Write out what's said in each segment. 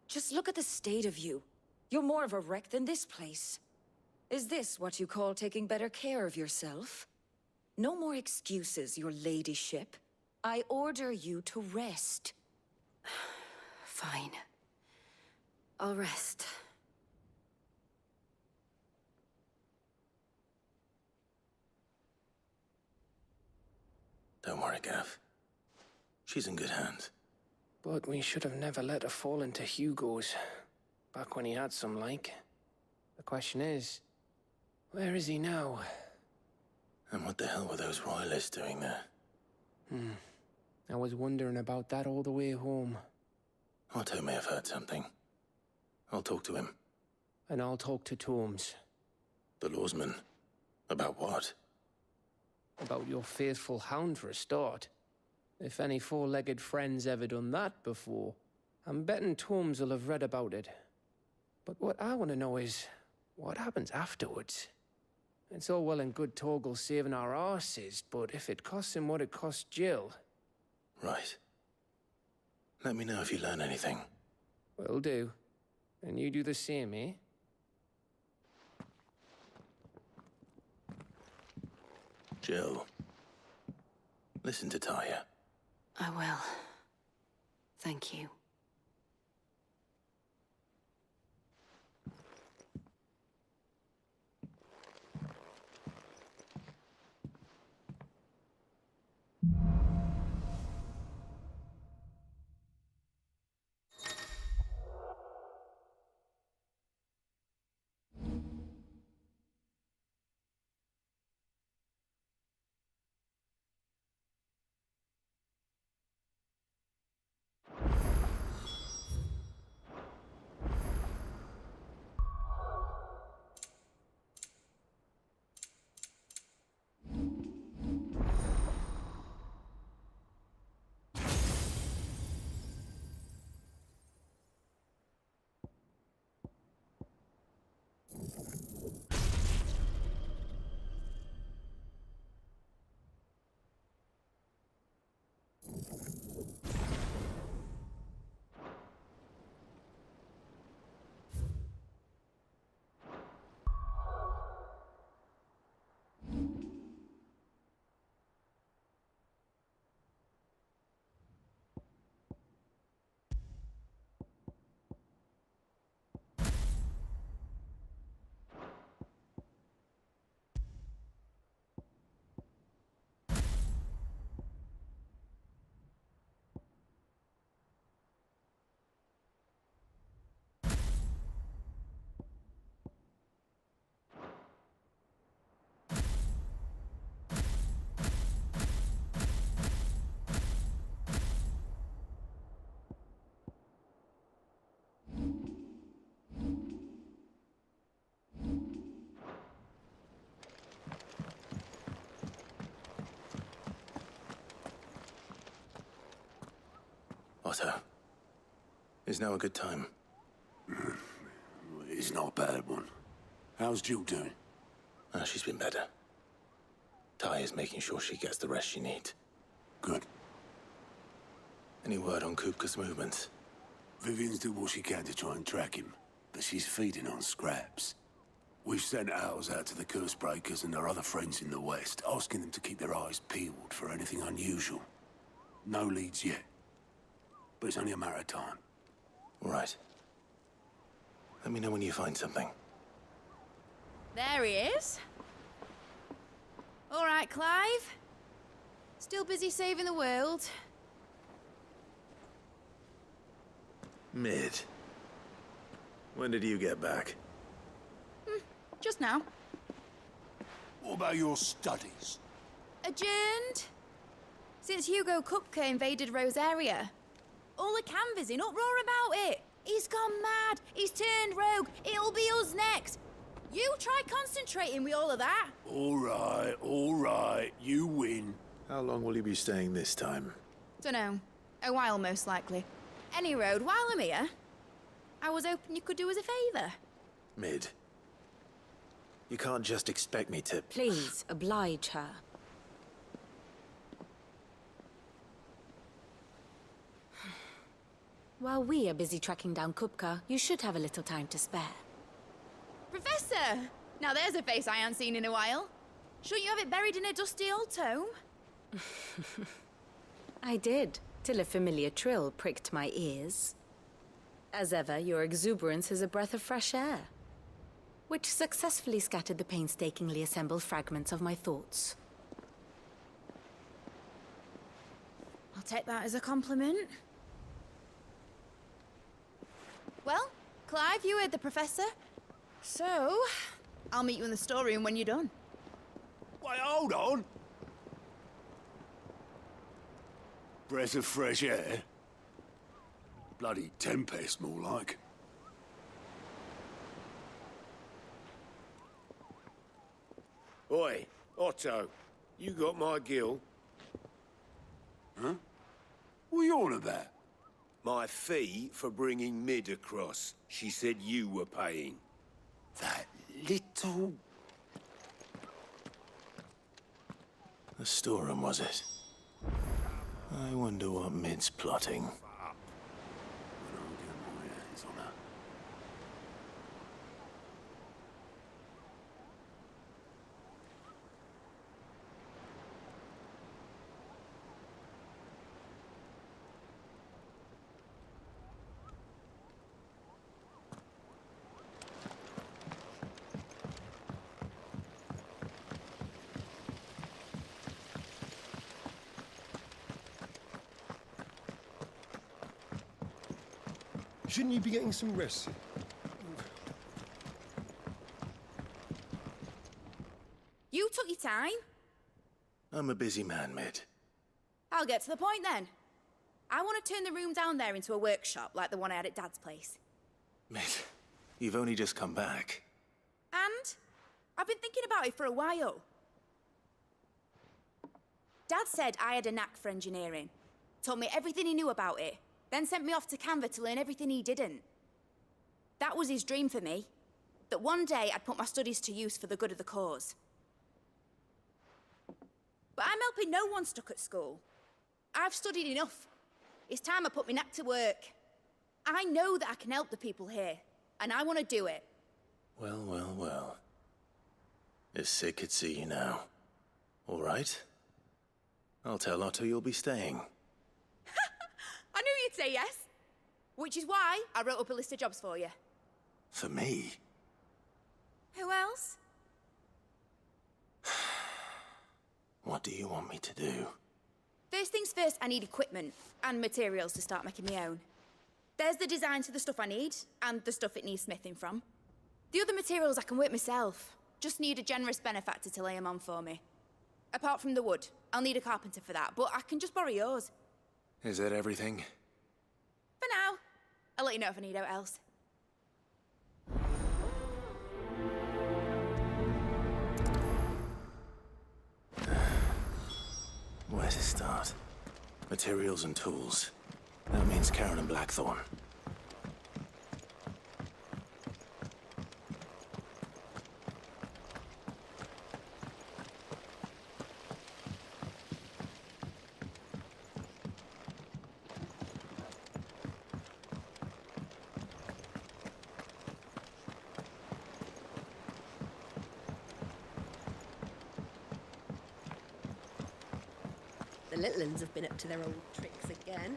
Just look at the state of you. You're more of a wreck than this place. Is this what you call taking better care of yourself? No more excuses, your ladyship. I order you to rest. Fine. I'll rest. Don't worry, Gav. She's in good hands. But we should have never let her fall into Hugo's. Back when he had some, like. The question is, where is he now? And what the hell were those royalists doing there? I was wondering about that all the way home. Otto may have heard something. I'll talk to him. And I'll talk to Tomes. The lawsman. About what? About your faithful hound for a start. If any four-legged friend's ever done that before, I'm betting Tomes will have read about it. But what I want to know is, what happens afterwards? It's all well and good Torgal saving our arses, but if it costs him what it cost Jill... Right. Let me know if you learn anything. Will do. And you do the same, eh? Jill. Listen to Taya. I will. Thank you. Otto. Is now a good time? It's not a bad one. How's Jill doing? She's been better. Taya's making sure she gets the rest she needs. Good. Any word on Kupka's movements? Vivian's doing what she can to try and track him, but she's feeding on scraps. We've sent ours out to the curse breakers and their other friends in the west, asking them to keep their eyes peeled for anything unusual. No leads yet, but it's only a matter of time. All right. Let me know when you find something. There he is. All right, Clive. Still busy saving the world. Mid. When did you get back? Just now. What about your studies? Adjourned. Since Hugo Kupka invaded Rosaria. All the canvassing in uproar about it. He's gone mad. He's turned rogue. It'll be us next. You try concentrating with all of that. All right. You win. How long will you be staying this time? Dunno. A while, most likely. Any road, while I'm here, I was hoping you could do us a favour. Mid. You can't just expect me to... Please, oblige her. While we are busy tracking down Kupka, you should have a little time to spare. Professor! Now there's a face I haven't seen in a while. Shouldn't you have it buried in a dusty old tome? I did, till a familiar trill pricked my ears. As ever, your exuberance is a breath of fresh air, which successfully scattered the painstakingly assembled fragments of my thoughts. I'll take that as a compliment. Well, Clive, you heard the Professor. So, I'll meet you in the storeroom when you're done. Wait, hold on! Breath of fresh air? Bloody tempest, more like. Oi, Otto, you got my gill? Huh? What are you on about? My fee for bringing Mid across. She said you were paying. That little... The storeroom, was it? I wonder what Mid's plotting. When I'll get my hands on her. Shouldn't you be getting some rest? You took your time. I'm a busy man, Mid. I'll get to the point then. I want to turn the room down there into a workshop like the one I had at Dad's place. Mid, you've only just come back. And I've been thinking about it for a while. Dad said I had a knack for engineering. Told me everything he knew about it. Then sent me off to Canva to learn everything he didn't. That was his dream for me. That one day I'd put my studies to use for the good of the cause. But I'm helping no one stuck at school. I've studied enough. It's time I put my knack to work. I know that I can help the people here, and I want to do it. Well, well, well. It's sick could see you now. All right. I'll tell Otto you'll be staying. I knew you'd say yes. Which is why I wrote up a list of jobs for you. For me? Who else? What do you want me to do? First things first, I need equipment and materials to start making my own. There's the designs for the stuff I need, and the stuff it needs smithing from. The other materials I can work myself. Just need a generous benefactor to lay them on for me. Apart from the wood, I'll need a carpenter for that, but I can just borrow yours. Is that everything? For now. I'll let you know if I need out else. Where to start? Materials and tools. That means Karen and Blackthorn. The little uns have been up to their old tricks again.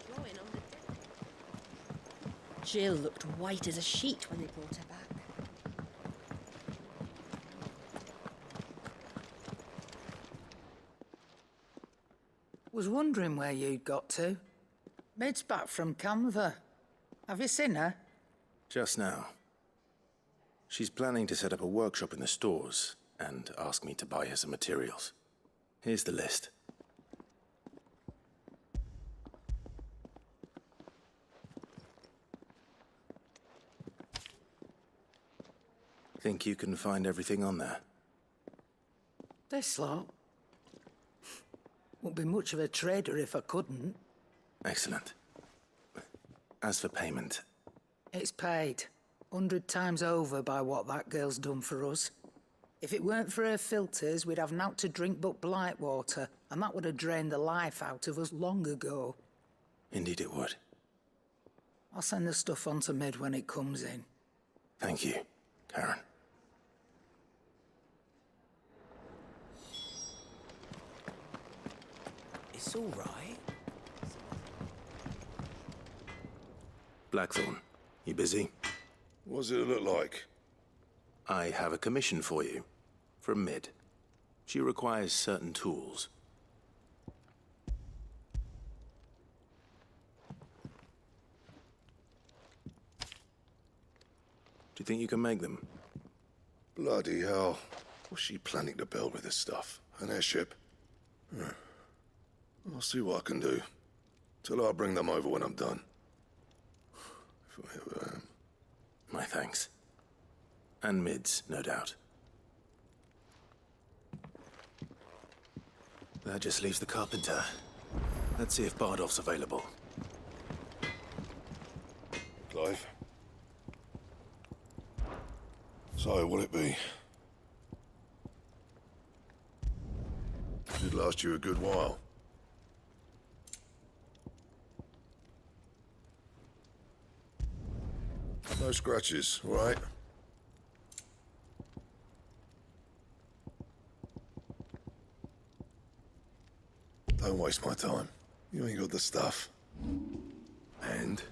Drawing on the deck. Jill looked white as a sheet when they brought her back. Was wondering where you'd got to. Mid's back from Canva. Have you seen her? Just now. She's planning to set up a workshop in the stores and ask me to buy her some materials. Here's the list. Think you can find everything on there? This lot. Wouldn't be much of a trader if I couldn't. Excellent. As for payment... It's paid. 100 times over by what that girl's done for us. If it weren't for her filters, we'd have naught to drink but blight water, and that would have drained the life out of us long ago. Indeed it would. I'll send the stuff on to Mid when it comes in. Thank you, Karen. It's all right. Blackthorn, you busy? What does it look like? I have a commission for you. From Mid. She requires certain tools. Do you think you can make them? Bloody hell. What's she planning to build with this stuff? An airship? I'll see what I can do. Tell her I'll bring them over when I'm done. If I ever am. My thanks. And Mid's, no doubt. That just leaves the carpenter. Let's see if Bardolph's available. Clive? So, what'll it be? Should last you a good while. No scratches, all right? Don't waste my time. You ain't got the stuff. And?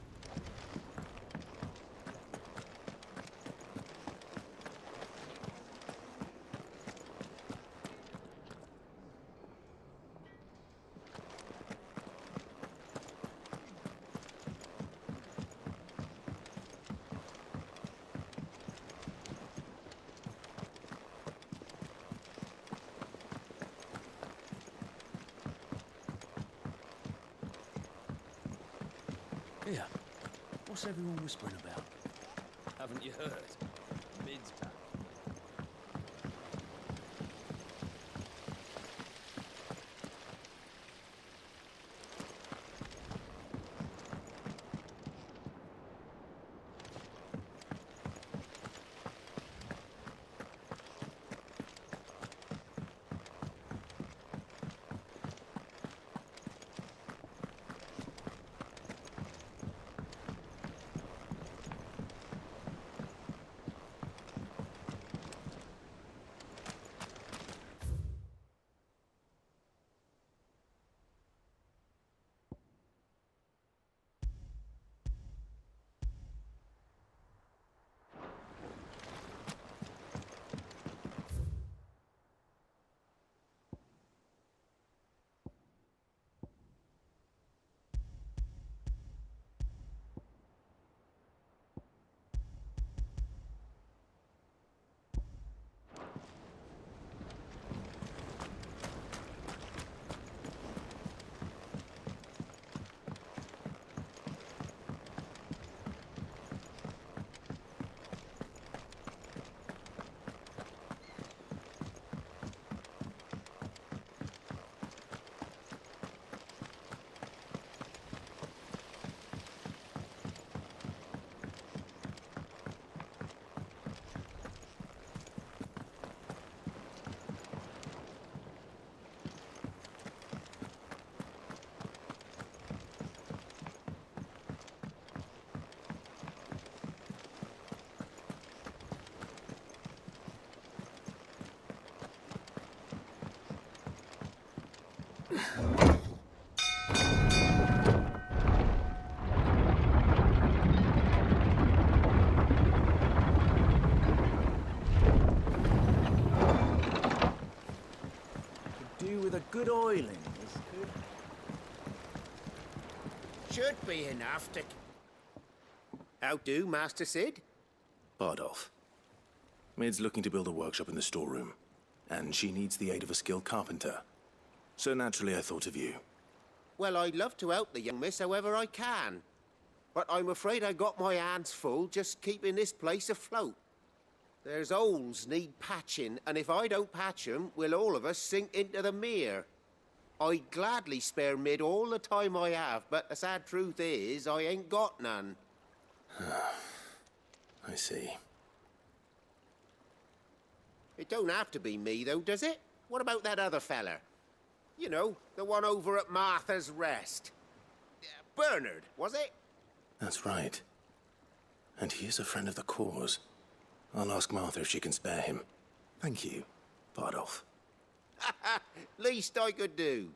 Here, what's everyone whispering about? Haven't you heard? Mid's back. With a good oiling, this could. Should be enough to. How do, Master Sid? Bardolph. Mid's looking to build a workshop in the storeroom, and she needs the aid of a skilled carpenter. So naturally I thought of you. Well, I'd love to help the young miss however I can. But I'm afraid I got my hands full just keeping this place afloat. There's holes need patching, and if I don't patch them, we'll all of us sink into the mere. I'd gladly spare Mid all the time I have, but the sad truth is, I ain't got none. I see. It don't have to be me, though, does it? What about that other fella? You know, the one over at Martha's Rest. Bernard, was it? That's right. And he is a friend of the cause. I'll ask Martha if she can spare him. Thank you, Bardolph. Least I could do.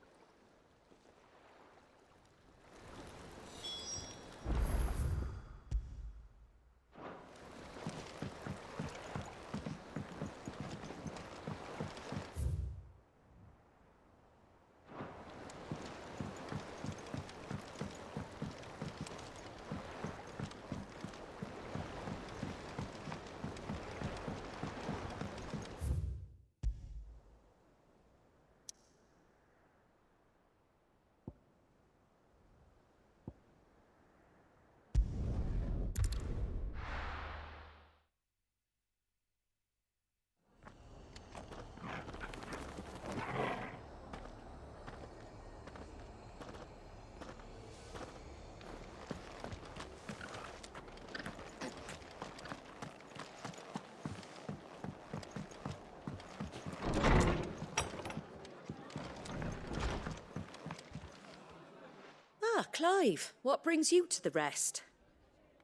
Ah, Clive, what brings you to the rest?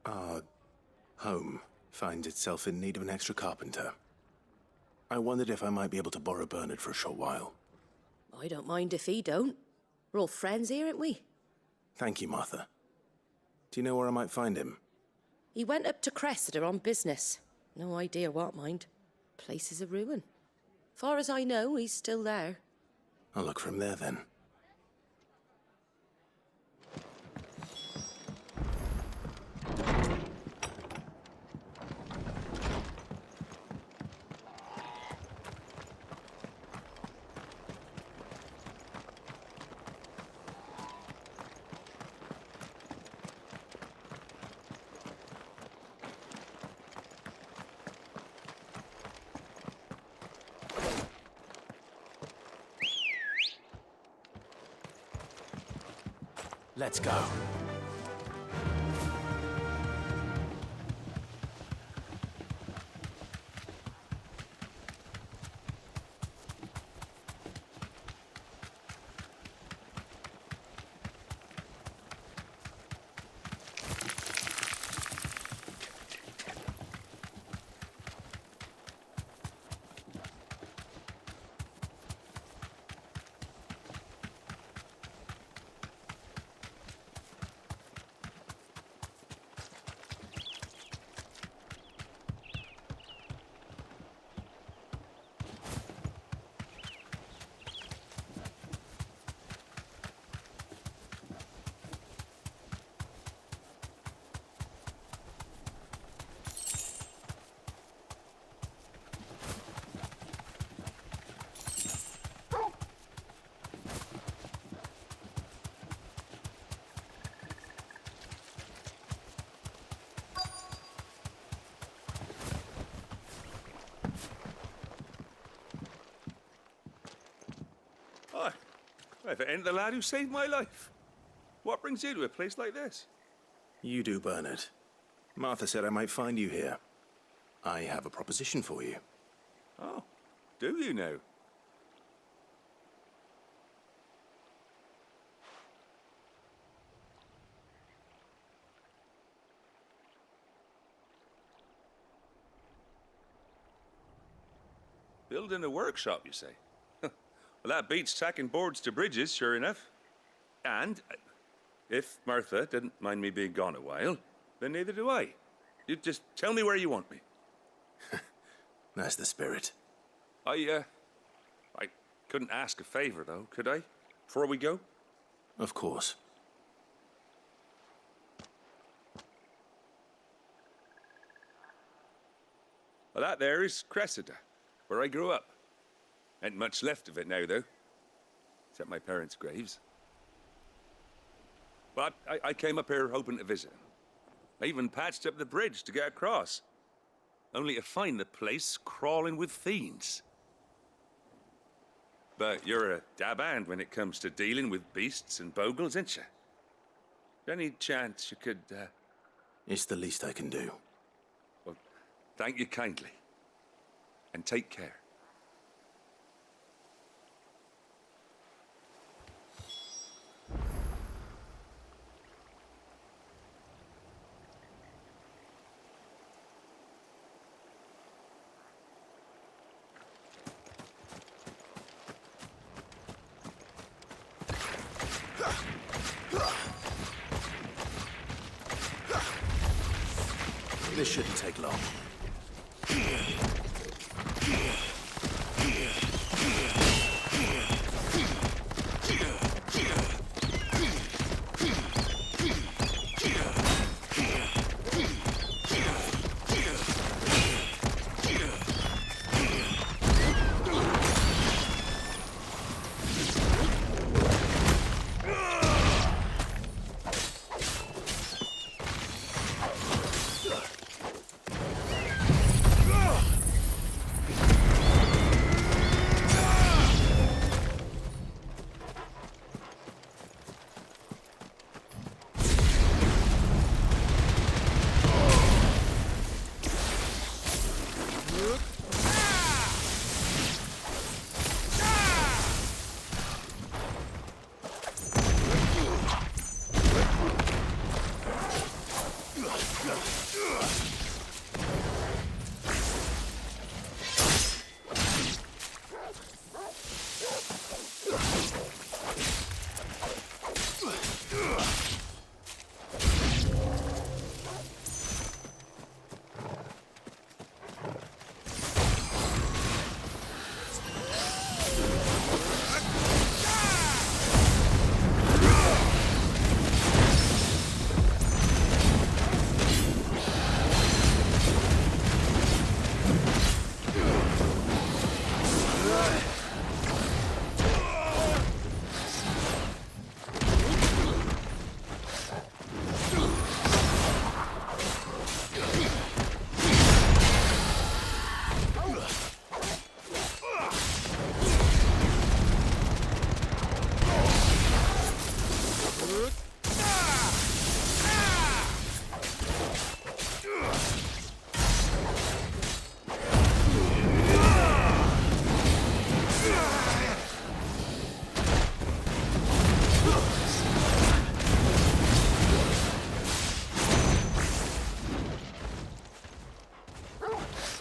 Our home finds itself in need of an extra carpenter. I wondered if I might be able to borrow Bernard for a short while. I don't mind if he don't. We're all friends here, aren't we? Thank you, Martha. Do you know where I might find him? He went up to Cressida on business. No idea what, mind. Place is a ruin. Far as I know, he's still there. I'll look for him there, then. Let's go. Hi. If it ain't the lad who saved my life. What brings you to a place like this? You do, Bernard. Martha said I might find you here. I have a proposition for you. Oh, do you now? Building a workshop, you say? Well, that beats tacking boards to bridges, sure enough. And if Martha didn't mind me being gone a while, then neither do I. You just tell me where you want me. That's the spirit. I couldn't ask a favor, though, could I? Before we go? Of course. Well, that there is Cressida, where I grew up. Ain't much left of it now, though. Except my parents' graves. But I came up here hoping to visit. I even patched up the bridge to get across. Only to find the place crawling with fiends. But you're a dab hand when it comes to dealing with beasts and bogles, ain't you? Any chance you could, It's the least I can do. Well, thank you kindly. And take care. This shouldn't take long.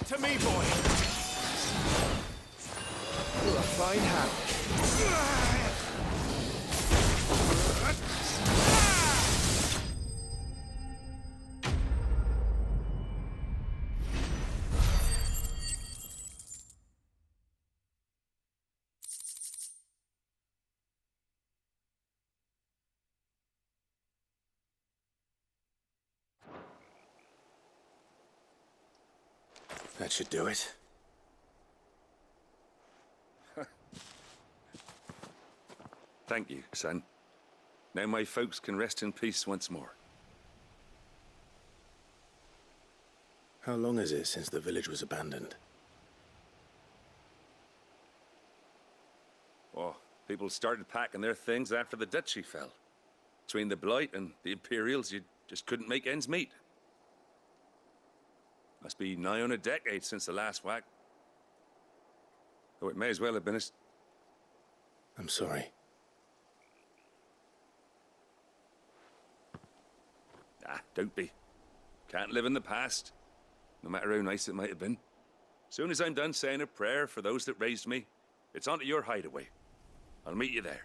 To me, boy. You're a fine hand. That should do it. Thank you, son. Now my folks can rest in peace once more. How long is it since the village was abandoned? Oh, people started packing their things after the duchy fell. Between the Blight and the Imperials, you just couldn't make ends meet. Must be nigh on a decade since the last whack. Though it may as well have been a... I'm sorry. Ah, don't be. Can't live in the past, no matter how nice it might have been. Soon as I'm done saying a prayer for those that raised me, it's on to your hideaway. I'll meet you there.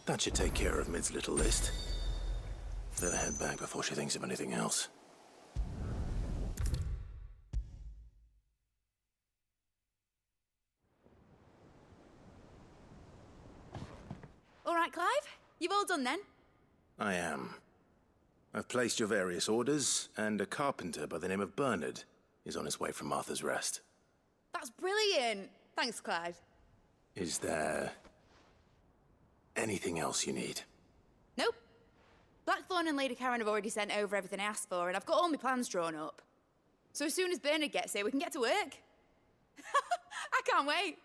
That should take care of Mid's little list. Better head back before she thinks of anything else. All right, Clive? You've all done then? I am. I've placed your various orders, and a carpenter by the name of Bernard is on his way from Martha's Rest. That's brilliant. Thanks, Clive. Is there anything else you need? Nope. Blackthorn and Lady Karen have already sent over everything I asked for, and I've got all my plans drawn up. So as soon as Bernard gets here, we can get to work. I can't wait.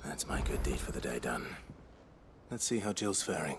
That's my good deed for the day done. Let's see how Jill's faring.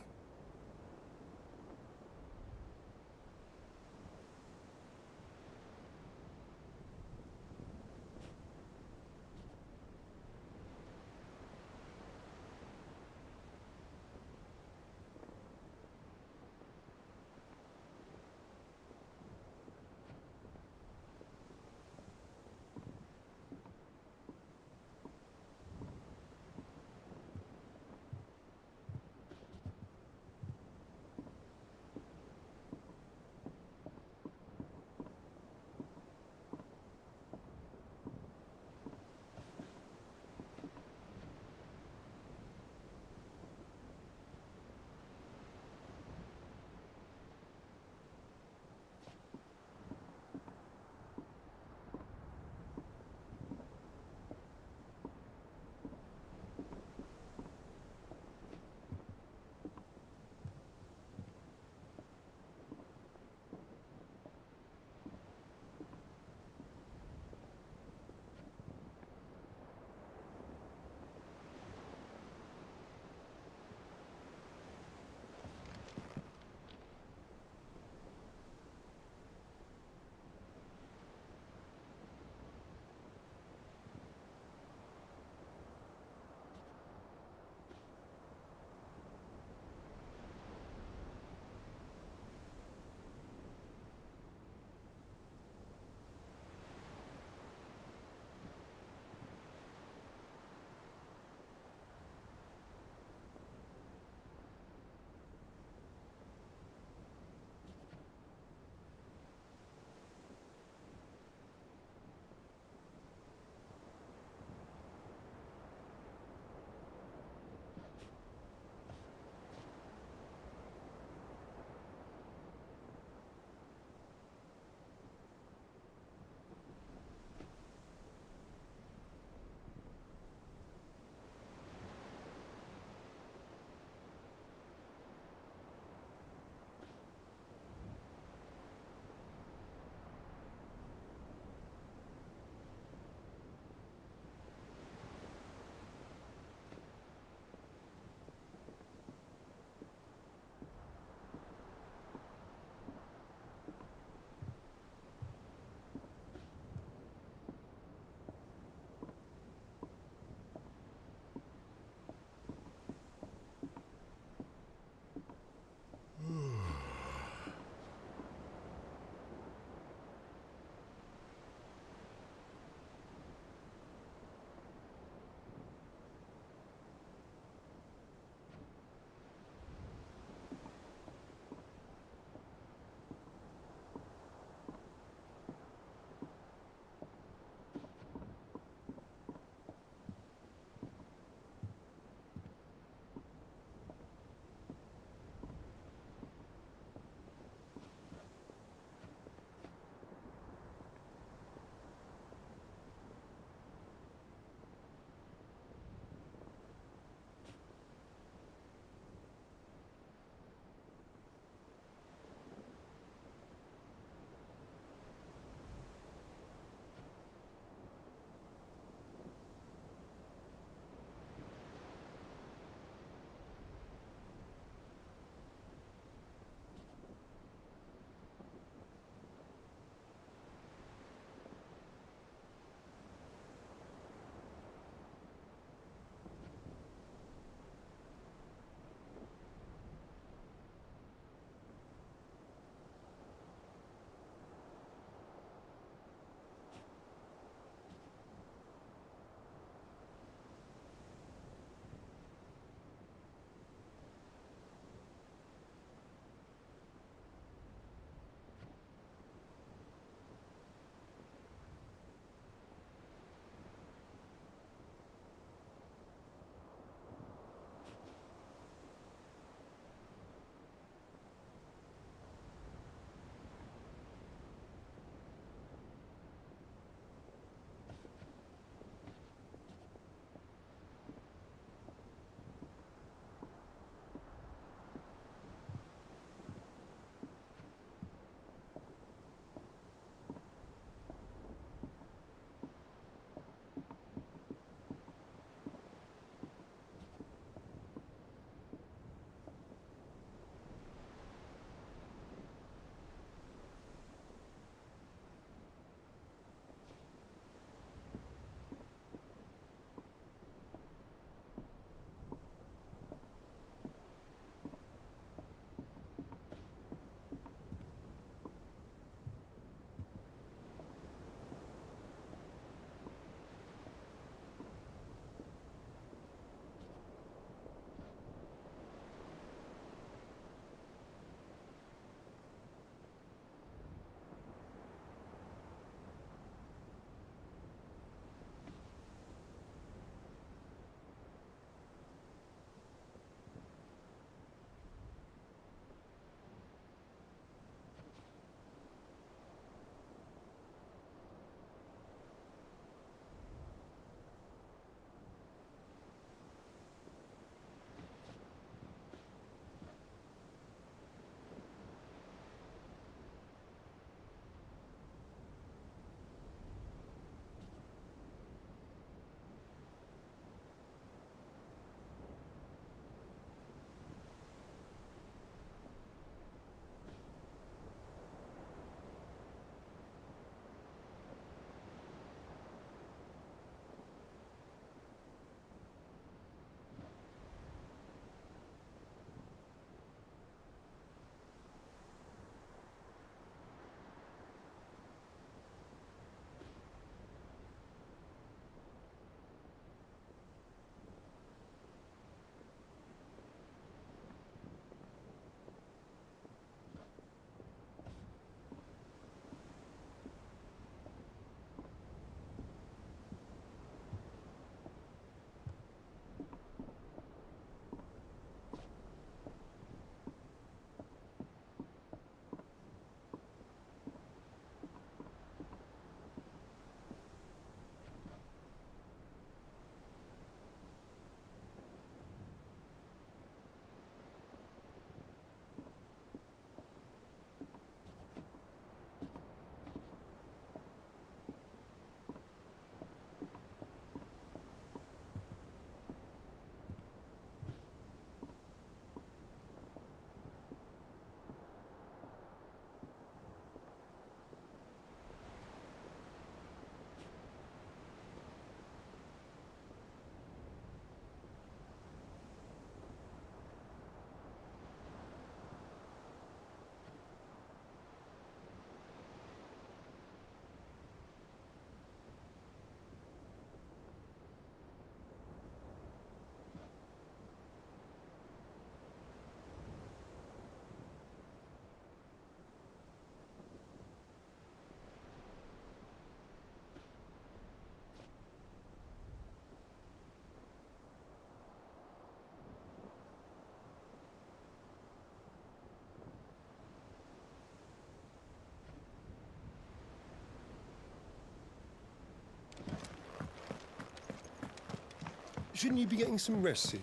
Shouldn't you be getting some rest, Sid?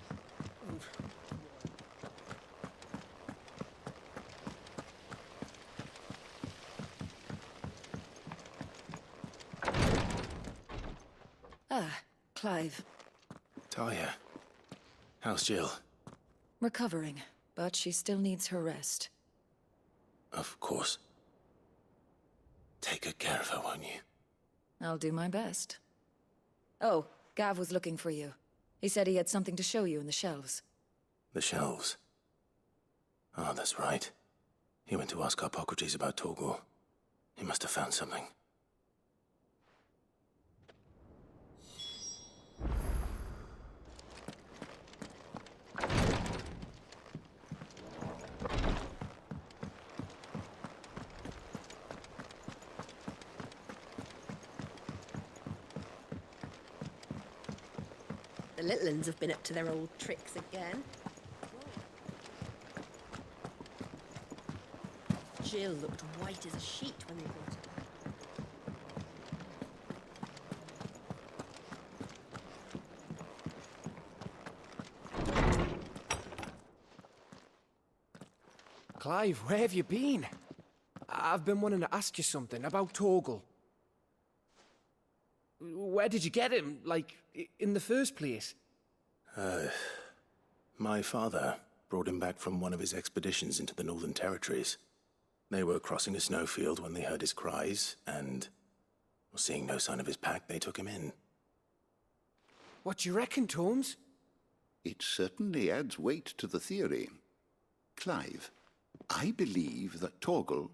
Ah, Clive. Talia. How's Jill? Recovering, but she still needs her rest. Of course. Take good care of her, won't you? I'll do my best. Oh, Gav was looking for you. He said he had something to show you in the shelves. The shelves? Ah, that's right. He went to ask Hippocrates about Torgal. He must have found something. The little uns have been up to their old tricks again. Jill looked white as a sheet when they brought her back. Clive, where have you been? I've been wanting to ask you something about Torgal. Where did you get him, like, in the first place? My father brought him back from one of his expeditions into the Northern Territories. They were crossing a snowfield when they heard his cries, and seeing no sign of his pack, they took him in. What do you reckon, Tomes? It certainly adds weight to the theory. Clive, I believe that Torgal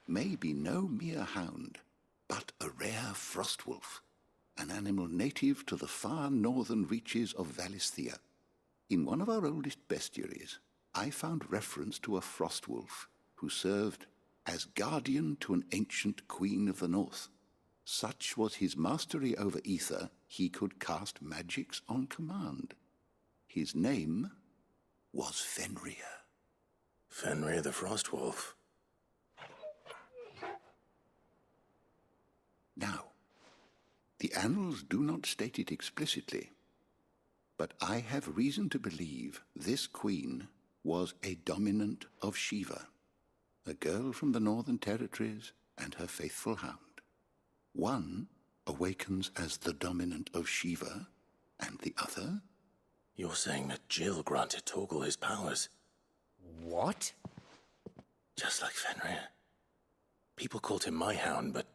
may be no mere hound, but a rare frostwolf, an animal native to the far northern reaches of Valisthea. In one of our oldest bestiaries, I found reference to a frostwolf who served as guardian to an ancient queen of the north. Such was his mastery over ether, he could cast magics on command. His name was Fenrir. Fenrir the Frostwolf. Now, the annals do not state it explicitly, but I have reason to believe this queen was a dominant of Shiva, a girl from the Northern Territories and her faithful hound. One awakens as the dominant of Shiva, and the other? You're saying that Jill granted Torgal his powers? What? Just like Fenrir. People called him my hound, but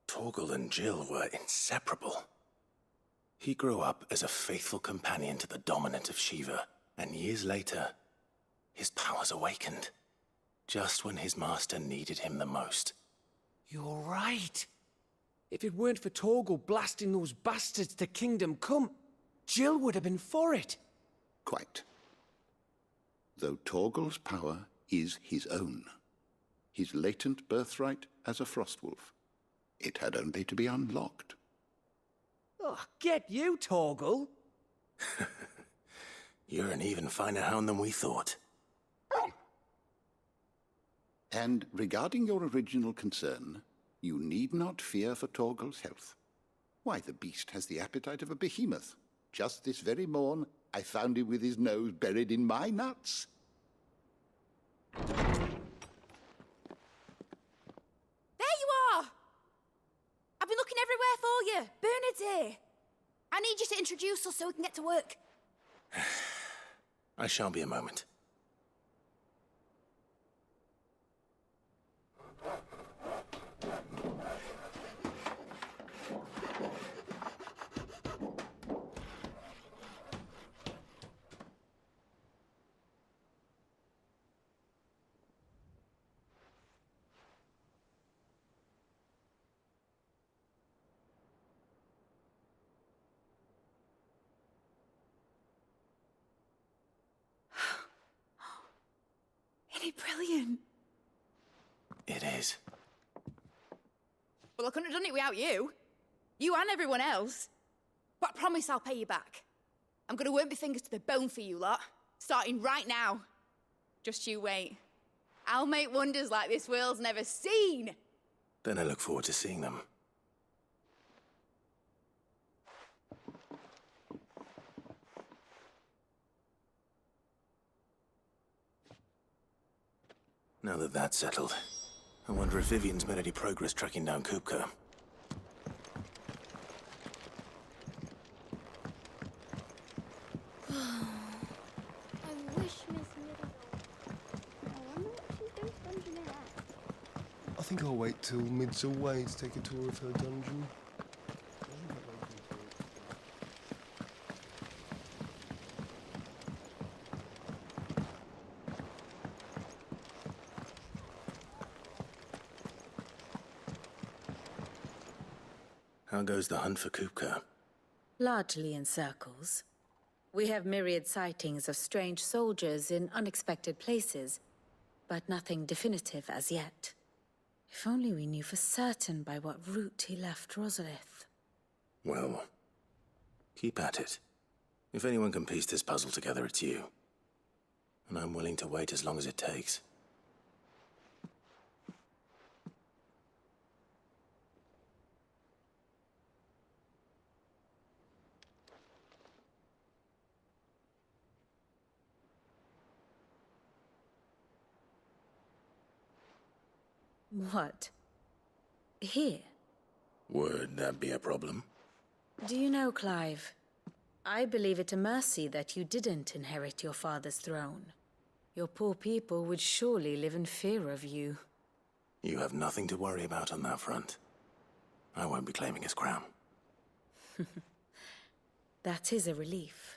Torgal and Jill were inseparable. He grew up as a faithful companion to the dominant of Shiva, and years later, his powers awakened. Just when his master needed him the most. You're right. If it weren't for Torgal blasting those bastards to Kingdom Come, Jill would have been for it. Quite. Though Torgal's power is his own, his latent birthright as a Frostwolf. It had only to be unlocked. Oh, get you, Torgal! You're an even finer hound than we thought. And regarding your original concern, you need not fear for Torgal's health. Why, the beast has the appetite of a behemoth. Just this very morn, I found him with his nose buried in my nuts. There you are! I've been looking everywhere for you. Bernard's here. I need you to introduce us so we can get to work. I shan't be a moment. Isn't it brilliant? It is. Well, I couldn't have done it without you. You and everyone else. But I promise I'll pay you back. I'm gonna work my fingers to the bone for you lot. Starting right now. Just you wait. I'll make wonders like this world's never seen. Then I look forward to seeing them. Now that that's settled, I wonder if Vivian's made any progress tracking down Kupka. I wish Miss Middle. I wonder what she's doing dungeon at. I think I'll wait till Mid's away to take a tour of her dungeon. How goes the hunt for Kupka? Largely in circles. We have myriad sightings of strange soldiers in unexpected places, but nothing definitive as yet. If only we knew for certain by what route he left Rosalith. Well, keep at it. If anyone can piece this puzzle together, it's you. And I'm willing to wait as long as it takes. What? Here? Would that be a problem? Do you know, Clive? I believe it a mercy that you didn't inherit your father's throne. Your poor people would surely live in fear of you. You have nothing to worry about on that front. I won't be claiming his crown. That is a relief.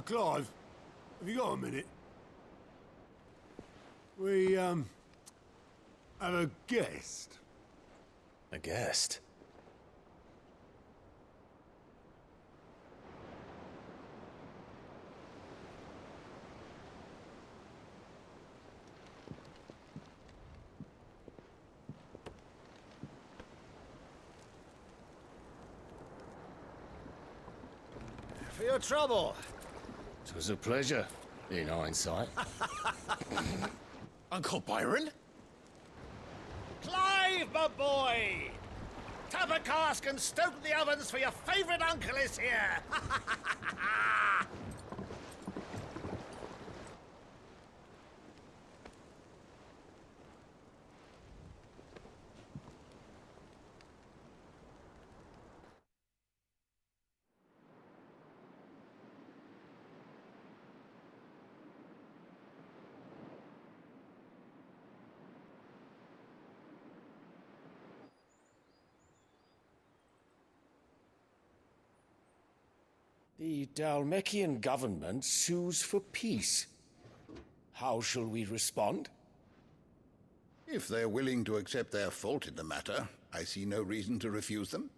Clive, have you got a minute? We, have a guest. A guest? For your trouble. It was a pleasure, in hindsight. Uncle Byron? Clive, my boy! Tap a cask and stoke the ovens for your favourite uncle is here! The Dalmekian government sues for peace. How shall we respond? If they're willing to accept their fault in the matter, I see no reason to refuse them.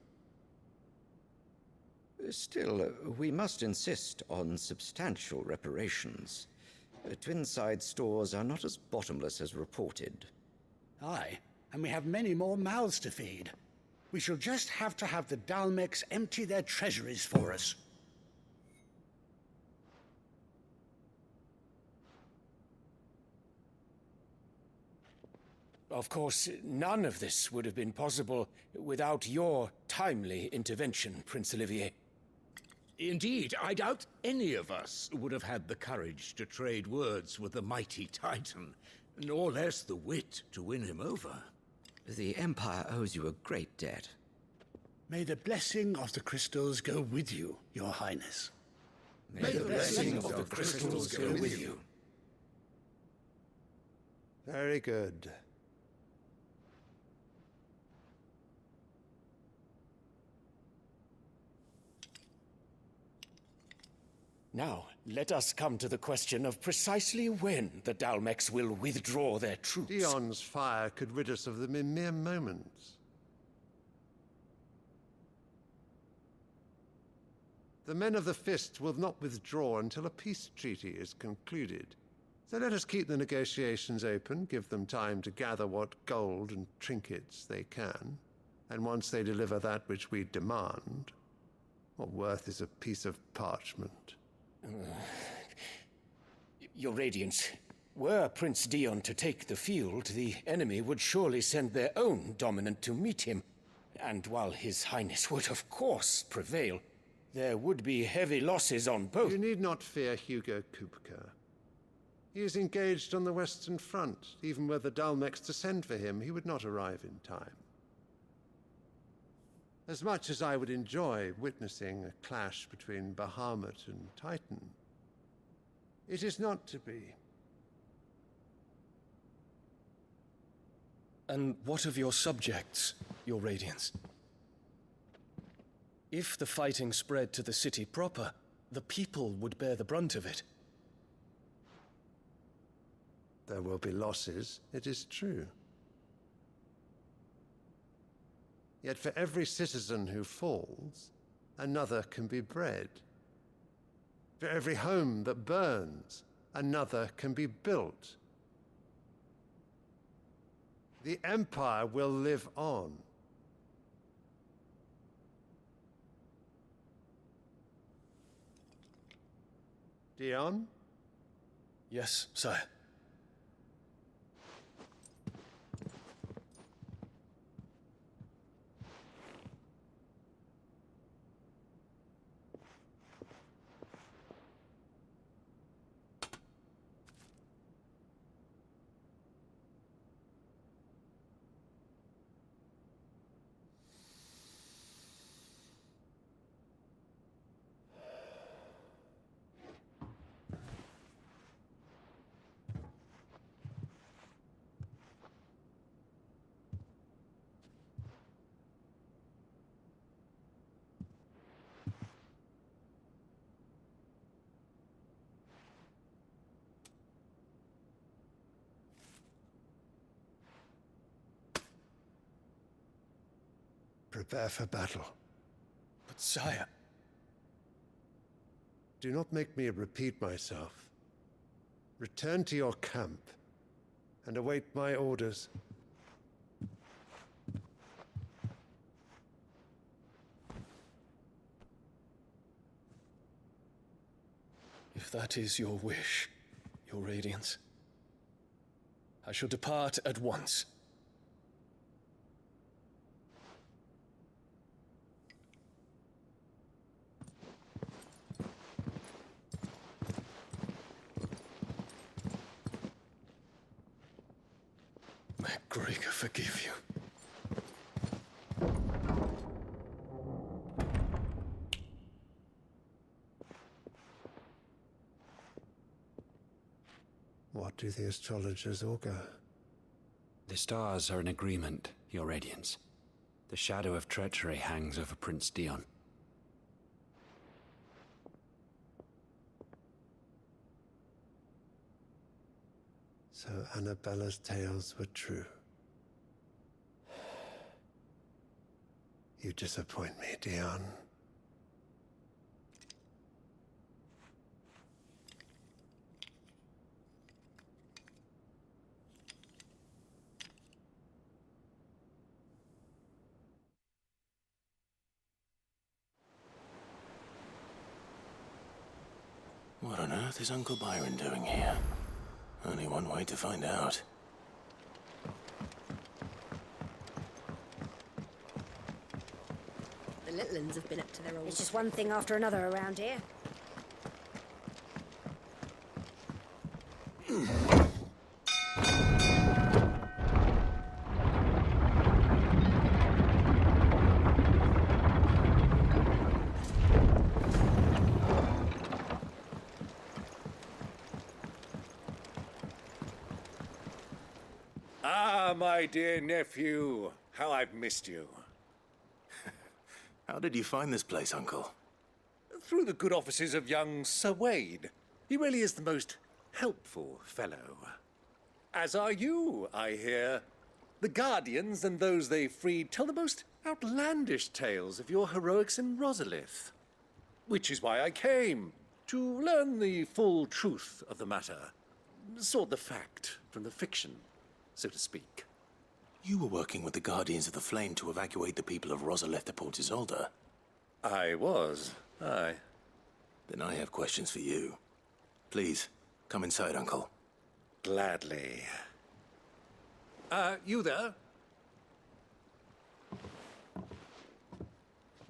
Still, we must insist on substantial reparations. Twinside stores are not as bottomless as reported. Aye, and we have many more mouths to feed. We shall just have to have the Dalmecs empty their treasuries for us. Of course, none of this would have been possible without your timely intervention, Prince Olivier. Indeed, I doubt any of us would have had the courage to trade words with the mighty Titan, nor less the wit to win him over. The Empire owes you a great debt. May the blessing of the crystals go with you, Your Highness. May the blessing of the crystals go with you. Very good. Now, let us come to the question of precisely when the Dalmecs will withdraw their troops. Dion's fire could rid us of them in mere moments. The men of the Fist will not withdraw until a peace treaty is concluded. So let us keep the negotiations open, give them time to gather what gold and trinkets they can, and once they deliver that which we demand, what worth is a piece of parchment? Your Radiance, were Prince Dion to take the field, the enemy would surely send their own dominant to meet him. And while His Highness would of course prevail, there would be heavy losses on both. You need not fear Hugo Kupka. He is engaged on the Western Front. Even were the Dalmex to send for him, he would not arrive in time. As much as I would enjoy witnessing a clash between Bahamut and Titan, it is not to be. And what of your subjects, Your Radiance? If the fighting spread to the city proper, the people would bear the brunt of it. There will be losses, it is true. Yet for every citizen who falls, another can be bred. For every home that burns, another can be built. The Empire will live on. Dion? Yes, sire. Prepare for battle. But sire... Do not make me repeat myself. Return to your camp and await my orders. If that is your wish, Your Radiance, I shall depart at once. May Gregor forgive you. What do the astrologers augur? The stars are in agreement, Your Radiance. The shadow of treachery hangs over Prince Dion. So Annabella's tales were true. You disappoint me, Dion. What on earth is Uncle Byron doing here? Only one way to find out. The little ones have been up to their old... It's just one thing after another around here. Ah, my dear nephew, how I've missed you. How did you find this place, Uncle? Through the good offices of young Sir Wade. He really is the most helpful fellow. As are you, I hear. The Guardians and those they freed tell the most outlandish tales of your heroics in Rosalith. Which is why I came, to learn the full truth of the matter. Sort the fact from the fiction, so to speak. You were working with the Guardians of the Flame to evacuate the people of Rosalith to Port Isolde. I was, aye. Then I have questions for you. Please, come inside, Uncle. Gladly. You there?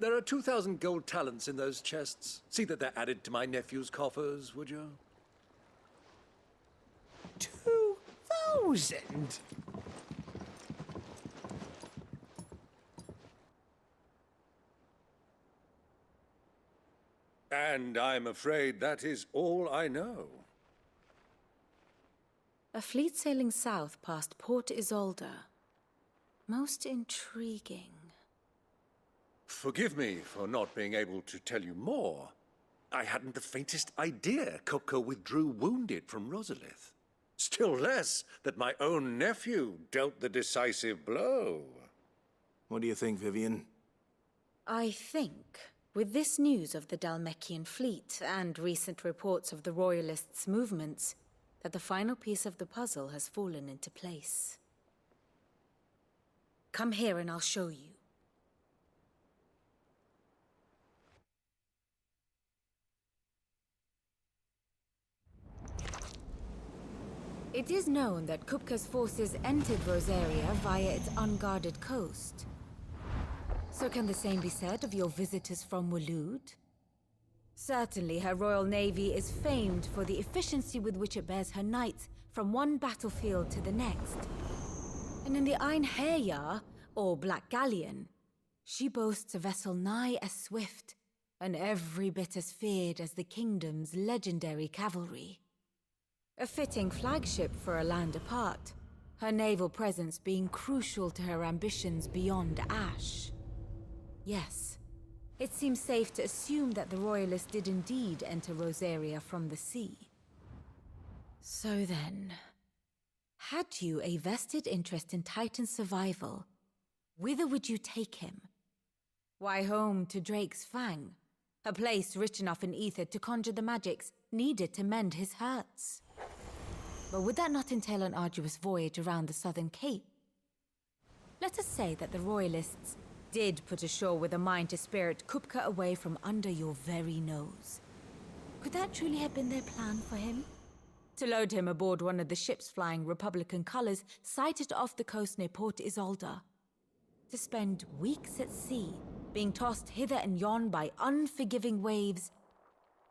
There are 2,000 gold talents in those chests. See that they're added to my nephew's coffers, would you? 2,000? And I'm afraid that is all I know. A fleet sailing south past Port Isolde. Most intriguing. Forgive me for not being able to tell you more. I hadn't the faintest idea Kupka withdrew wounded from Rosalith. Still less that my own nephew dealt the decisive blow. What do you think, Vivian? I think, with this news of the Dalmekian fleet and recent reports of the Royalists' movements, that the final piece of the puzzle has fallen into place. Come here and I'll show you. It is known that Kupka's forces entered Rosaria via its unguarded coast. So can the same be said of your visitors from Waloed? Certainly her Royal Navy is famed for the efficiency with which it bears her knights from one battlefield to the next. And in the Einherjar, or Black Galleon, she boasts a vessel nigh as swift and every bit as feared as the kingdom's legendary cavalry. A fitting flagship for a land apart, her naval presence being crucial to her ambitions beyond Ash. Yes, it seems safe to assume that the Royalists did indeed enter Rosaria from the sea. So then, had you a vested interest in Titan's survival, whither would you take him? Why, home to Drake's Fang, a place rich enough in ether to conjure the magics needed to mend his hurts. But would that not entail an arduous voyage around the southern cape? Let us say that the Royalists did put ashore with a mind to spirit Kupka away from under your very nose. Could that truly have been their plan for him? To load him aboard one of the ships flying Republican colors sighted off the coast near Port Isolde. To spend weeks at sea, being tossed hither and yon by unforgiving waves,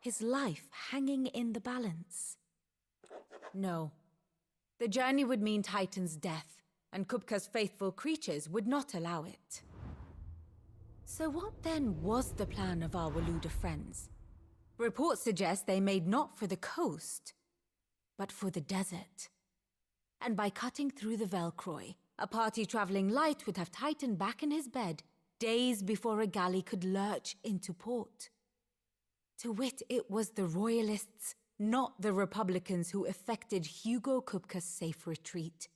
his life hanging in the balance. No. The journey would mean Titan's death, and Kupka's faithful creatures would not allow it. So what then was the plan of our Waloed friends? Reports suggest they made not for the coast, but for the desert. And by cutting through the Velcroy, a party traveling light would have Titan back in his bed days before a galley could lurch into port. To wit, it was the Royalists, not the Republicans, who effected Hugo Kupka's safe retreat.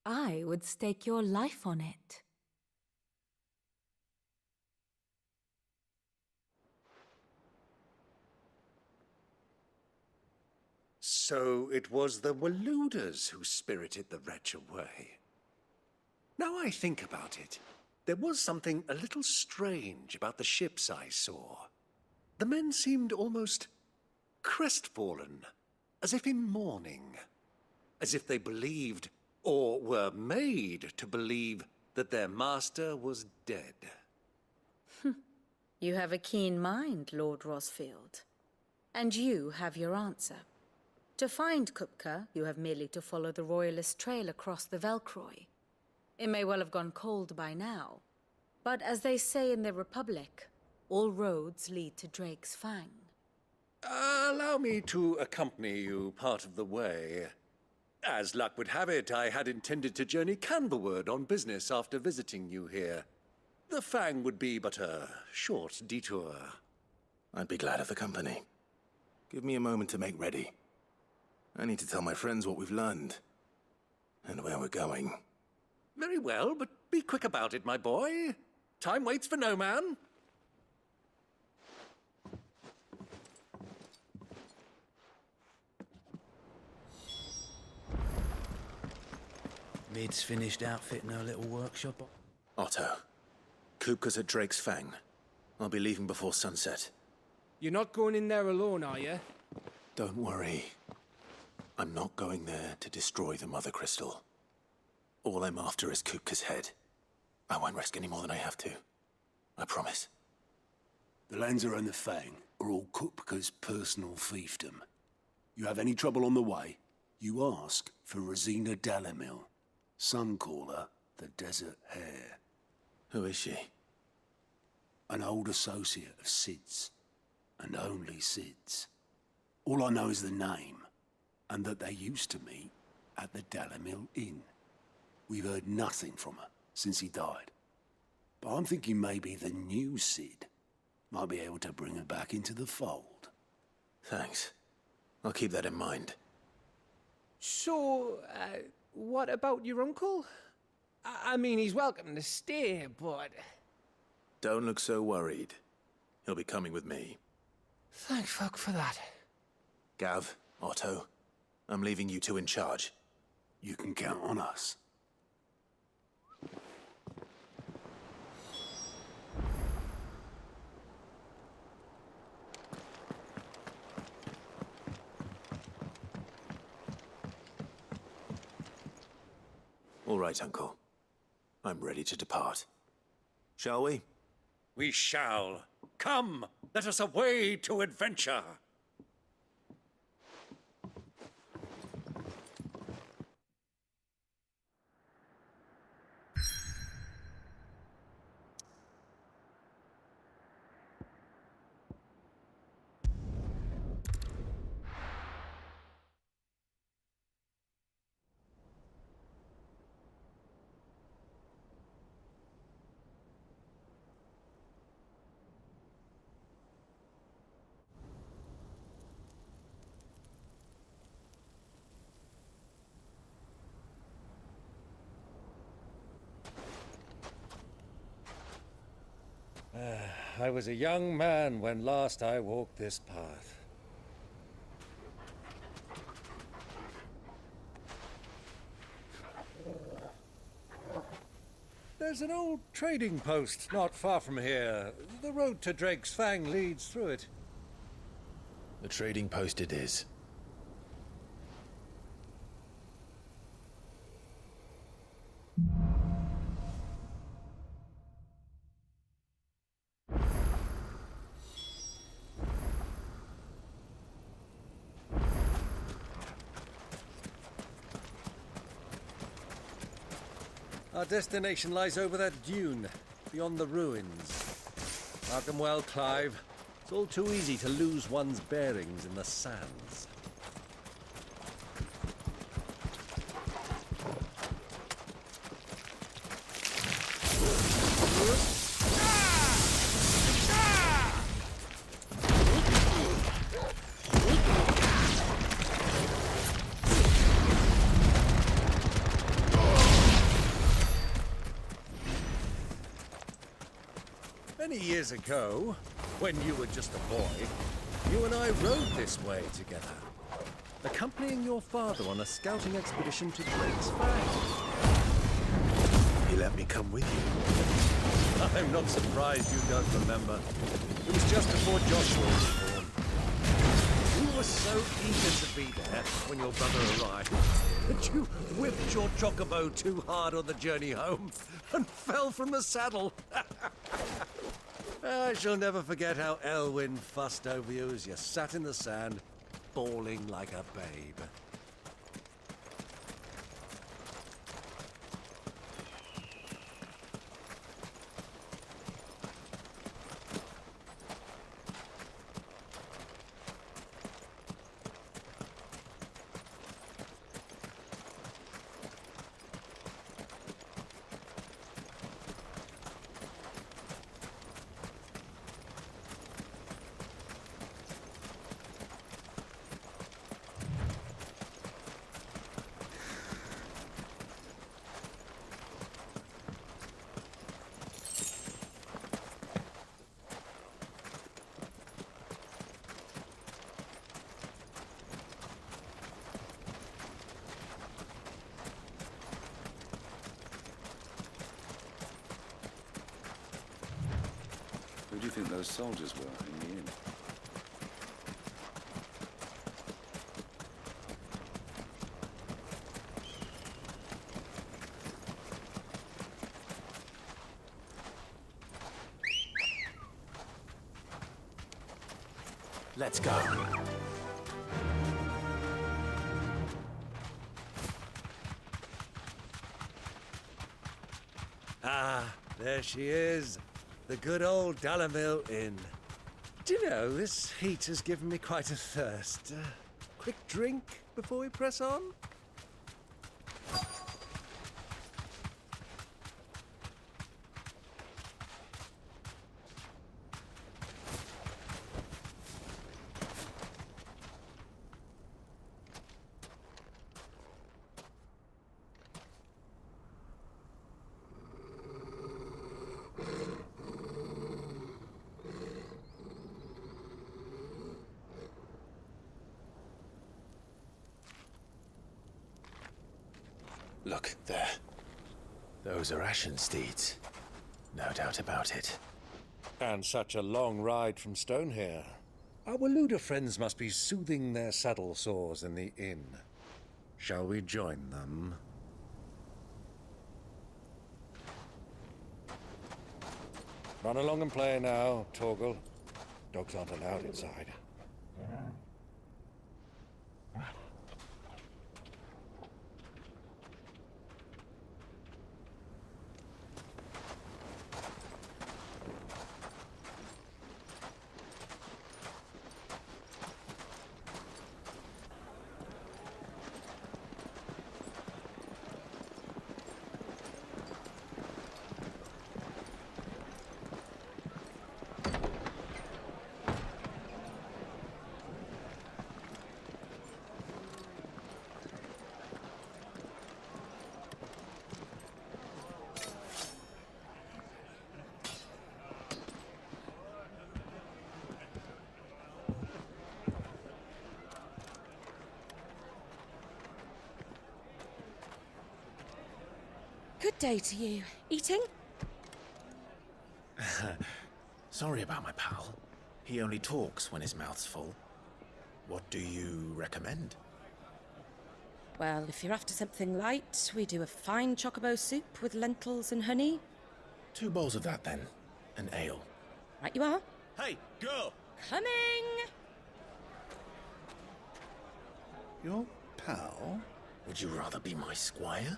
I would stake your life on it. So it was the Waloeders who spirited the wretch away. Now I think about it, there was something a little strange about the ships I saw. The men seemed almost crestfallen, as if in mourning, as if they believed, or were made to believe, that their master was dead. You have a keen mind, Lord Rosfield. And you have your answer. To find Kupka, you have merely to follow the Royalist trail across the Velcroy. It may well have gone cold by now, but as they say in the Republic, all roads lead to Drake's Fang. Allow me to accompany you part of the way. As luck would have it, I had intended to journey Canberward on business after visiting you here. The Fang would be but a short detour. I'd be glad of the company. Give me a moment to make ready. I need to tell my friends what we've learned, and where we're going. Very well, but be quick about it, my boy. Time waits for no man. Mid's finished outfitting her little workshop. Otto, Kupka's at Drake's Fang. I'll be leaving before sunset. You're not going in there alone, are you? Don't worry. I'm not going there to destroy the Mother Crystal. All I'm after is Kupka's head. I won't risk any more than I have to. I promise. The Lancer and the Fang are all Kupka's personal fiefdom. You have any trouble on the way, You ask for Rosina Dalamil. Some call her the Desert Hare. Who is she? An old associate of Sid's, and only Sid's. All I know is the name, and that they used to meet at the Dalamil Inn. We've heard nothing from her since he died. But I'm thinking maybe the new Sid might be able to bring her back into the fold. Thanks. I'll keep that in mind. So, what about your uncle? I mean, he's welcome to stay, but... Don't look so worried. He'll be coming with me. Thank fuck for that. Gav, Otto, I'm leaving you two in charge. You can count on us. All right, Uncle. I'm ready to depart. Shall we? We shall. Come, let us away to adventure. I was a young man when last I walked this path. There's an old trading post not far from here. The road to Drake's Fang leads through it. The trading post it is. Our destination lies over that dune, beyond the ruins. Mark them well, Clive. It's all too easy to lose one's bearings in the sands. Many years ago, when you were just a boy, you and I rode this way together, accompanying your father on a scouting expedition to Drake's Fang. He let me come with you. I'm not surprised you don't remember. It was just before Joshua was born. You were so eager to be there when your brother arrived that you whipped your chocobo too hard on the journey home and fell from the saddle. I shall never forget how Elwyn fussed over you as you sat in the sand, bawling like a babe. Who do you think those soldiers were in the inn? Let's go. Ah, there she is. The good old Dalamil Inn. Do you know, this heat has given me quite a thirst. Quick drink before we press on? Look, there. Those are ashen steeds. No doubt about it. And such a long ride from Stone here. Our Luda friends must be soothing their saddle sores in the inn. Shall we join them? Run along and play now, Torgal. Dogs aren't allowed inside. Good day to you. Eating? Sorry about my pal. He only talks when his mouth's full. What do you recommend? Well, if you're after something light, we do a fine chocobo soup with lentils and honey. 2 bowls of that, then. An ale. Right you are. Hey, girl! Coming! Your pal? Would you rather be my squire?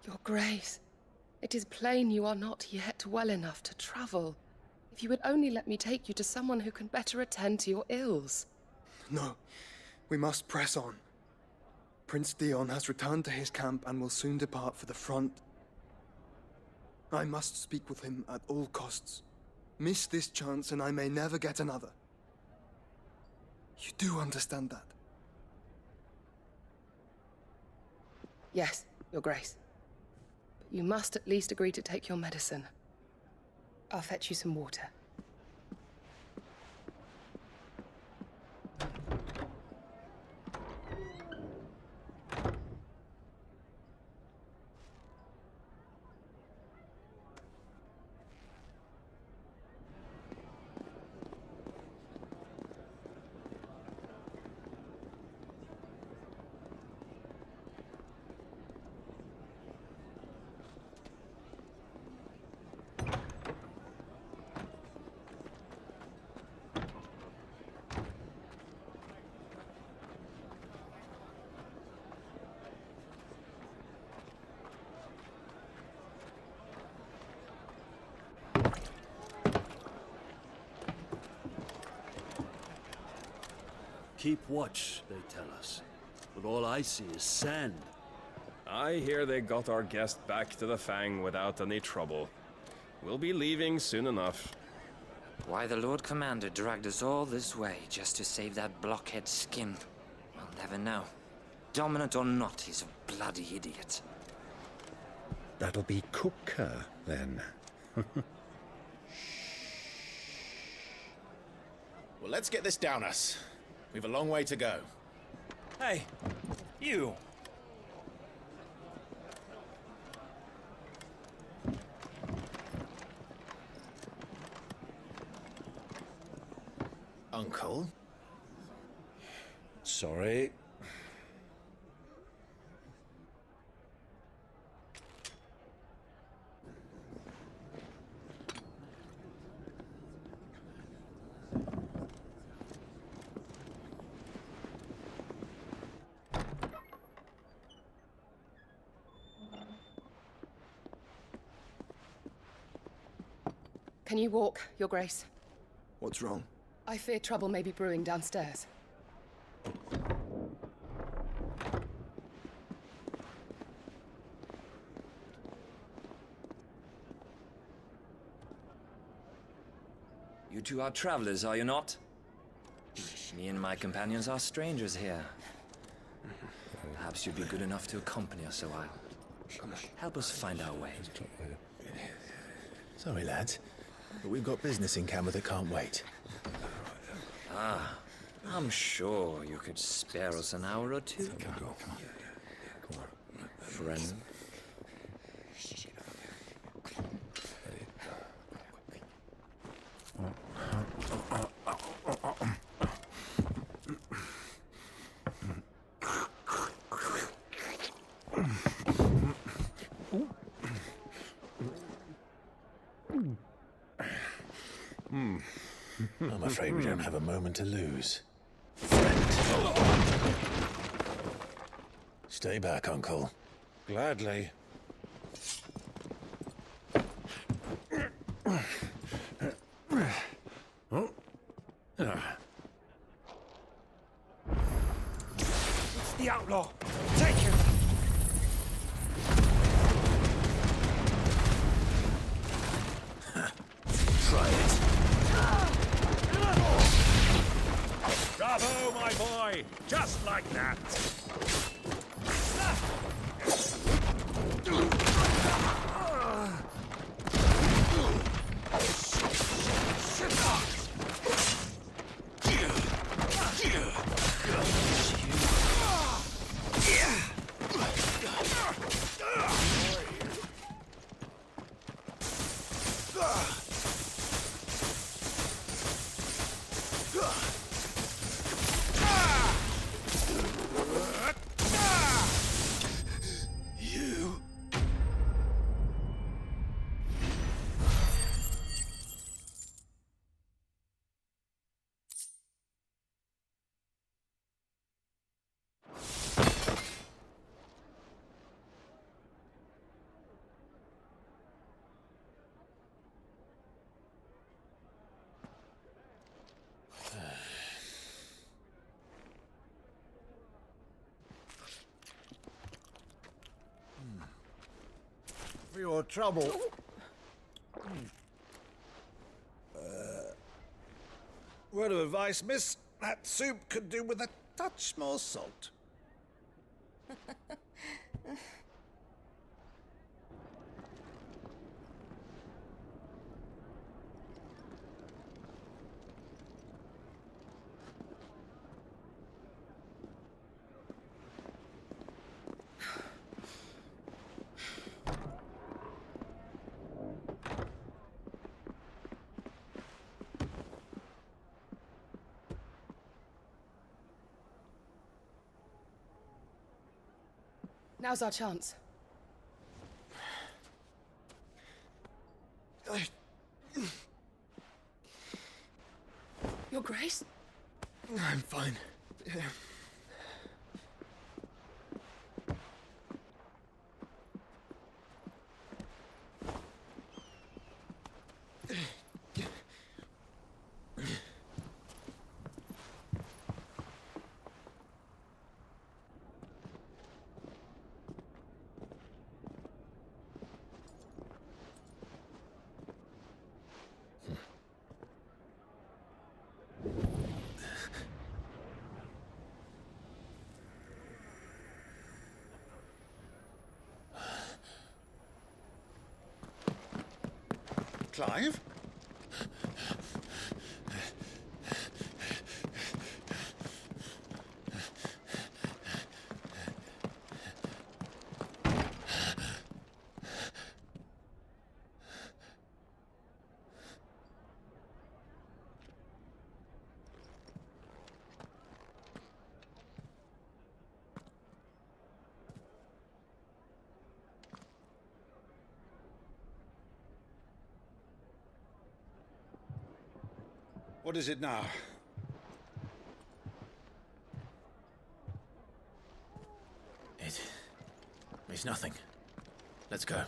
Your Grace, it is plain you are not yet well enough to travel. If you would only let me take you to someone who can better attend to your ills. No, we must press on. Prince Dion has returned to his camp and will soon depart for the front. I must speak with him at all costs. Miss this chance and I may never get another. You do understand that? Yes, Your Grace. But you must at least agree to take your medicine. I'll fetch you some water. Keep watch, they tell us. But all I see is sand. I hear they got our guest back to the Fang without any trouble. We'll be leaving soon enough. Why the Lord Commander dragged us all this way just to save that blockhead skin, we'll never know. Dominant or not, he's a bloody idiot. That'll be Cooker, then. Well, let's get this down us. We've a long way to go. Hey, you! Uncle? Sorry. Can you walk, Your Grace? What's wrong? I fear trouble may be brewing downstairs. You two are travelers, are you not? Me and my companions are strangers here. Perhaps you'd be good enough to accompany us a while. Help us find our way. Sorry, lads, but we've got business in camera that can't wait. Ah, I'm sure you could spare us an hour or two. Come on. Friend. I'm afraid we don't have a moment to lose. Stay back, Uncle. Gladly. It's the outlaw! Take him! Try it. Bravo, my boy! Just like that! For your trouble. Word of advice, miss. That soup could do with a touch more salt. Now's our chance. Your Grace? I'm fine. Clive? What is it now? It's nothing. Let's go.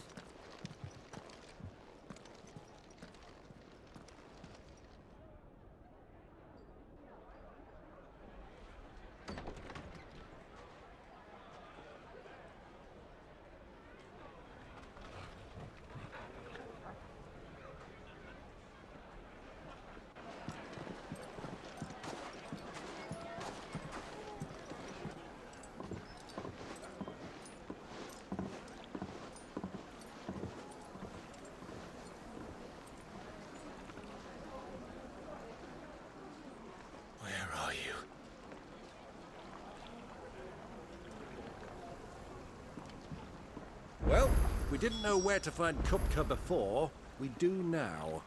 Well, we didn't know where to find Kupka before. We do now.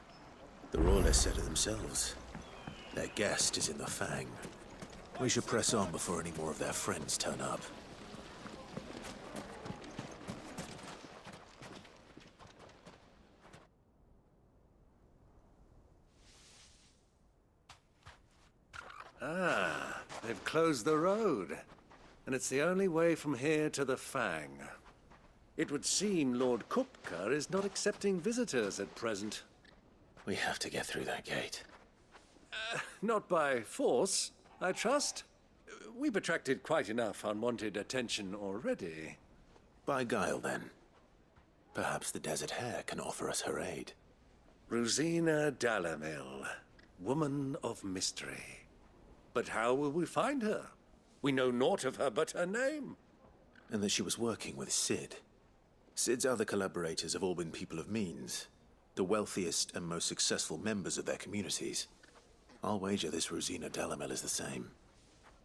The Royalists said it themselves. Their guest is in the Fang. We should press on before any more of their friends turn up. Ah, they've closed the road. And it's the only way from here to the Fang. It would seem Lord Kupka is not accepting visitors at present. We have to get through that gate. Not by force, I trust. We've attracted quite enough unwanted attention already. By guile, then. Perhaps the Desert Hare can offer us her aid. Rosina Dalamil, woman of mystery. But how will we find her? We know naught of her but her name. And that she was working with Sid. Sid's other collaborators have all been people of means, the wealthiest and most successful members of their communities. I'll wager this Rosina Dalamel is the same.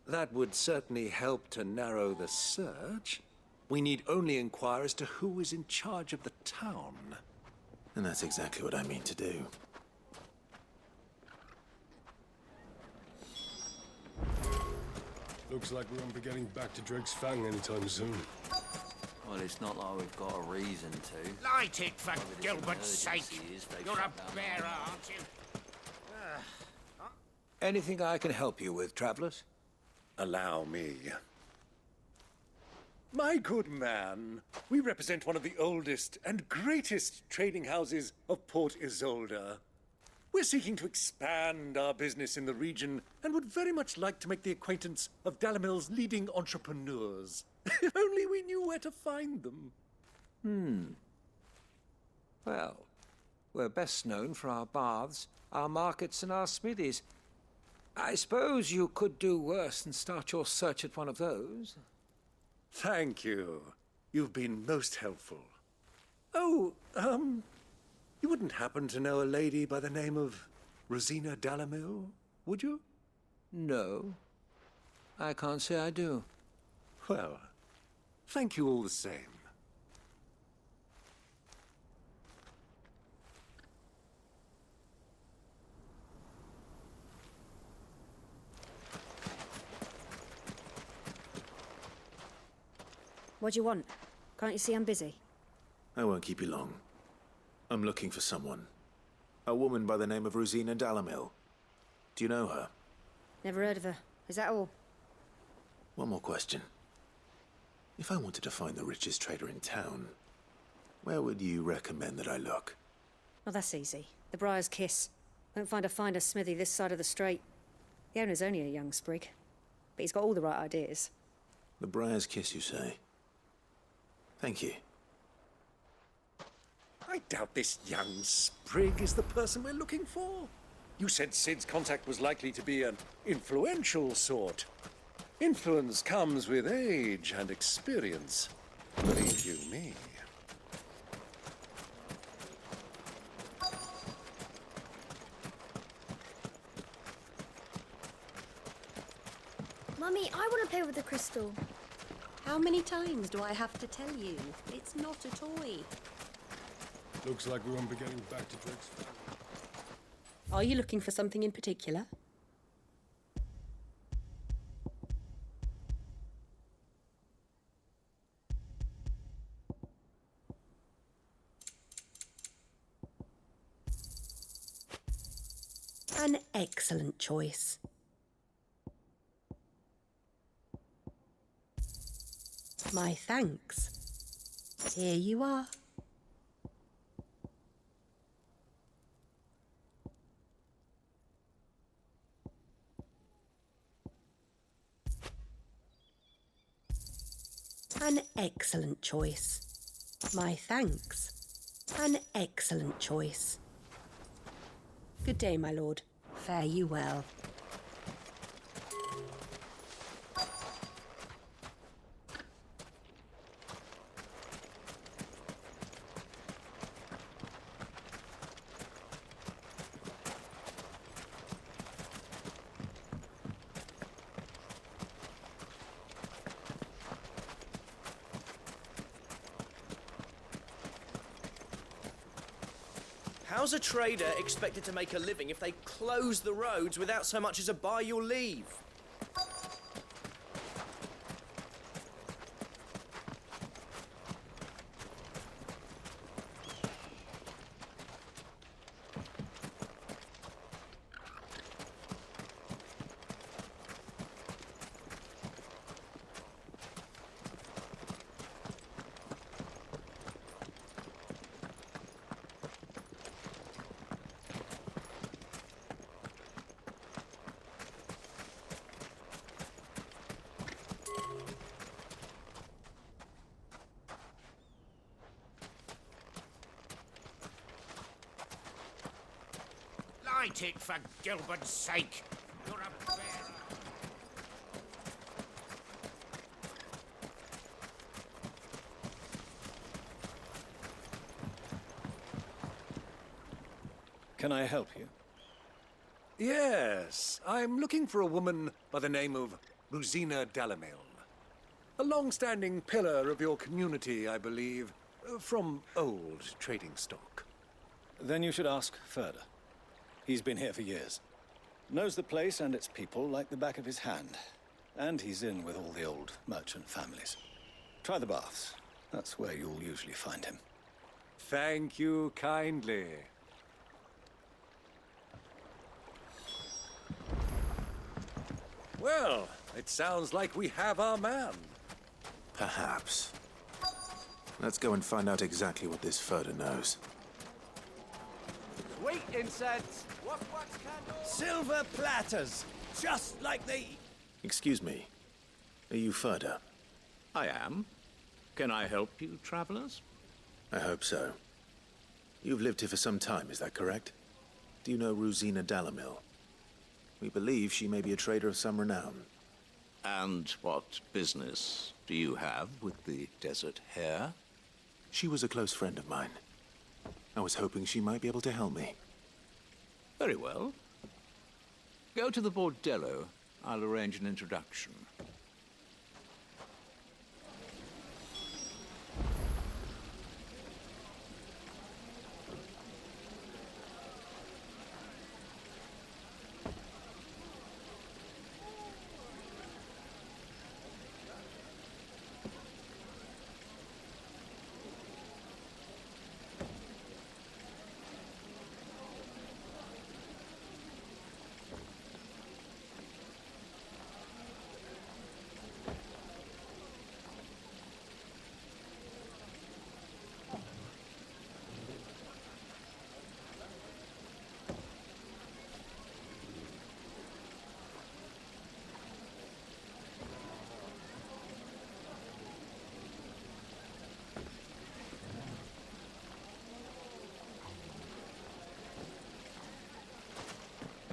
That would certainly help to narrow the search. We need only inquire as to who is in charge of the town. And that's exactly what I mean to do. Looks like we won't be getting back to Drake's Fang anytime soon. Well, it's not like we've got a reason to. Light it, for Gilbert's sake! You're a bearer, aren't you? Anything I can help you with, travelers? Allow me. My good man, we represent one of the oldest and greatest trading houses of Port Isolde. We're seeking to expand our business in the region and would very much like to make the acquaintance of Dalamil's leading entrepreneurs. If only we knew where to find them. Well, we're best known for our baths, our markets, and our smithies. I suppose you could do worse than start your search at one of those. Thank you. You've been most helpful. Oh, you wouldn't happen to know a lady by the name of Rosina Dalamil, would you? No. I can't say I do. Well, thank you all the same. What do you want? Can't you see I'm busy? I won't keep you long. I'm looking for someone. A woman by the name of Rosina Dalamil. Do you know her? Never heard of her. Is that all? One more question. If I wanted to find the richest trader in town, where would you recommend that I look? Well, that's easy. The Briar's Kiss. Won't find a finer smithy this side of the strait. The owner's only a young sprig, but he's got all the right ideas. The Briar's Kiss, you say? Thank you. I doubt this young sprig is the person we're looking for. You said Sid's contact was likely to be an influential sort. Influence comes with age and experience. Believe you me. Mummy, I want to play with the crystal. How many times do I have to tell you? It's not a toy. Looks like we won't be getting back to Drake's Fang. Are you looking for something in particular? An excellent choice. My thanks. Here you are. An excellent choice. My thanks. An excellent choice. Good day, my lord. Fare you well. How's a trader expected to make a living if they close the roads without so much as a buy your leave? Light it, for Gilbert's sake! You're a bearer! Can I help you? Yes, I'm looking for a woman by the name of Rosina Dalamil. A long-standing pillar of your community, I believe, from old trading stock. Then you should ask Ferda. He's been here for years. Knows the place and its people like the back of his hand. And he's in with all the old merchant families. Try the baths. That's where you'll usually find him. Thank you kindly. Well, it sounds like we have our man. Perhaps. Let's go and find out exactly what this Ferda knows. Sweet incense, wax candles, silver platters, just like they... Excuse me. Are you Ferda? I am. Can I help you, travelers? I hope so. You've lived here for some time, is that correct? Do you know Rosina Dalamil? We believe she may be a trader of some renown. And what business do you have with the desert hare? She was a close friend of mine. I was hoping she might be able to help me. Very well. Go to the bordello. I'll arrange an introduction.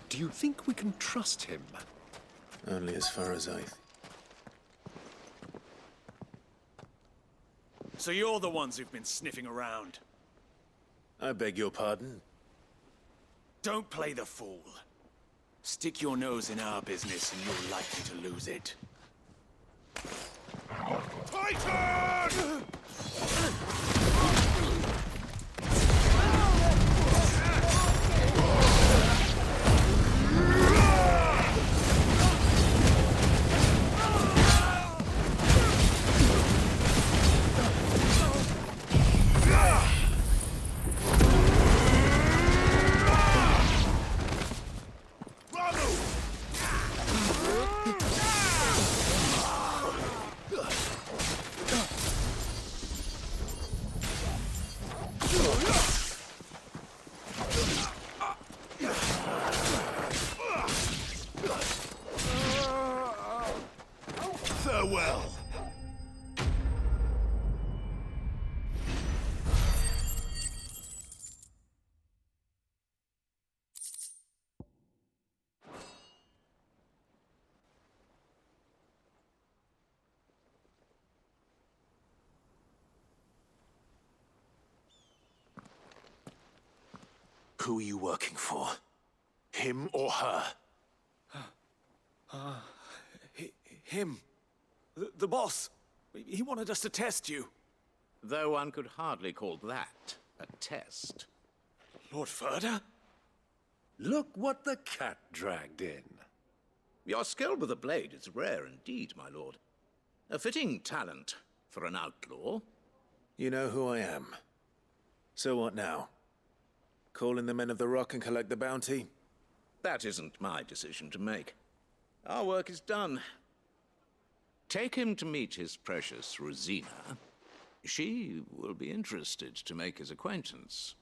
Do you think we can trust him? Only as far as I... So you're the ones who've been sniffing around. I beg your pardon? Don't play the fool. Stick your nose in our business and you're likely to lose it. Titan! Farewell. Who are you working for? Him or her? Him. The boss. He wanted us to test you. Though one could hardly call that a test. Lord Ferda? Look what the cat dragged in. Your skill with the blade is rare indeed, my lord. A fitting talent for an outlaw. You know who I am. So what now? Call in the Men of the Rock and collect the bounty? That isn't my decision to make. Our work is done. Take him to meet his precious Rosina. She will be interested to make his acquaintance.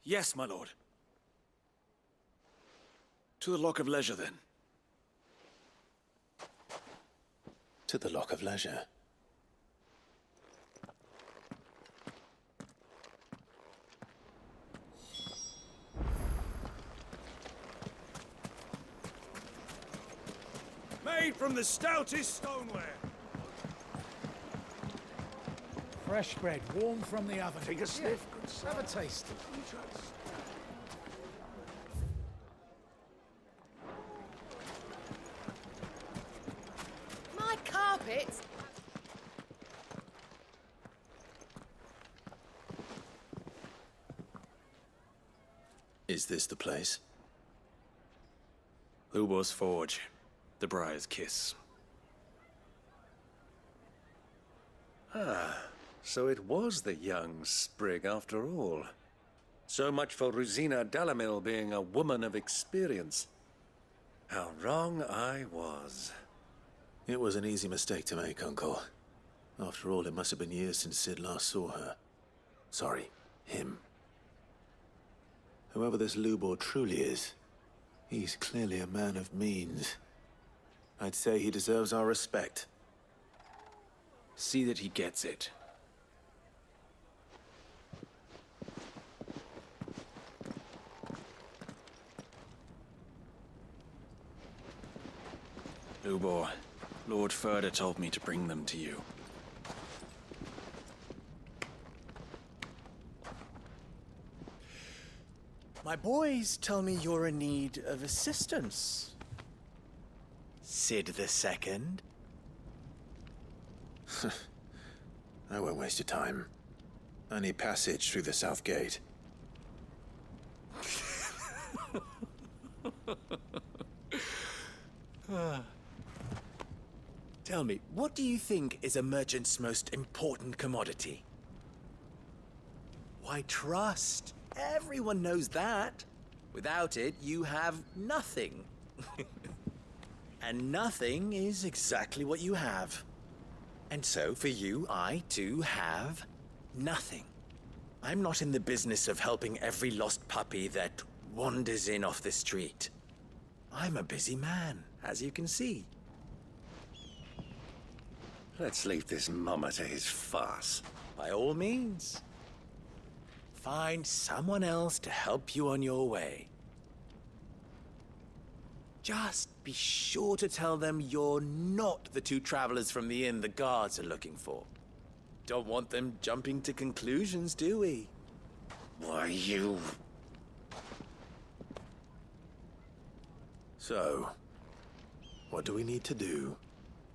Yes, my lord. To the Lock of Leisure, then. To the Lock of Leisure. Made from the stoutest stoneware. Fresh bread, warm from the oven. Take a sniff. Have a taste. My carpet! Is this the place? Lubor's Forge. The Briar's Kiss. Ah, so it was the young sprig after all. So much for Rosina Dalamil being a woman of experience. How wrong I was. It was an easy mistake to make, Uncle. After all, it must have been years since Sid last saw her. Sorry, him. Whoever this Lubor truly is, he's clearly a man of means. I'd say he deserves our respect. See that he gets it. Lubor, Lord Ferda told me to bring them to you. My boys tell me you're in need of assistance. Sid the Second? I won't waste your time. I need passage through the south gate. Tell me, what do you think is a merchant's most important commodity? Why, trust. Everyone knows that. Without it, you have nothing. And nothing is exactly what you have. And so, for you, I, too, have nothing. I'm not in the business of helping every lost puppy that wanders in off the street. I'm a busy man, as you can see. Let's leave this mummer to his farce. By all means. Find someone else to help you on your way. Just be sure to tell them you're not the two travelers from the inn the guards are looking for. Don't want them jumping to conclusions, do we? Why, you... So, what do we need to do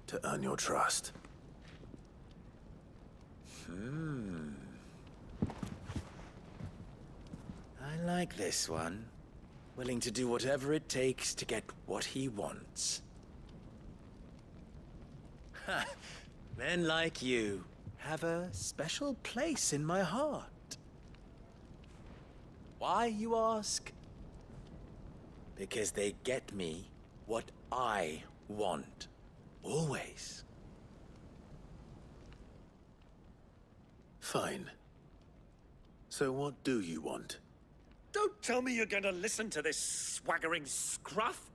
to earn your trust? I like this one. Willing to do whatever it takes to get what he wants. Ha! Men like you have a special place in my heart. Why, you ask? Because they get me what I want. Always. Fine. So what do you want? Don't tell me you're going to listen to this swaggering scruff!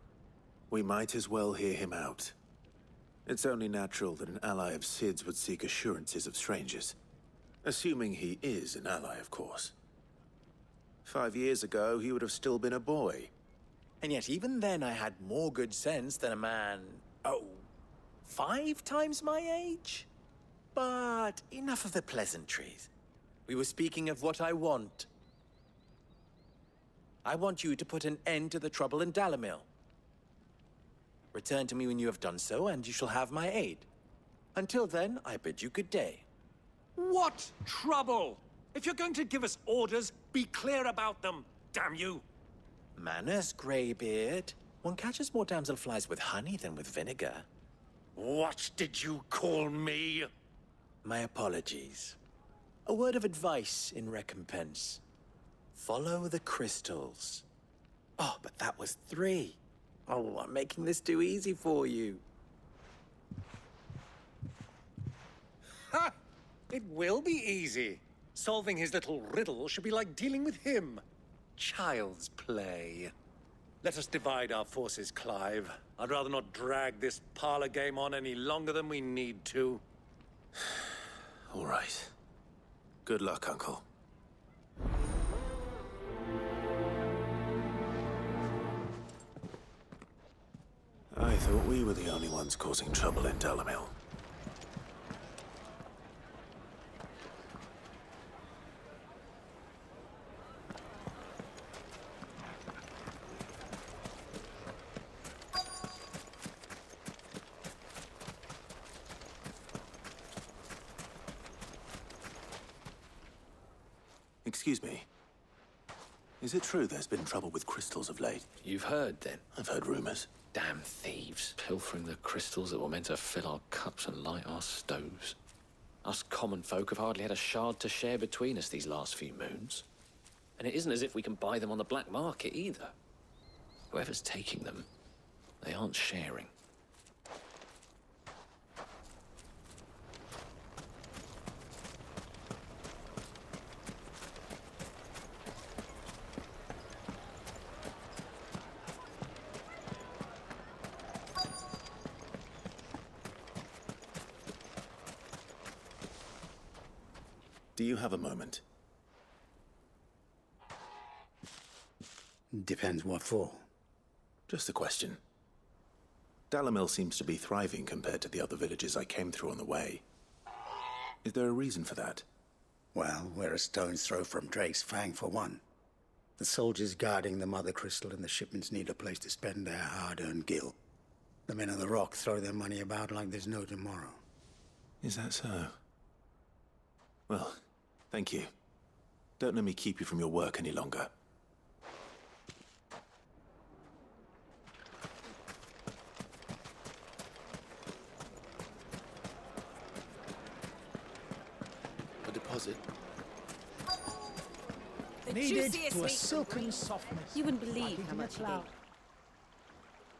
We might as well hear him out. It's only natural that an ally of Sid's would seek assurances of strangers. Assuming he is an ally, of course. 5 years ago, he would have still been a boy. And yet even then I had more good sense than a man, 5 times my age? But enough of the pleasantries. We were speaking of what I want. I want you to put an end to the trouble in Dalamil. Return to me when you have done so, and you shall have my aid. Until then, I bid you good day. What trouble? If you're going to give us orders, be clear about them, damn you! Manners, Greybeard. One catches more damselflies with honey than with vinegar. What did you call me? My apologies. A word of advice in recompense. Follow the crystals. Oh, but that was 3. Oh, I'm making this too easy for you. Ha! It will be easy. Solving his little riddle should be like dealing with him. Child's play. Let us divide our forces, Clive. I'd rather not drag this parlor game on any longer than we need to. All right. Good luck, Uncle. I thought we were the only ones causing trouble in Dalamil. Excuse me. Is it true there's been trouble with crystals of late? You've heard, then? I've heard rumors. Damn thieves, pilfering the crystals that were meant to fill our cups and light our stoves. Us common folk have hardly had a shard to share between us these last few moons. And it isn't as if we can buy them on the black market, either. Whoever's taking them, they aren't sharing. Do you have a moment? Depends what for. Just a question. Dalamil seems to be thriving compared to the other villages I came through on the way. Is there a reason for that? Well, we're a stone's throw from Drake's Fang, for one. The soldiers guarding the Mother Crystal and the shipments need a place to spend their hard-earned gil. The men of the Rock throw their money about like there's no tomorrow. Is that so? Well, thank you. Don't let me keep you from your work any longer. A deposit. The Needed juiciest to a meat. silken softness. You wouldn't believe how much you need.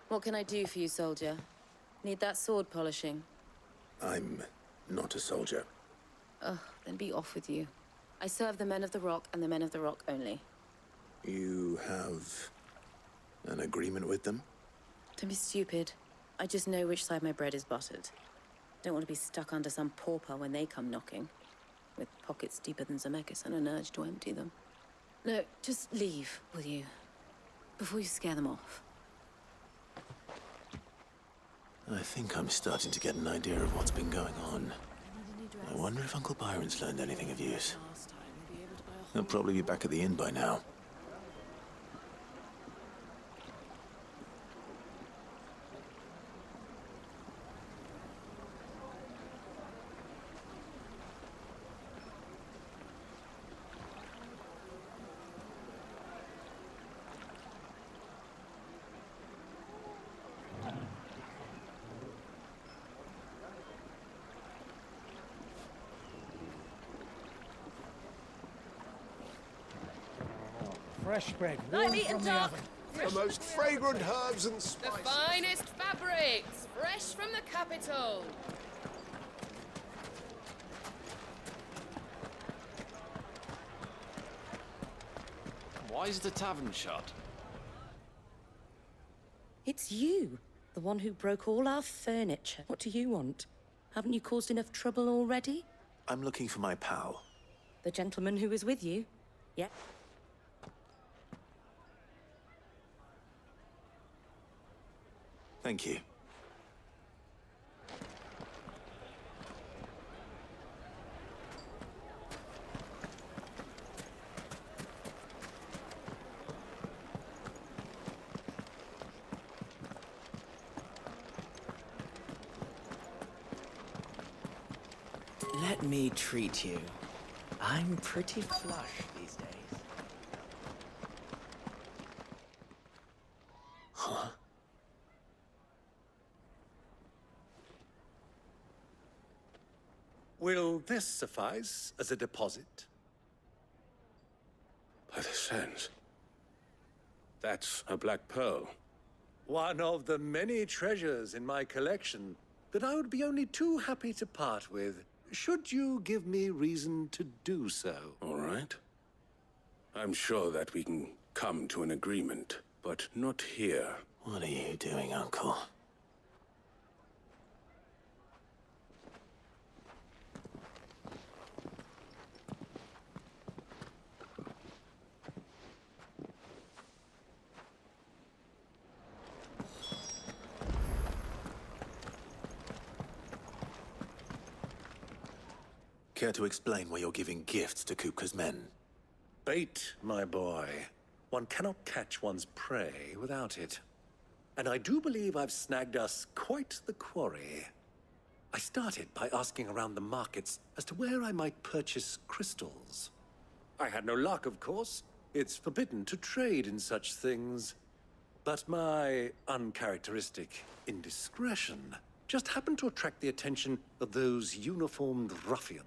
What can I do for you, soldier? Need that sword polishing? I'm not a soldier. Ugh, then be off with you. I serve the men of the Rock and the men of the Rock only. You have an agreement with them? Don't be stupid. I just know which side my bread is buttered. Don't want to be stuck under some pauper when they come knocking. With pockets deeper than Zemeckis and an urge to empty them. No, just leave, will you? Before you scare them off. I think I'm starting to get an idea of what's been going on. I wonder if Uncle Byron's learned anything of use. He'll probably be back at the inn by now. Fresh bread, warm Lightly from and the dark. oven. The most fragrant herbs and The spices. finest fabrics, fresh from the capital. Why is the tavern shut? It's you, the one who broke all our furniture. What do you want? Haven't you caused enough trouble already? I'm looking for my pal. The gentleman who was with you? Yeah. Thank you. Let me treat you. I'm pretty flush these days. Huh? Will this suffice as a deposit? By the sands. That's a black pearl. One of the many treasures in my collection that I would be only too happy to part with, should you give me reason to do so. All right. I'm sure that we can come to an agreement, but not here. What are you doing, Uncle? Care to explain why you're giving gifts to Kupka's men? Bait, my boy. One cannot catch one's prey without it. And I do believe I've snagged us quite the quarry. I started by asking around the markets as to where I might purchase crystals. I had no luck, of course. It's forbidden to trade in such things. But my uncharacteristic indiscretion just happened to attract the attention of those uniformed ruffians.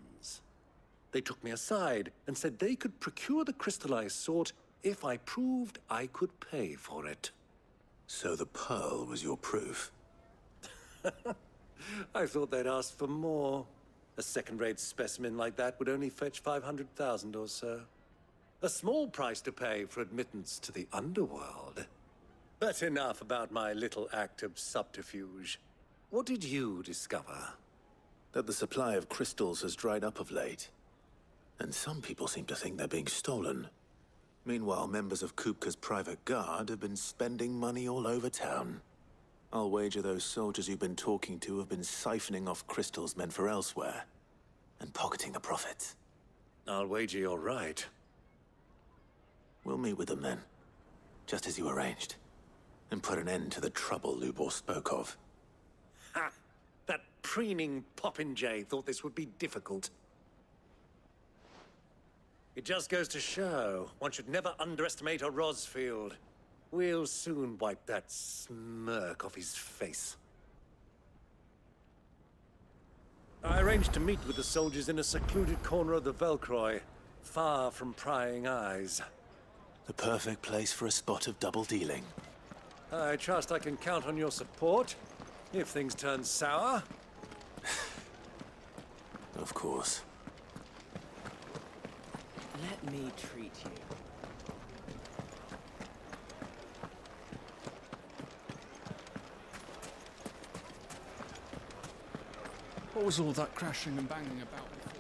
They took me aside and said they could procure the crystal I sought if I proved I could pay for it. So the pearl was your proof? I thought they'd ask for more. A second-rate specimen like that would only fetch 500,000 or so. A small price to pay for admittance to the underworld. But enough about my little act of subterfuge. What did you discover? That the supply of crystals has dried up of late. And some people seem to think they're being stolen. Meanwhile, members of Kupka's private guard have been spending money all over town. I'll wager those soldiers you've been talking to have been siphoning off crystals meant for elsewhere, and pocketing the profits. I'll wager you're right. We'll meet with them then, just as you arranged, and put an end to the trouble Lubor spoke of. Ha! That preening popinjay thought this would be difficult. It just goes to show, one should never underestimate a Rosfield. We'll soon wipe that smirk off his face. I arranged to meet with the soldiers in a secluded corner of the Velcroy, far from prying eyes. The perfect place for a spot of double dealing. I trust I can count on your support, if things turn sour. Of course. Let me treat you. What was all that crashing and banging about before?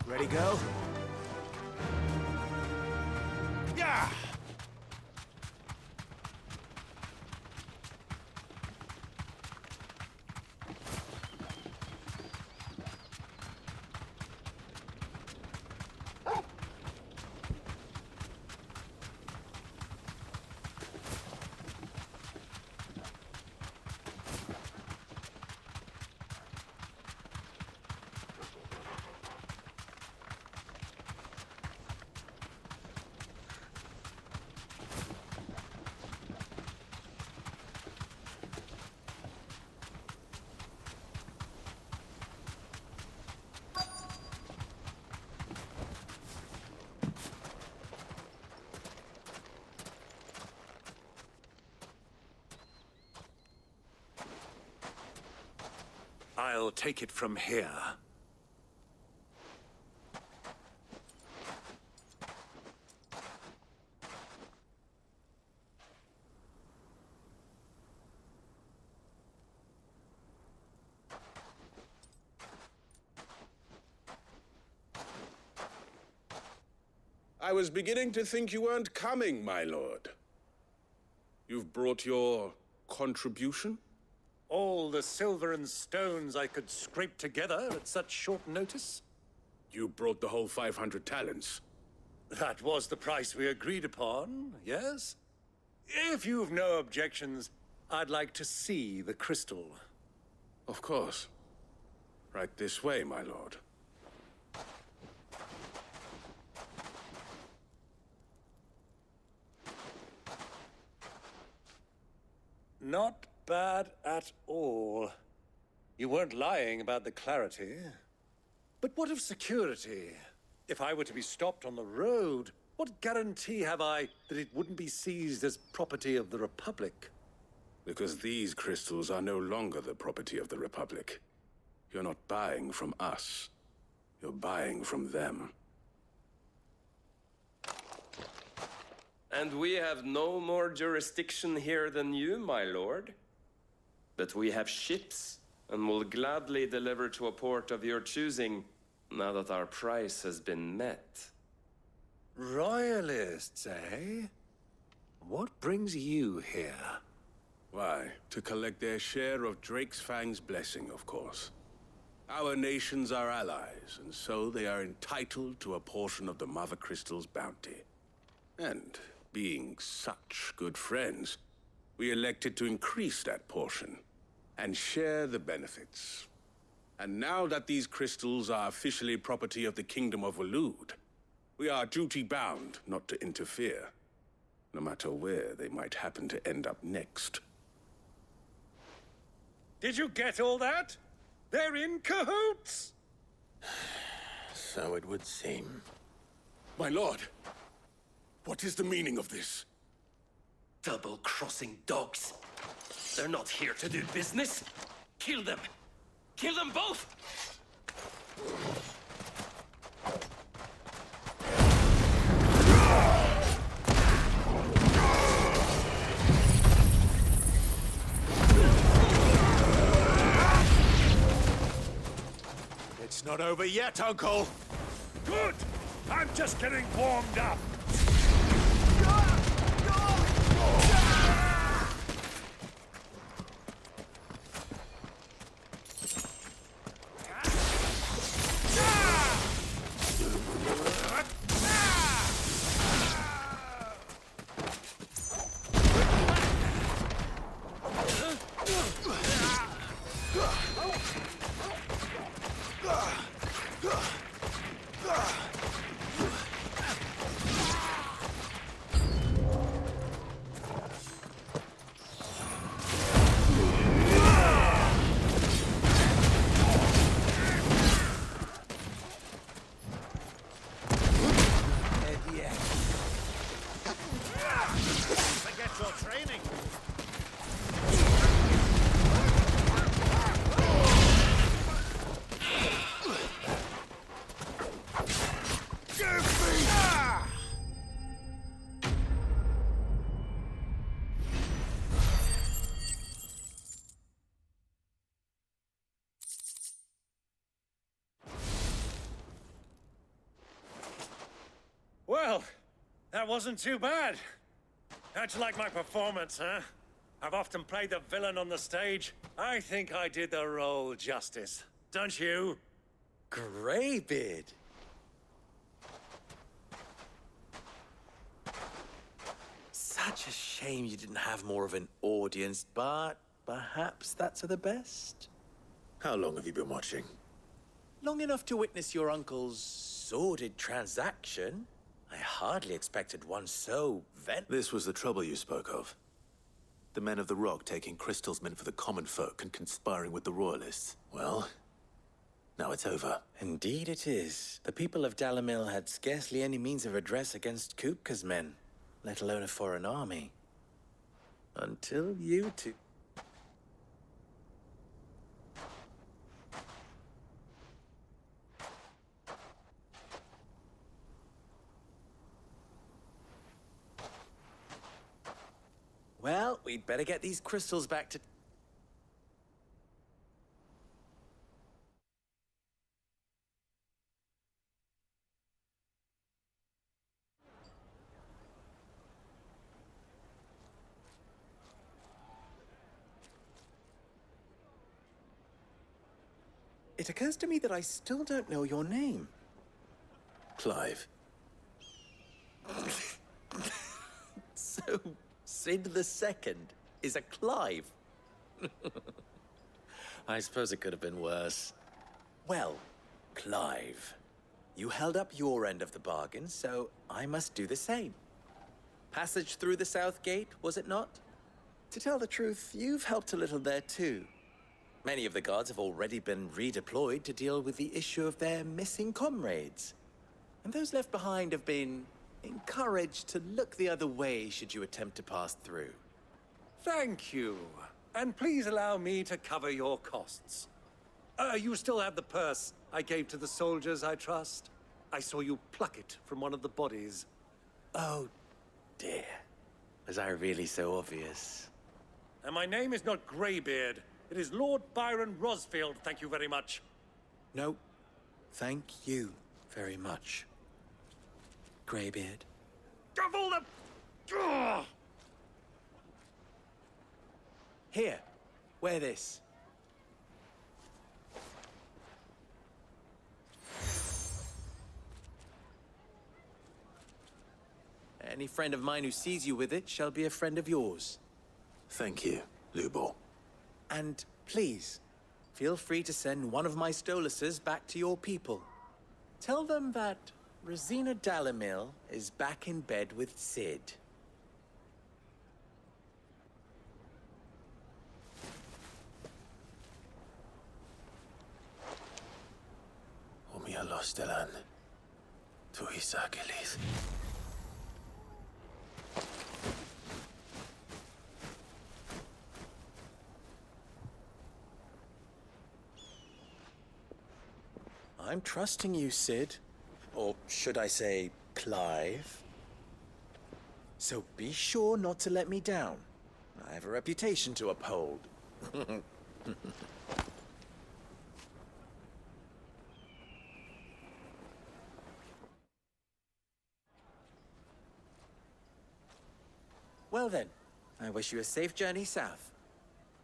Ready, go? Yeah! I'll take it from here. I was beginning to think you weren't coming, my lord. You've brought your contribution? All the silver and stones I could scrape together at such short notice? You brought the whole 500 talents. That was the price we agreed upon, yes? If you've no objections, I'd like to see the crystal. Of course. Right this way, my lord. Not bad at all. You weren't lying about the clarity. But what of security? If I were to be stopped on the road, what guarantee have I that it wouldn't be seized as property of the Republic? Because these crystals are no longer the property of the Republic. You're not buying from us. You're buying from them. And we have no more jurisdiction here than you, my lord. But we have ships, and will gladly deliver to a port of your choosing, now that our price has been met. Royalists, eh? What brings you here? Why, to collect their share of Drake's Fang's blessing, of course. Our nations are allies, and so they are entitled to a portion of the Mother Crystal's bounty. And being such good friends, we elected to increase that portion and share the benefits. And now that these crystals are officially property of the Kingdom of Waloed, we are duty-bound not to interfere, no matter where they might happen to end up next. Did you get all that? They're in cahoots! So it would seem. My lord, what is the meaning of this? Double-crossing dogs. They're not here to do business. Kill them! Kill them both! It's not over yet, Uncle! Good! I'm just getting warmed up! Well, that wasn't too bad. How'd you like my performance, huh? I've often played the villain on the stage. I think I did the role justice. Don't you? Greybeard. Such a shame you didn't have more of an audience, but perhaps that's for the best. How long have you been watching? Long enough to witness your uncle's sordid transaction. I hardly expected one so This was the trouble you spoke of. The men of the Rock taking crystals meant for the common folk and conspiring with the Royalists. Well, now it's over. Indeed it is. The people of Dalamil had scarcely any means of redress against Kupka's men, let alone a foreign army. Until you two... Well, we'd better get these crystals back to... It occurs to me that I still don't know your name. Clive. So, Sid the Second is a Clive? I suppose it could have been worse. Well, Clive, you held up your end of the bargain, so I must do the same. Passage through the South Gate, was it not? To tell the truth, you've helped a little there too. Many of the guards have already been redeployed to deal with the issue of their missing comrades. And those left behind have been encouraged to look the other way should you attempt to pass through. Thank you. And please allow me to cover your costs. You still have the purse I gave to the soldiers, I trust? I saw you pluck it from one of the bodies. Oh, dear. Was I really so obvious? And my name is not Greybeard. It is Lord Byron Rosfield, thank you very much. No, thank you very much, Greybeard. Double the... Ugh! Here, wear this. Any friend of mine who sees you with it shall be a friend of yours. Thank you, Lubo. And please, feel free to send one of my Stoluses back to your people. Tell them that Rosina Dalamil is back in bed with Sid. Omia Lostelan. Tuisa Kelith. I'm trusting you, Sid. Or should I say, Clive? So be sure not to let me down. I have a reputation to uphold. Well then, I wish you a safe journey south.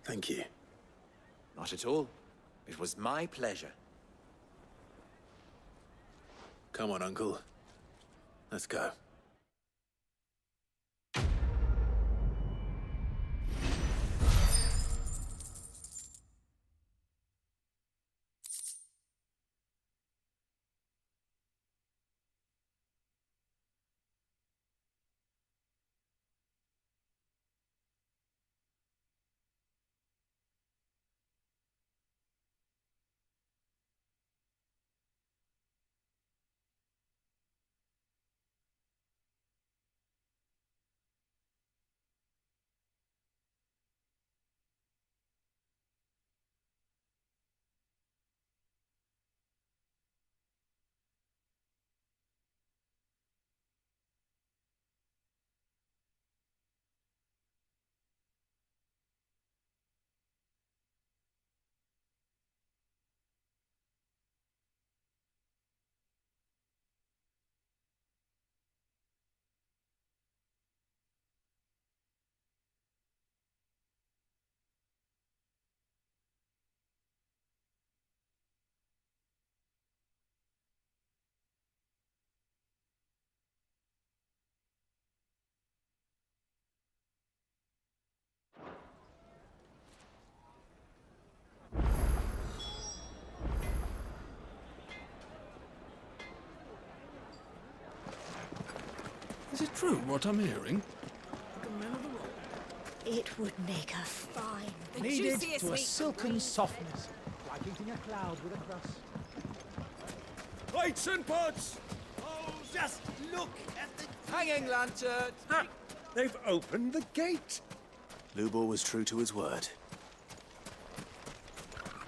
Thank you. Not at all. It was my pleasure. Come on, Uncle. Let's go. Is it true what I'm hearing? It would make a fine. Kneaded to a silken softness, like eating a cloud with a crust. Lights and pots! Oh, just look at the hanging lanterns! Ha! They've opened the gate! Lubo was true to his word.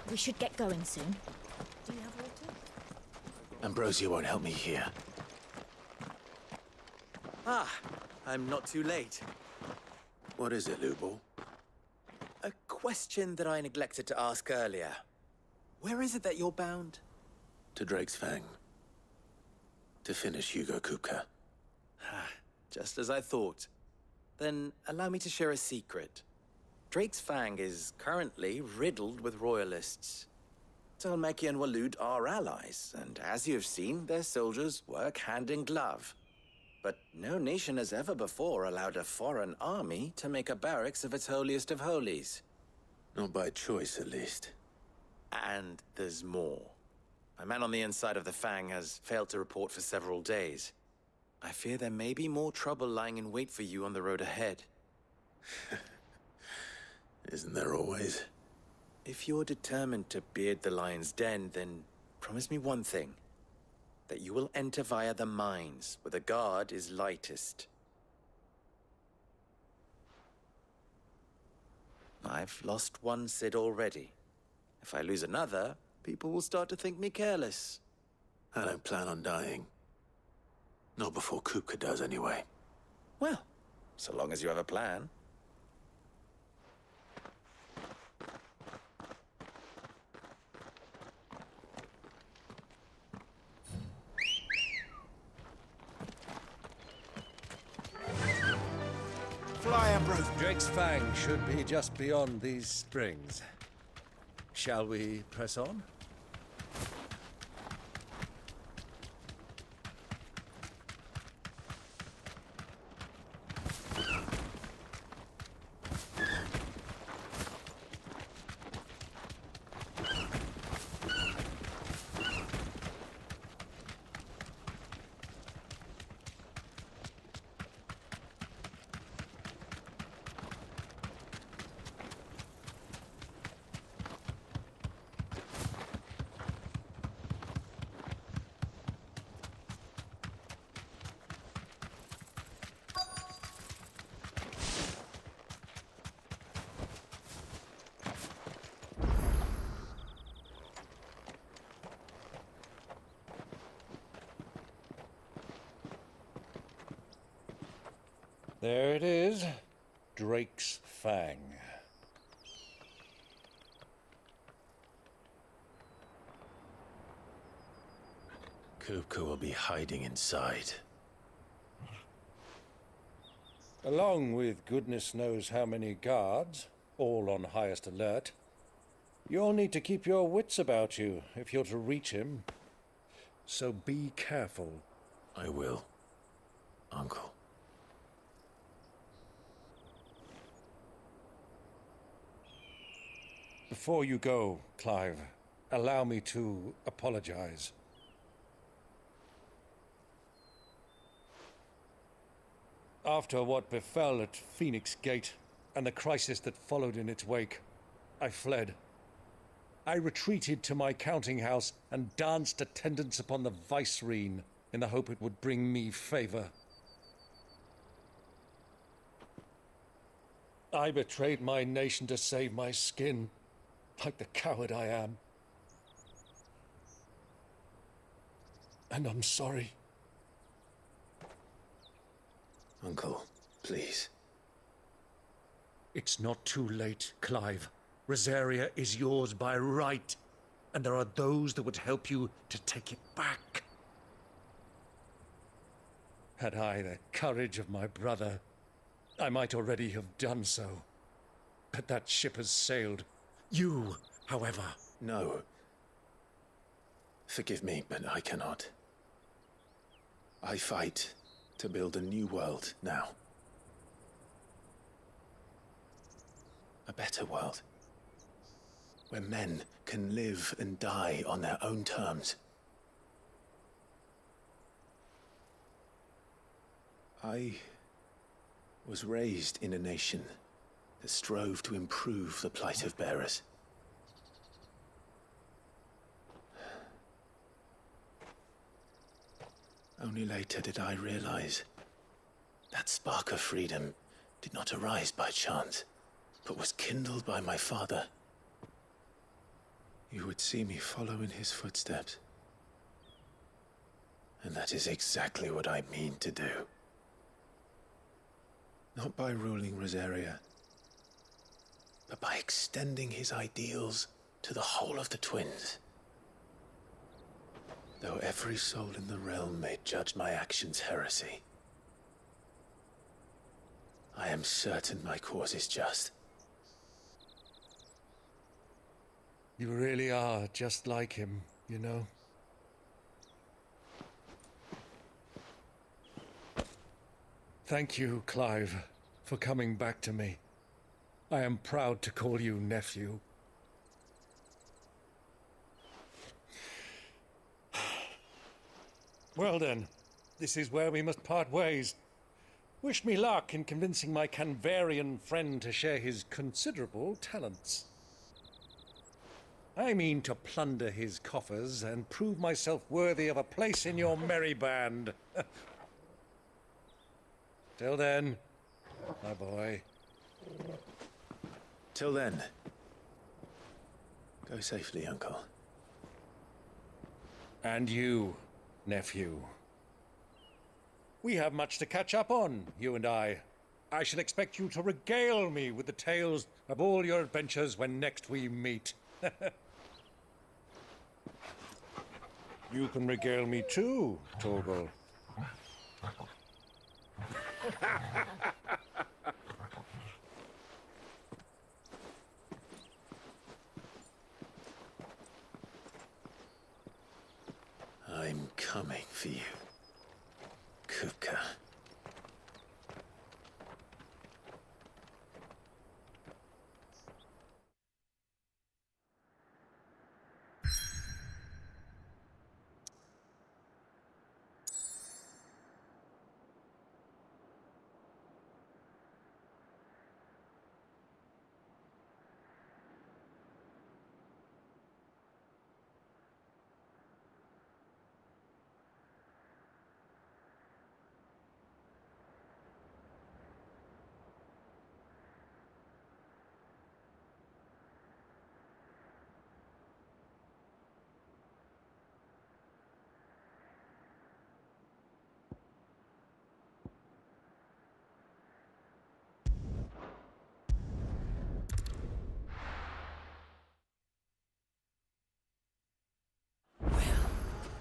We should get going soon. Do you have water? Ambrosia won't help me here. Ah, I'm not too late. What is it, Lubor? A question that I neglected to ask earlier. Where is it that you're bound? To Drake's Fang. To finish Hugo Kupka. Just as I thought. Then allow me to share a secret. Drake's Fang is currently riddled with royalists. Talmeki and Walud are allies, and as you have seen, their soldiers work hand in glove. But no nation has ever before allowed a foreign army to make a barracks of its holiest of holies. Not by choice, at least. And there's more. A man on the inside of the Fang has failed to report for several days. I fear there may be more trouble lying in wait for you on the road ahead. Isn't there always? If you're determined to beard the lion's den, then promise me one thing. That you will enter via the mines, where the guard is lightest. I've lost one Cid already. If I lose another, people will start to think me careless. I don't plan on dying. Not before Kupka does, anyway. Well, so long as you have a plan. Fly, Ambrose. Drake's Fang should be just beyond these springs. Shall we press on? There it is, Drake's Fang. Kupka will be hiding inside. Along with goodness knows how many guards, all on highest alert. You'll need to keep your wits about you if you're to reach him. So be careful. I will, Uncle. Before you go, Clive, allow me to apologize. After what befell at Phoenix Gate and the crisis that followed in its wake, I fled. I retreated to my counting house and danced attendance upon the vicereine in the hope it would bring me favor. I betrayed my nation to save my skin, like the coward I am. And I'm sorry. Uncle, please. It's not too late, Clive. Rosaria is yours by right, and there are those that would help you to take it back. Had I the courage of my brother, I might already have done so. But that ship has sailed. You, however... No. Forgive me, but I cannot. I fight to build a new world now. A better world. Where men can live and die on their own terms. I was raised in a nation that strove to improve the plight of bearers. Only later did I realize that spark of freedom did not arise by chance, but was kindled by my father. You would see me follow in his footsteps. And that is exactly what I mean to do. Not by ruling Rosaria, but by extending his ideals to the whole of the twins. Though every soul in the realm may judge my actions heresy, I am certain my cause is just. You really are just like him, you know. Thank you, Clive, for coming back to me. I am proud to call you nephew. Well then, this is where we must part ways. Wish me luck in convincing my Canvarian friend to share his considerable talents. I mean to plunder his coffers and prove myself worthy of a place in your merry band. Till then, my boy. Till then, go safely, Uncle. And you, nephew. We have much to catch up on, you and I. I shall expect you to regale me with the tales of all your adventures when next we meet. You can regale me too, Torgal. I'm coming for you, Kupka.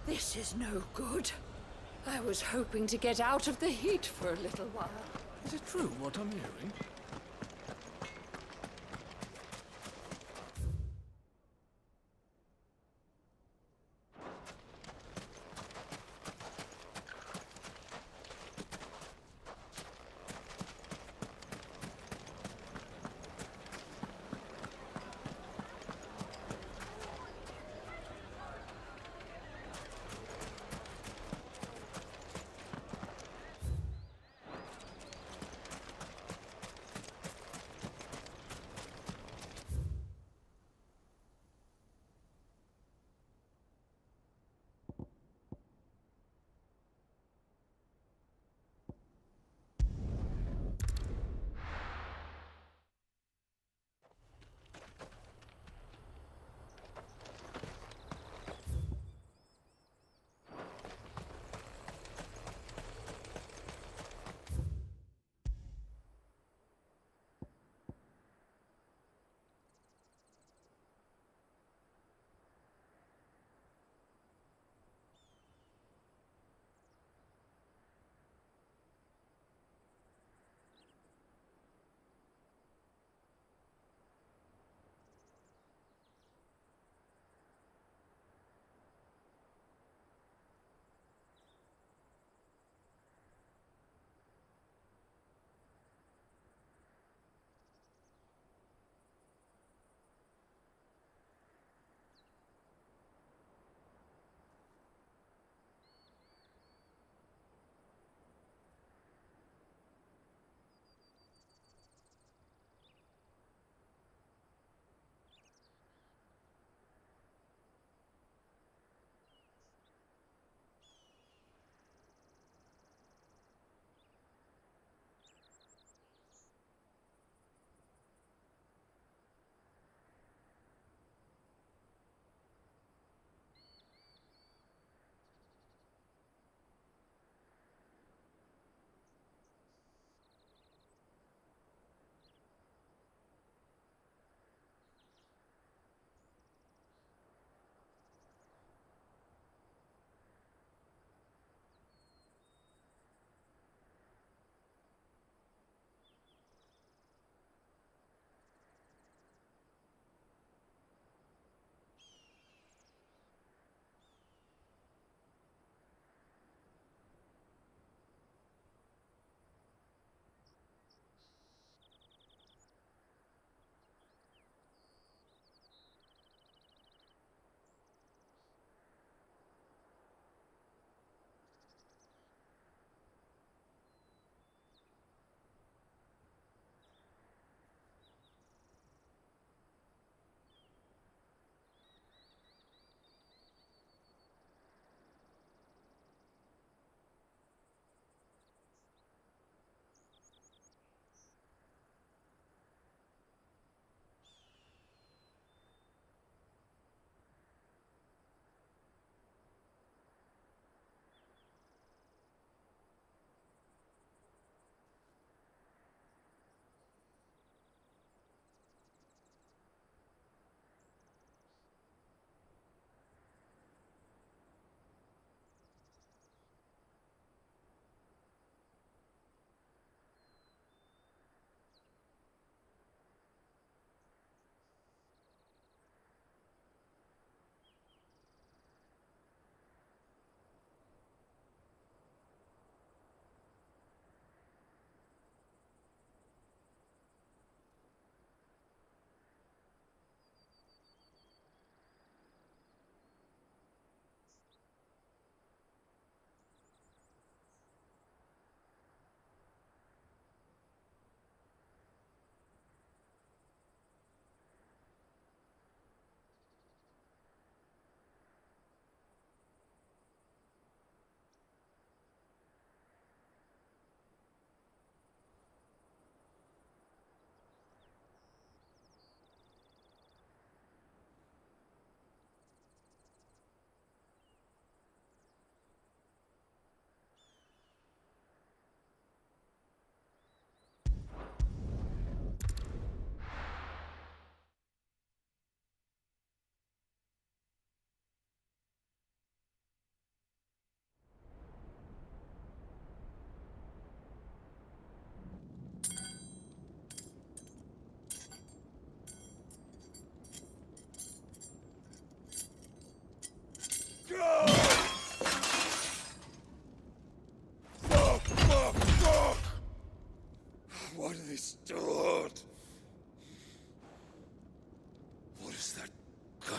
This is no good. I was hoping to get out of the heat for a little while. Is it true what I'm hearing?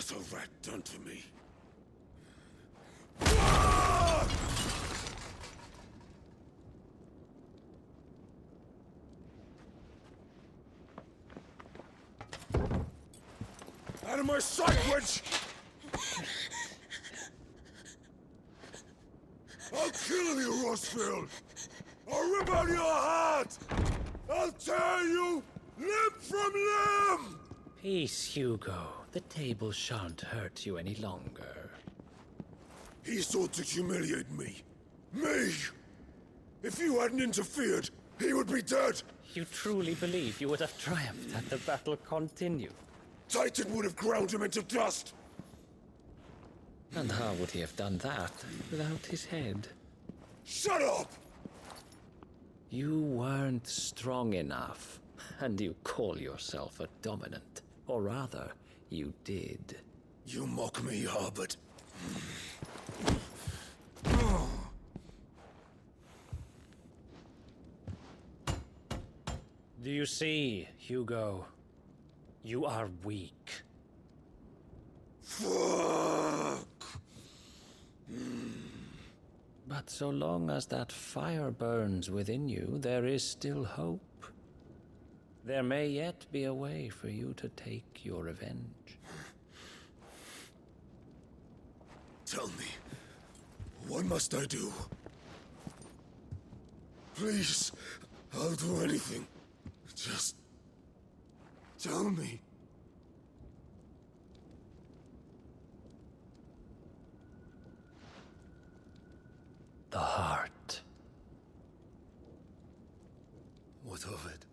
What a rat done to me. Out of my sight, witch! I'll kill you, Rossfield! I'll rip out your heart! I'll tear you limb from limb! Peace, Hugo. The table shan't hurt you any longer. He sought to humiliate me. Me! If you hadn't interfered, he would be dead! You truly believe you would have triumphed had the battle continued? Titan would have ground him into dust! And how would he have done that without his head? Shut up! You weren't strong enough, and you call yourself a dominant. Or rather, you did. You mock me, Harbert. Do you see, Hugo? You are weak. Fuck! But so long as that fire burns within you, there is still hope. There may yet be a way for you to take your revenge. Tell me, what must I do? Please, I'll do anything. Just tell me. The heart. What of it?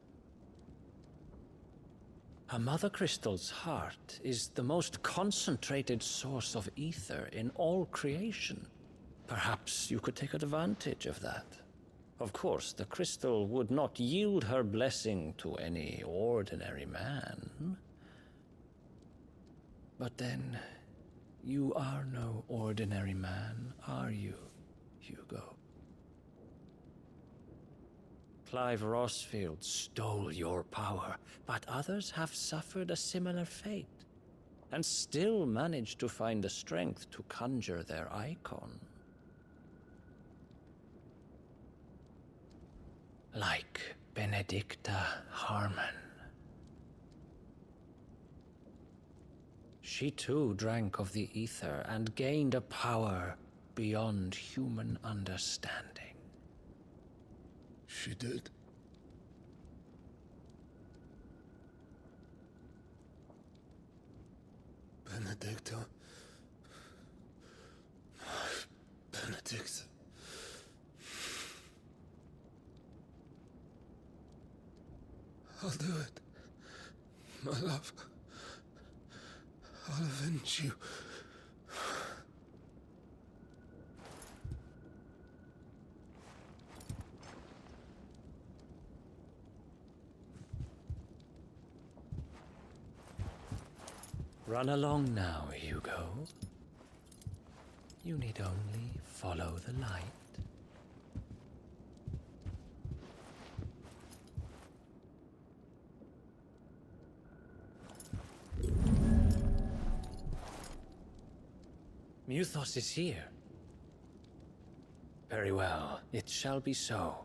A mother crystal's heart is the most concentrated source of ether in all creation. Perhaps you could take advantage of that. Of course, the crystal would not yield her blessing to any ordinary man. But then, you are no ordinary man, are you, Hugo? Clive Rossfield stole your power, but others have suffered a similar fate, and still managed to find the strength to conjure their icon. Like Benedicta Harmon. She too drank of the ether and gained a power beyond human understanding. She did. Benedicta. Benedicta. I'll do it. My love. I'll avenge you. Run along now, Hugo. You need only follow the light. Muthos is here. Very well, it shall be so.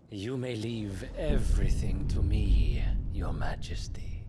You may leave everything to me, Your Majesty.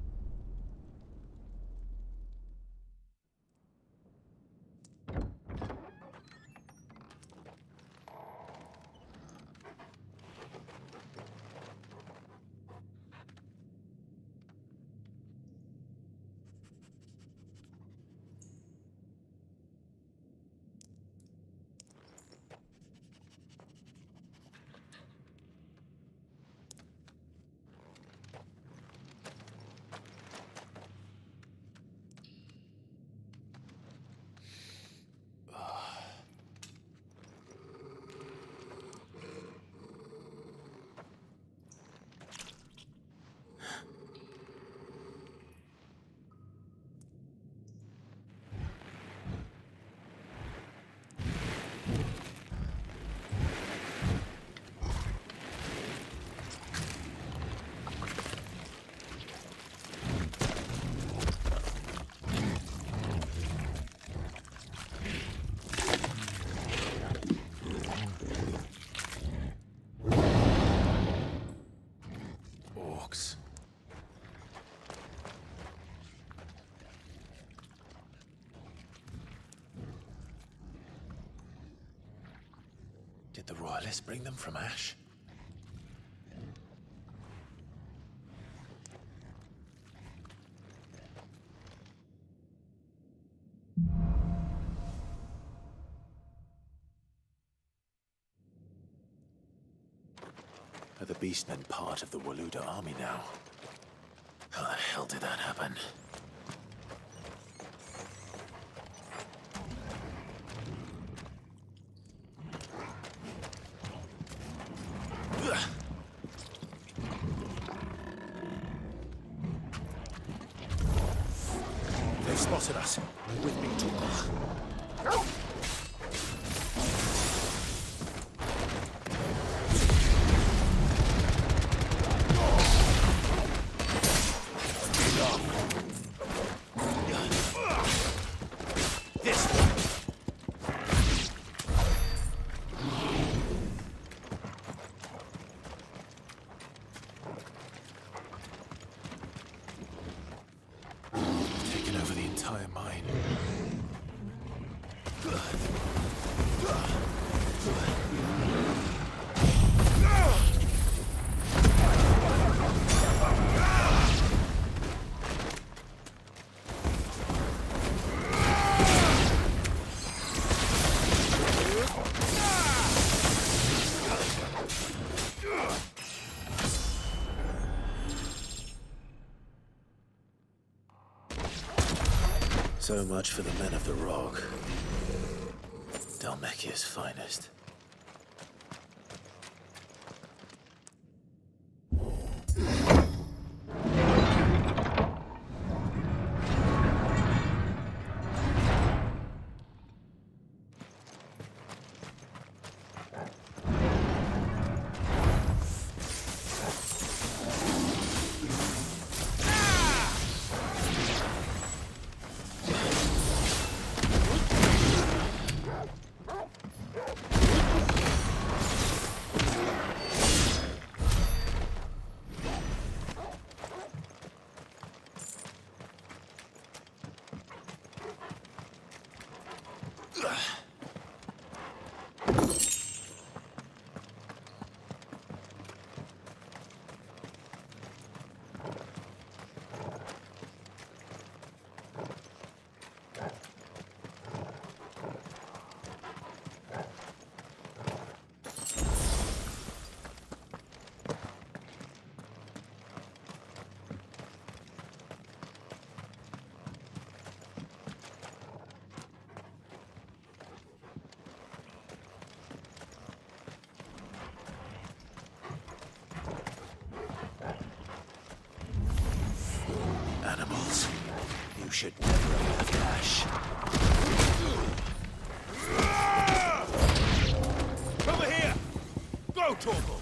rocks. Did the royalists bring them from Ash? Are the beastmen part of the Waluda army now? How the hell did that happen? They've spotted us. With me, Torgal. So much for the men of the Rock. Dhalmekia's finest. Animals. You should never have left Ash. Over here! Go, Torgal!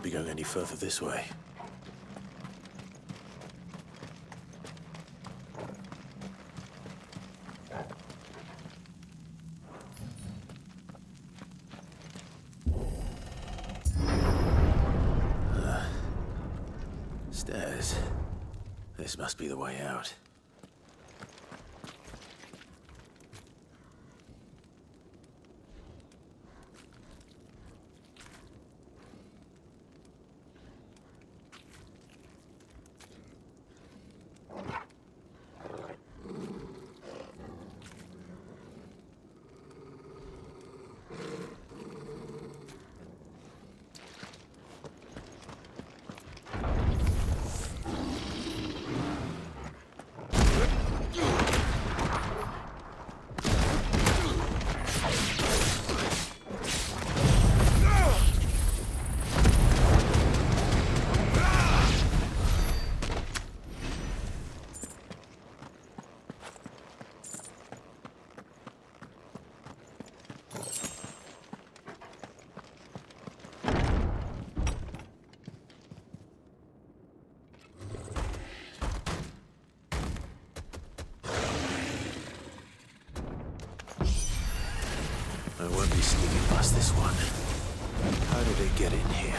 be going any further this way. Stairs. This must be the way out. I won't be sneaking past this one. How did it get in here?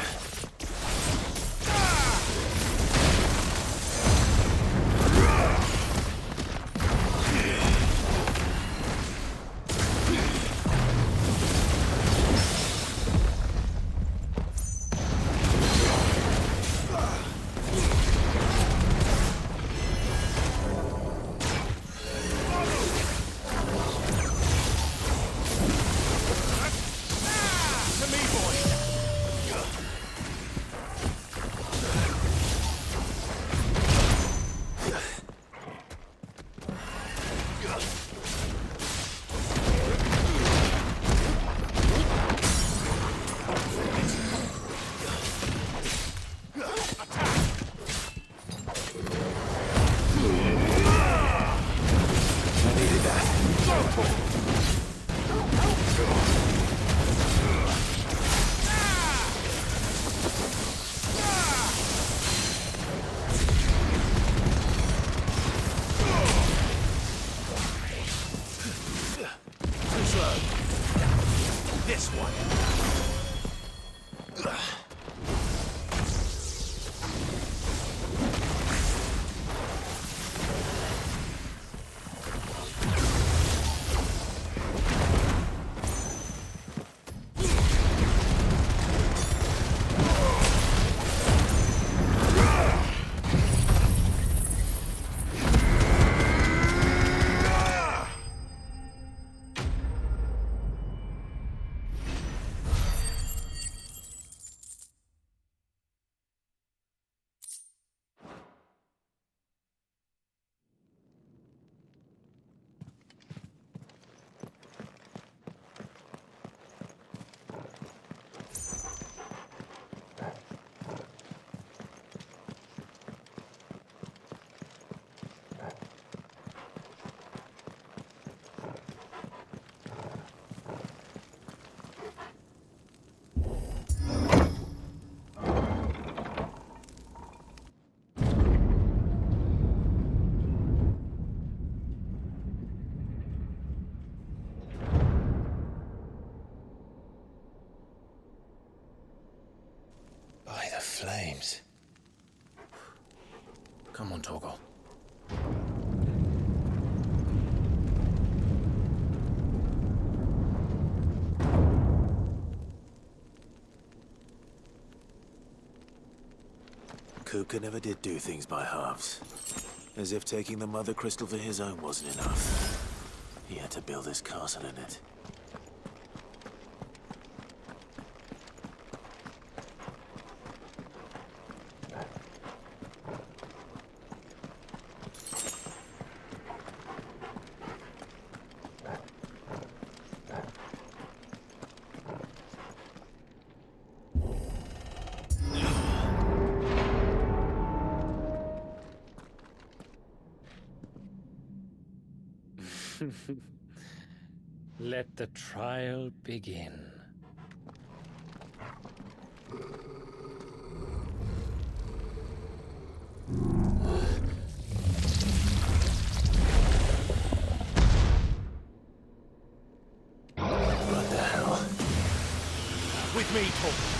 This one. Flames. Come on, Toggle. Kuka never did do things by halves. As if taking the Mother Crystal for his own wasn't enough. He had to build his castle in it. Let the trial begin. me, Torgal.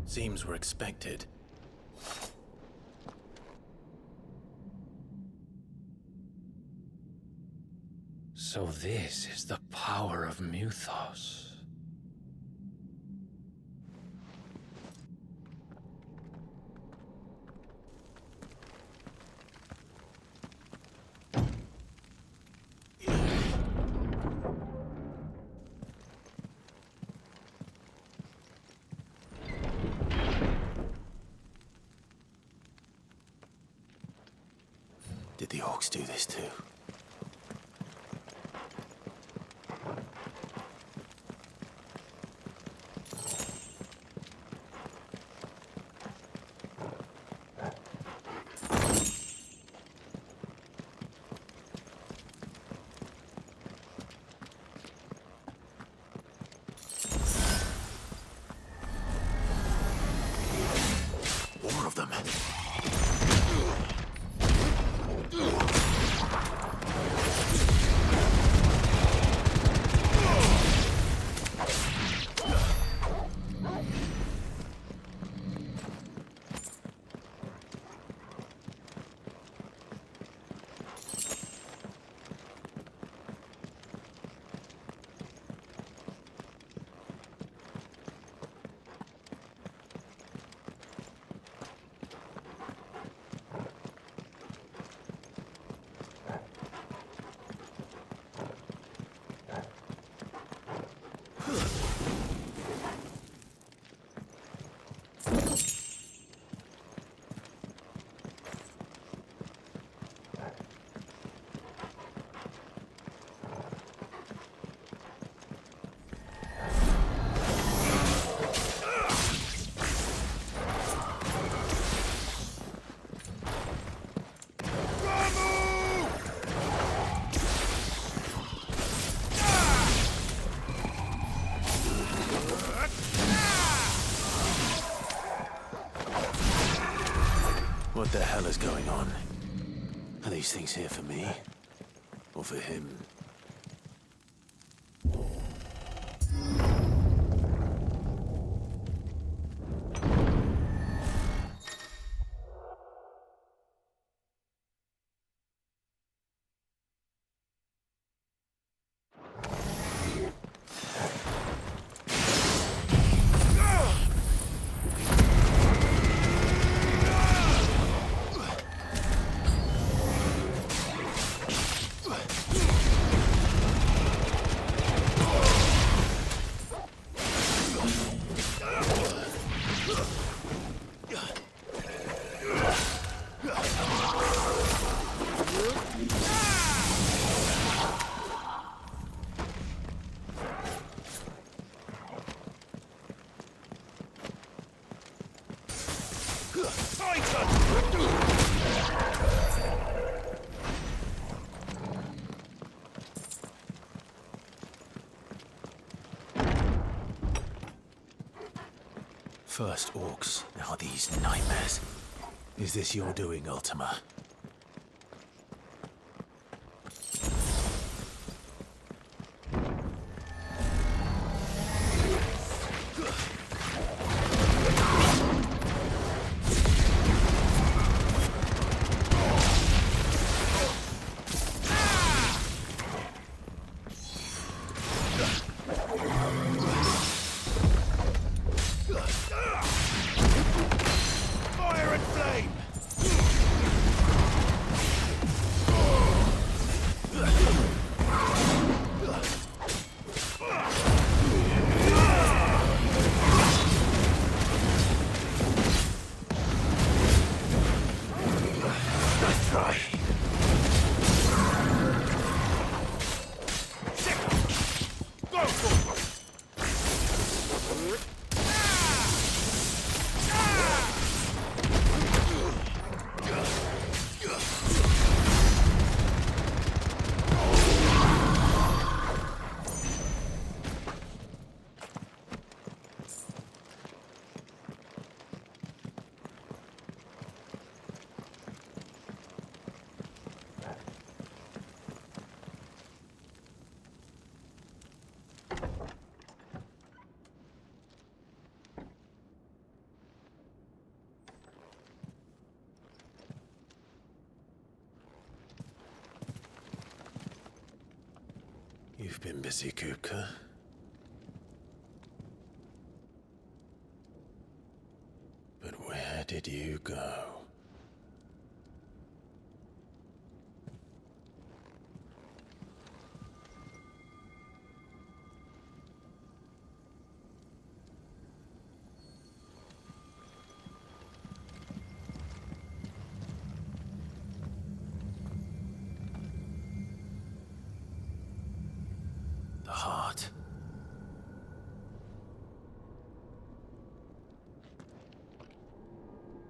Seems we're expected. So this is the power of Muthos. Did the orcs do this too? More of them. What the hell is going on? Are these things here for me? Or for him? First orcs, now these nightmares. Is this your doing, Ultima? You've been busy, Kupka. But where did you go? Heart.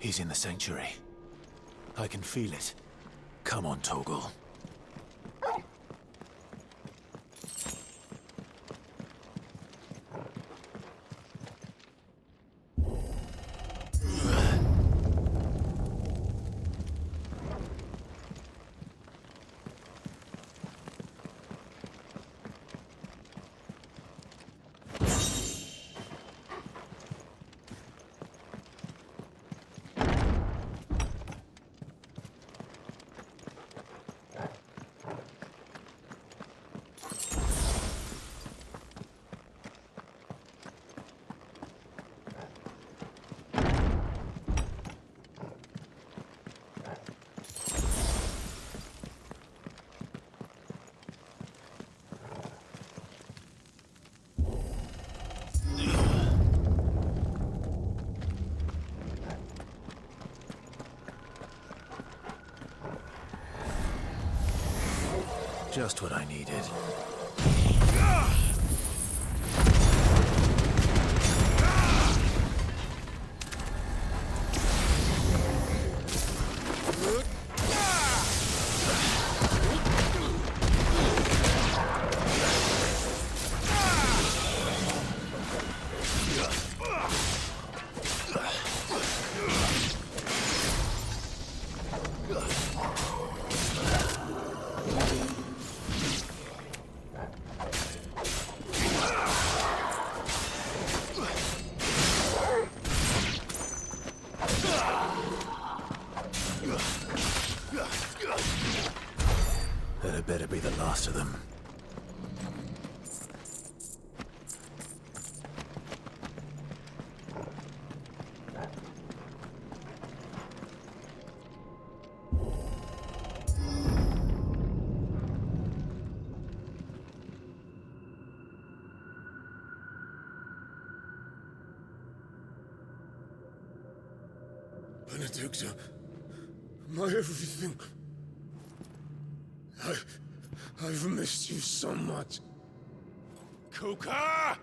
He's in the sanctuary. I can feel it. Come on, Torgal. Just what I needed. That better be the last of them. Benedicta, my everything. I've missed you so much. Kuka! I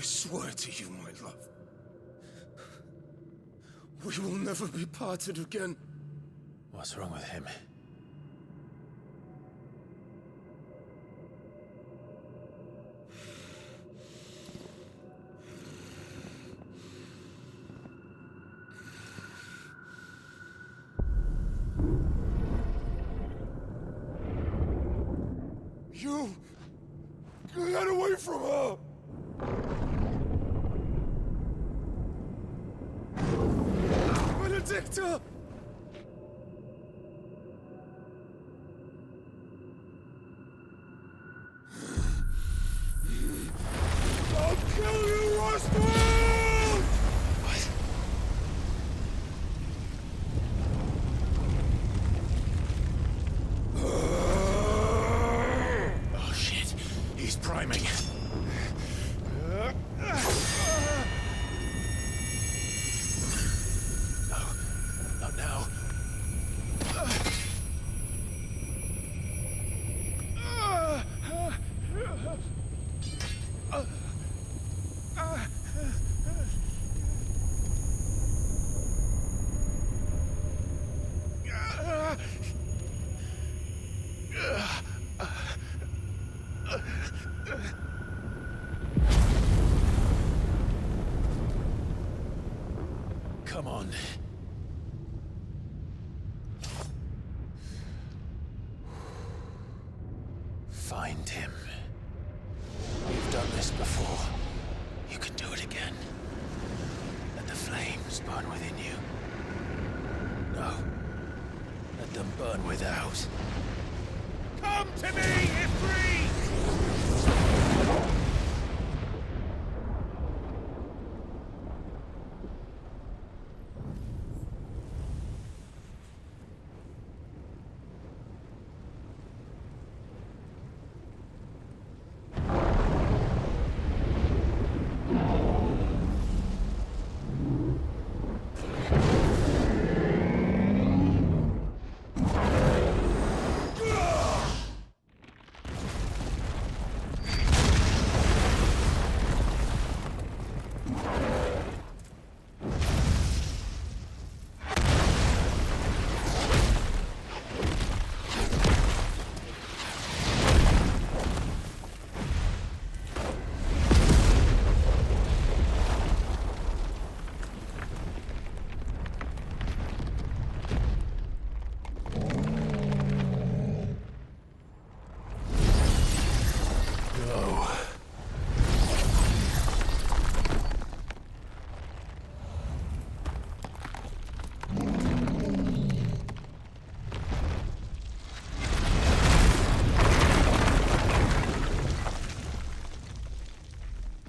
swear to you, my love, we will never be parted again. What's wrong with him? You! Get away from her! Benedicta! I'll kill you, Roswell! What? Oh shit, he's priming. No, not now. Come on. Find him. You've done this before. You can do it again. Let the flames burn within you. No. Let them burn without. Come to me, Ifrit!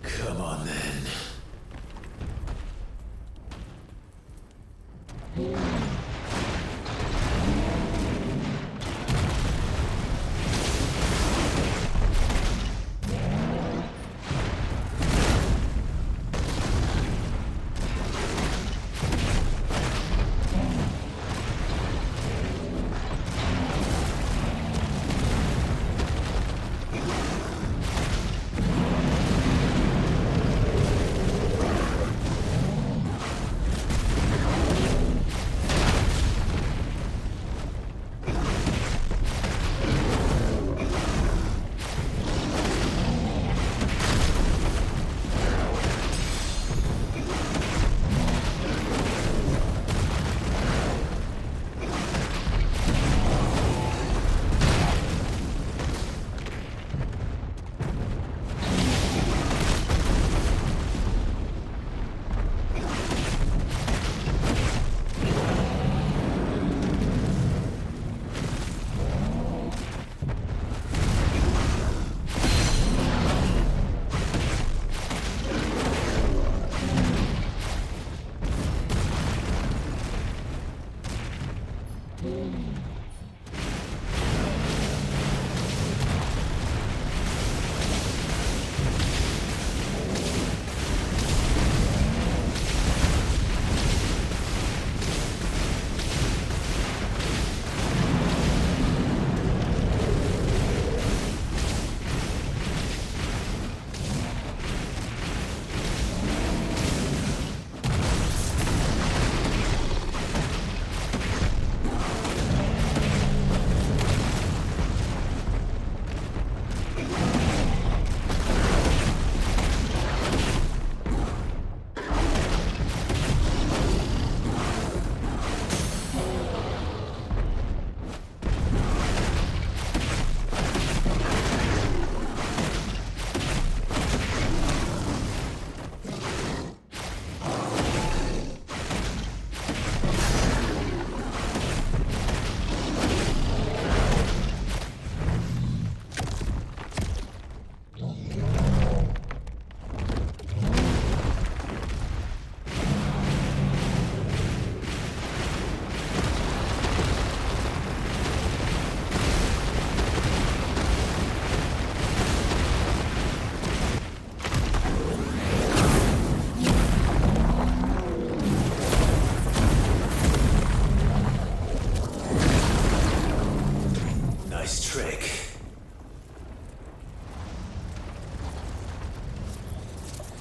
Come on then.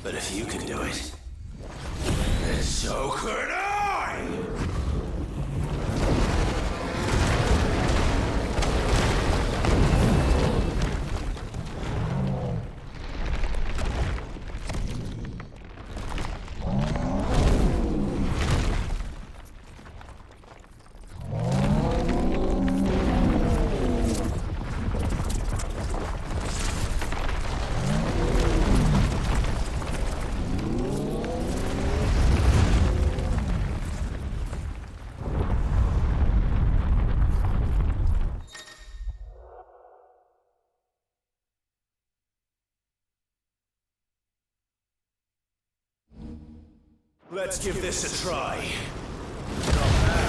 But if you can do it, then so could I! Let's give this a try. Not bad.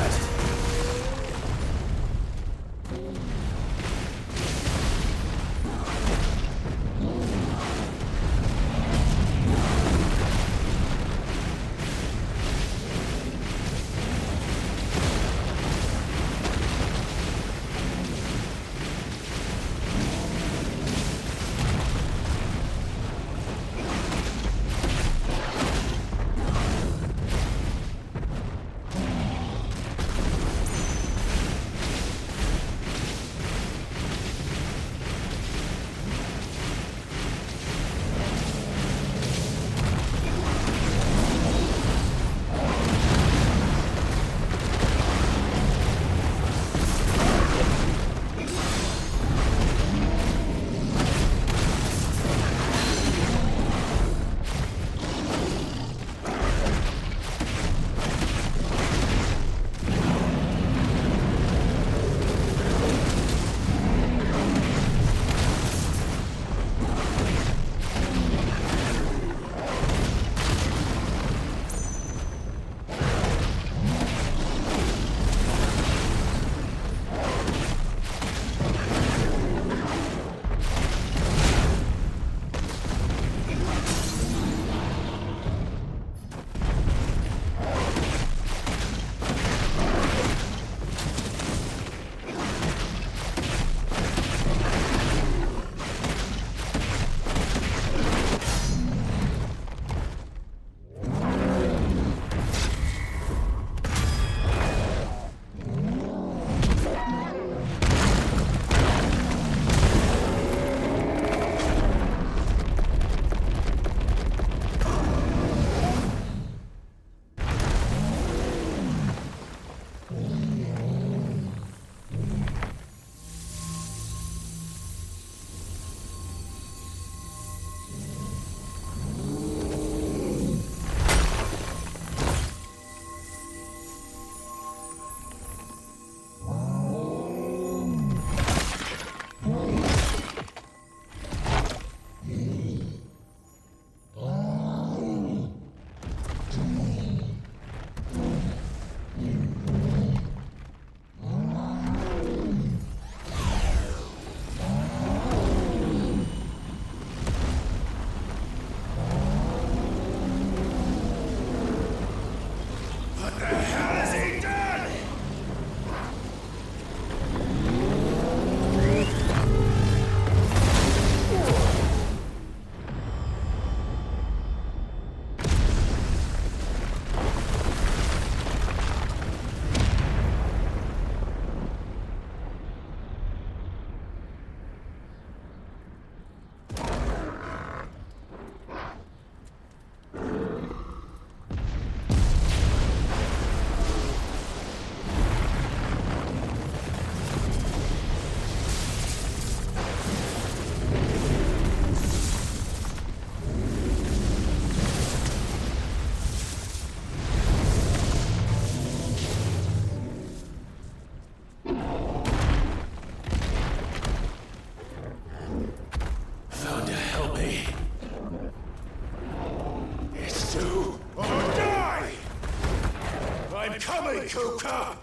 Kuka!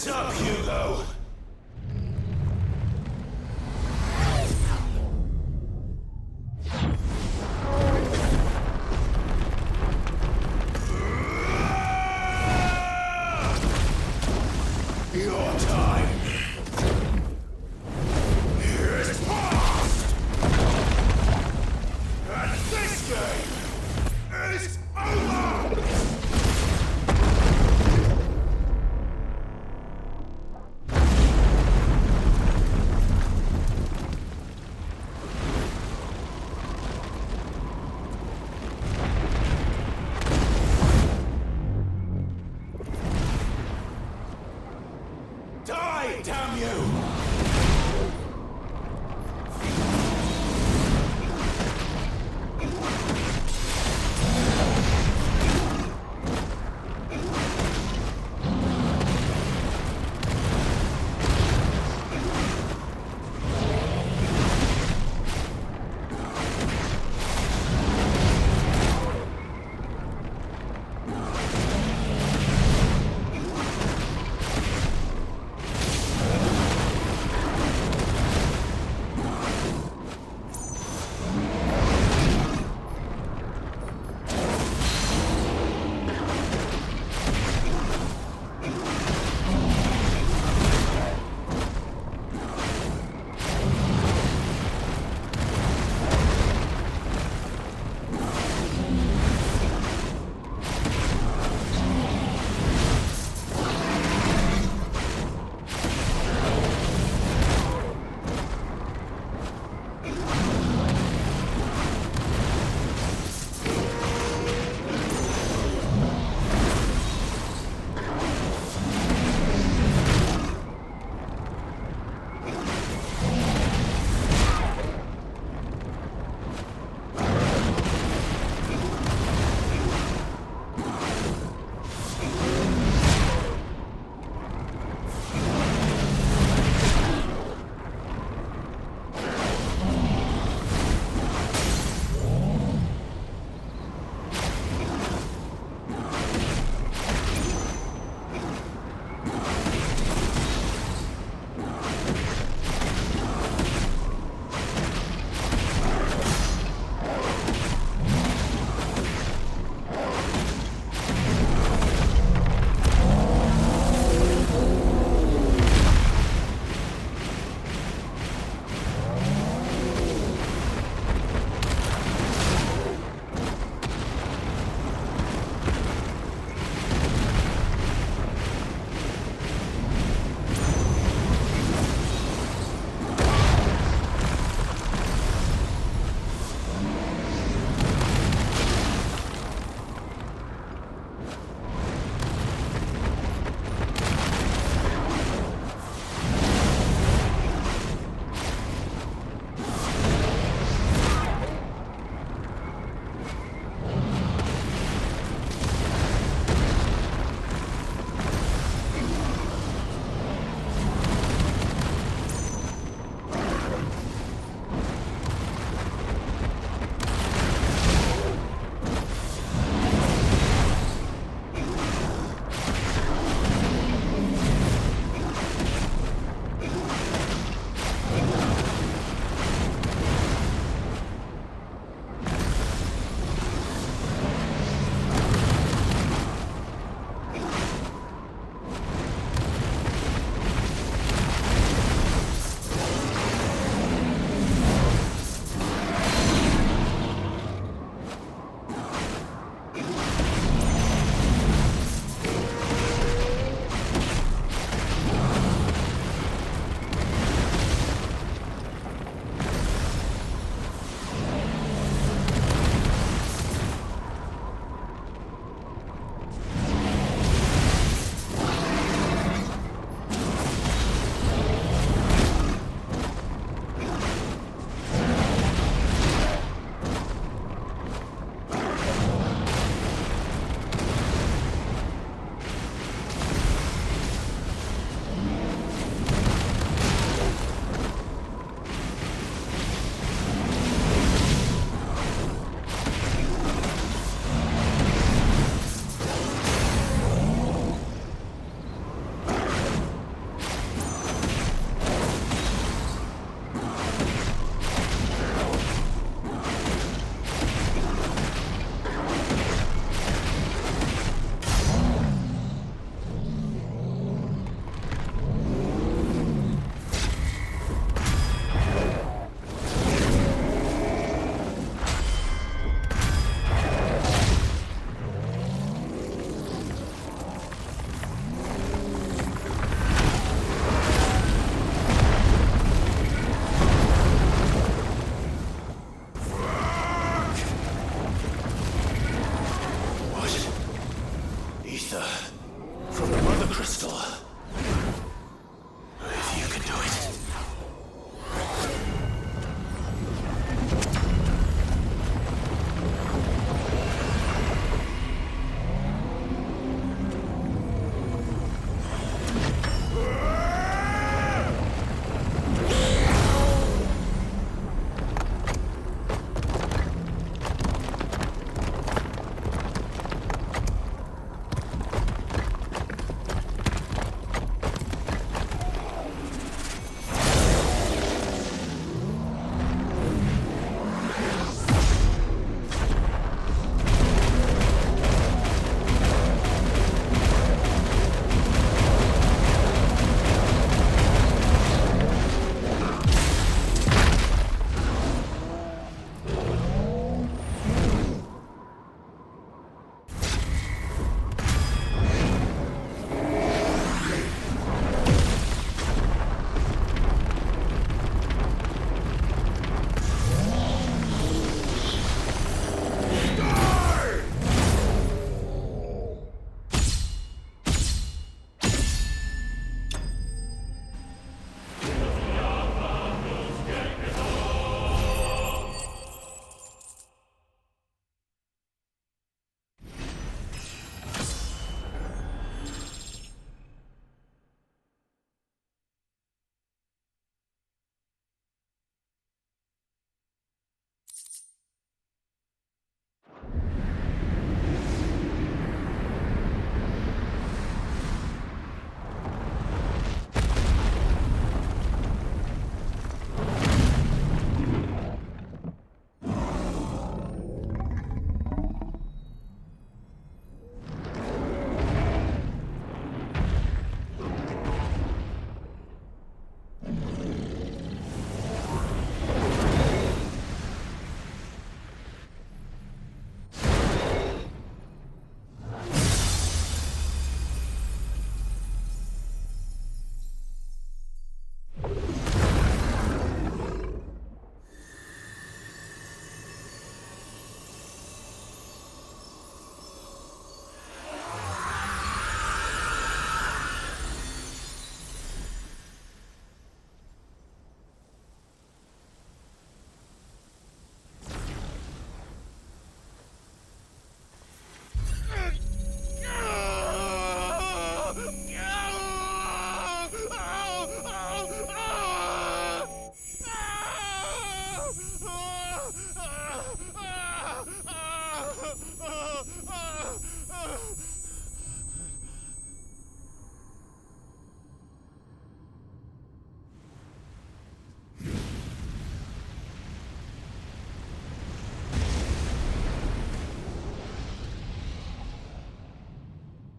What's up, Hugo? Your time is past! And this game is over! Die, damn you!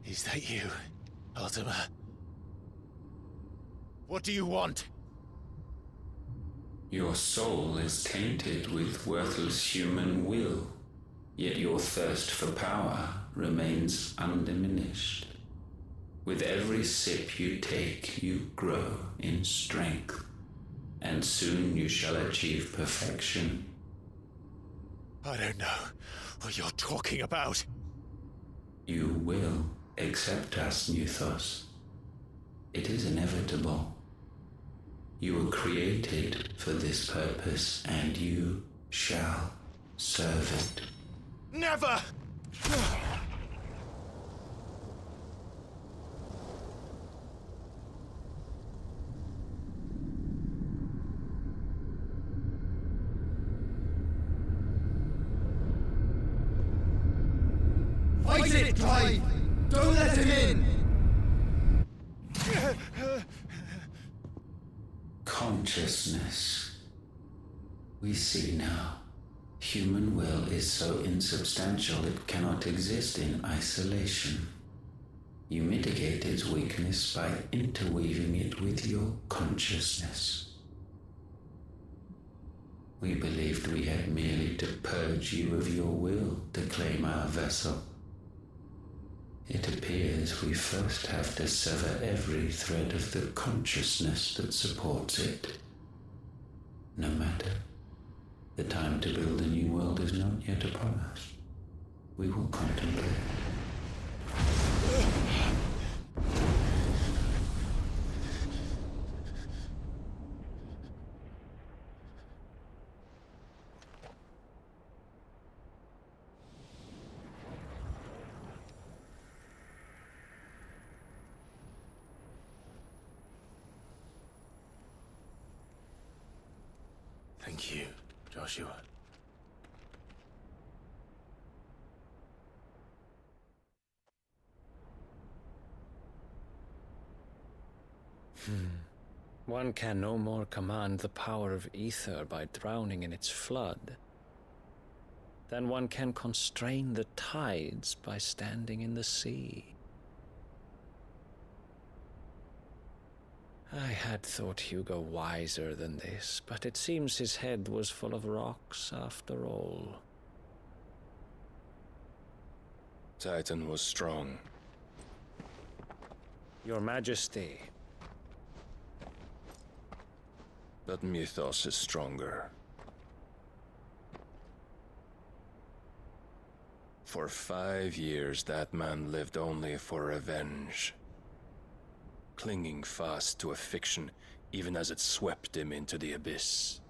Is that you, Ultima? What do you want? Your soul is tainted with worthless human will, yet your thirst for power remains undiminished. With every sip you take, you grow in strength, and soon you shall achieve perfection. I don't know what you're talking about. You will accept us, Nuthos. It is inevitable. You were created for this purpose, and you shall serve it. Never! Fight it, Clive! Don't let him in! Consciousness. We see now. Human will is so insubstantial it cannot exist in isolation. You mitigate its weakness by interweaving it with your consciousness. We believed we had merely to purge you of your will to claim our vessel. It appears we first have to sever every thread of the consciousness that supports it. No matter. The time to build a new world is not yet upon us. We will contemplate. Thank you, Joshua. One can no more command the power of ether by drowning in its flood than one can constrain the tides by standing in the sea. I had thought Hugo wiser than this, but it seems his head was full of rocks after all. Titan was strong. Your Majesty. But Mythos is stronger. For 5 years, that man lived only for revenge. Clinging fast to a fiction, even as it swept him into the abyss.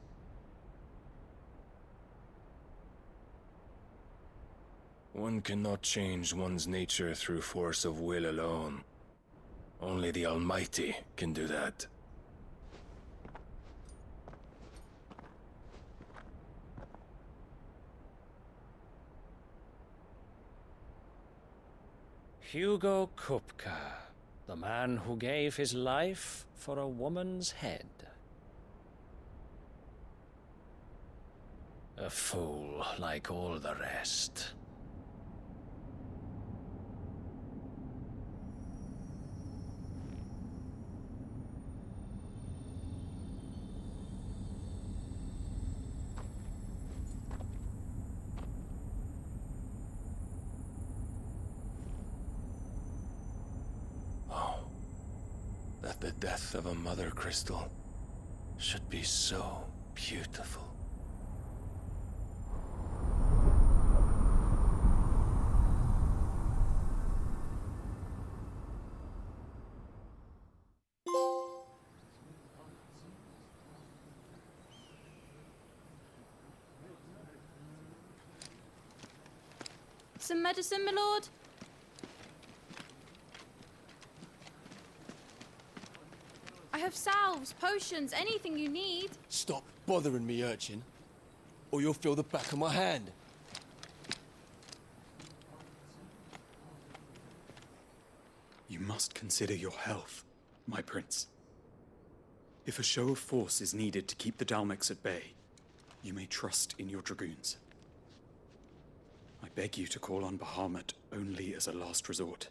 One cannot change one's nature through force of will alone. Only the Almighty can do that. Hugo Kupka, the man who gave his life for a woman's head. A fool like all the rest. That the death of a mother crystal should be so beautiful. Some medicine, my lord? I have salves, potions, anything you need. Stop bothering me, urchin, or you'll feel the back of my hand. You must consider your health, my prince. If a show of force is needed to keep the Dalmex at bay, you may trust in your dragoons. I beg you to call on Bahamut only as a last resort.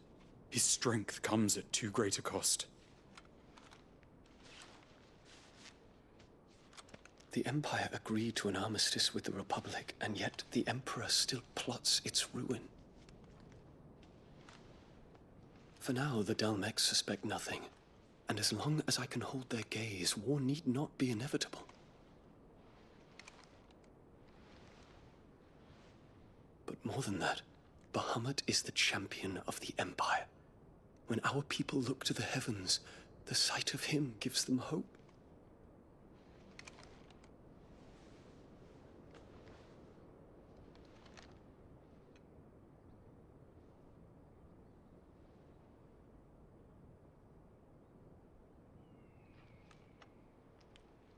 His strength comes at too great a cost. The Empire agreed to an armistice with the Republic, and yet the Emperor still plots its ruin. For now, the Dalmex suspect nothing, and as long as I can hold their gaze, war need not be inevitable. But more than that, Bahamut is the champion of the Empire. When our people look to the heavens, the sight of him gives them hope.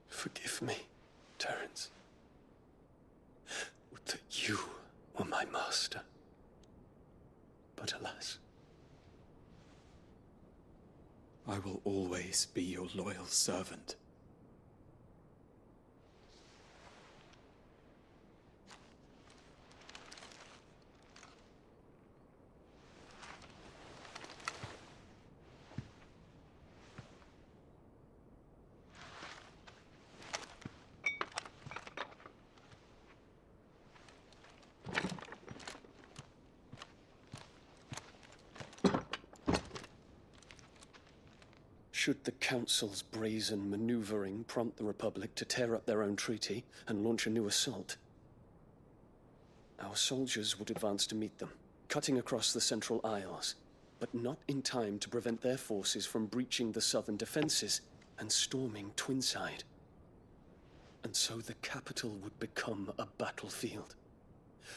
Forgive me, Terence. Would that you were my master. But alas. I will always be your loyal servant. Should the Council's brazen maneuvering prompt the Republic to tear up their own treaty and launch a new assault, our soldiers would advance to meet them, cutting across the Central Isles, but not in time to prevent their forces from breaching the southern defenses and storming Twinside. And so the capital would become a battlefield.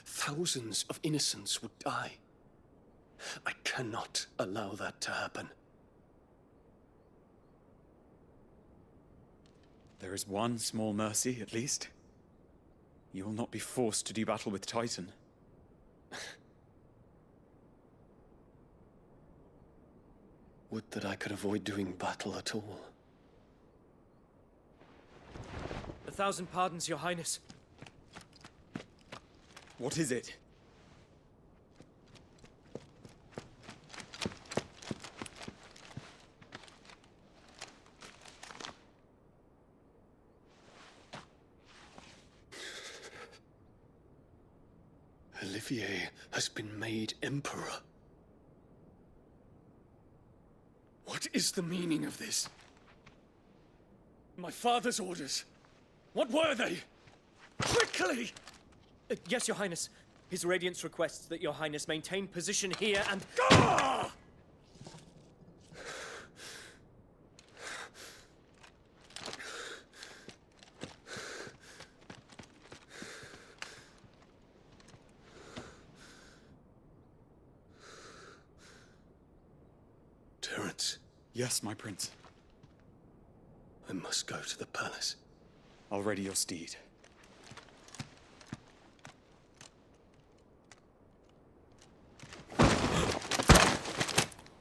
Thousands of innocents would die. I cannot allow that to happen. There is one small mercy, at least. You will not be forced to do battle with Titan. Would that I could avoid doing battle at all. 1,000 pardons, Your Highness. What is it? Olivier has been made Emperor. What is the meaning of this? My father's orders. What were they? Quickly! Yes, Your Highness. His Radiance requests that Your Highness maintain position here and... Ah! Terence. Yes, my prince. I must go to the palace. I'll ready your steed.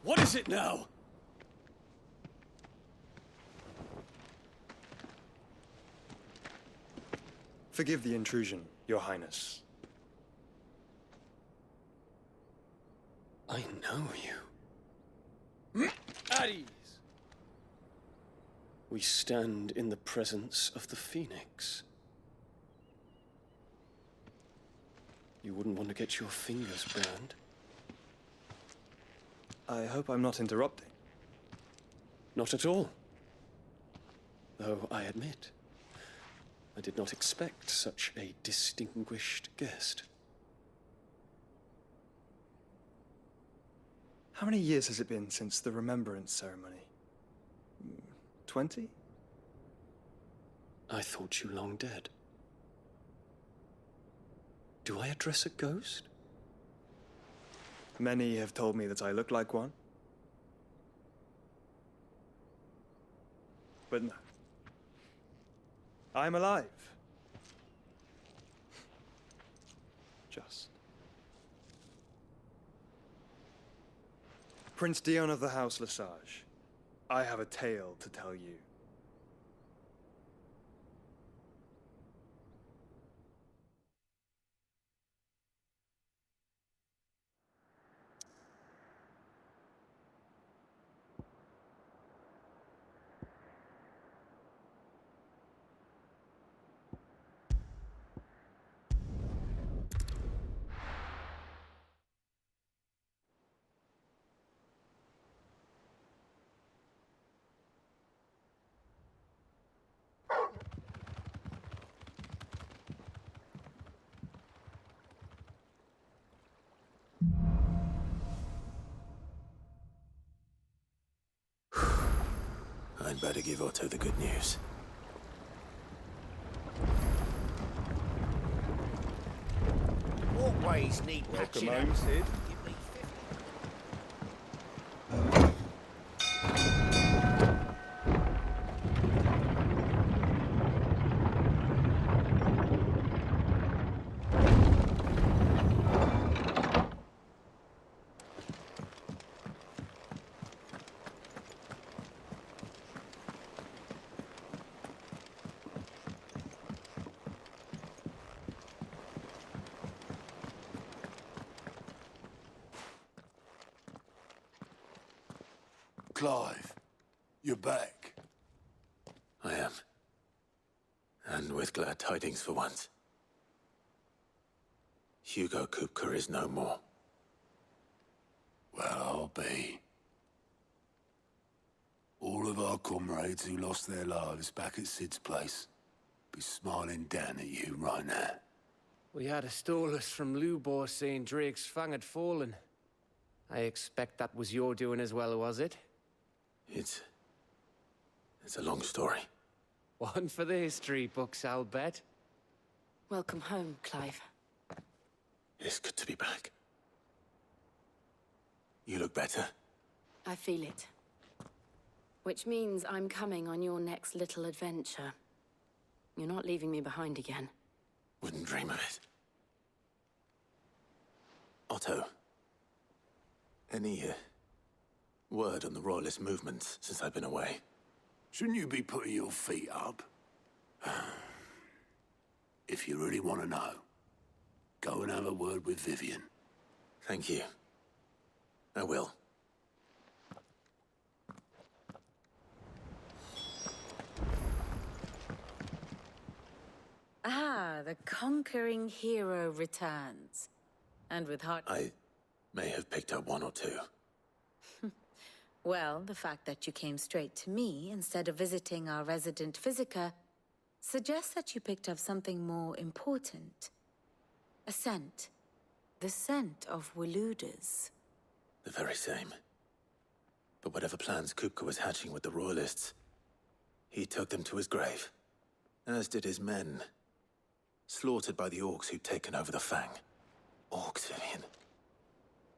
What is it now? Forgive the intrusion, Your Highness. I know you. At ease. We stand in the presence of the Phoenix. You wouldn't want to get your fingers burned. I hope I'm not interrupting. Not at all. Though I admit, I did not expect such a distinguished guest. How many years has it been since the Remembrance ceremony? 20? I thought you long dead. Do I address a ghost? Many have told me that I look like one. But no. I'm alive. Just. Prince Dion of the House Lesage, I have a tale to tell you. I'd better give Otto the good news. Walkways need patching up. Welcome home, Sid. Clive, you're back. I am. And with glad tidings for once. Hugo Kupka is no more. Well, I'll be. All of our comrades who lost their lives back at Sid's place be smiling down at you right now. We had a stolus from Lubor saying Drake's Fang had fallen. I expect that was your doing as well, was it? It's a long story. One for the history books, I'll bet. Welcome home, Clive. It's good to be back. You look better. I feel it. Which means I'm coming on your next little adventure. You're not leaving me behind again. Wouldn't dream of it. Otto. Any word on the Royalist movements since I've been away? Shouldn't you be putting your feet up? If you really want to know, go and have a word with Vivian. Thank you. I will. Ah, the conquering hero returns. And with heart... I may have picked up one or two. Well, the fact that you came straight to me instead of visiting our resident physiker suggests that you picked up something more important. A scent. The scent of Waludas. The very same. But whatever plans Kupka was hatching with the Royalists, he took them to his grave. As did his men. Slaughtered by the orcs who'd taken over the Fang. Orcs, Vivian.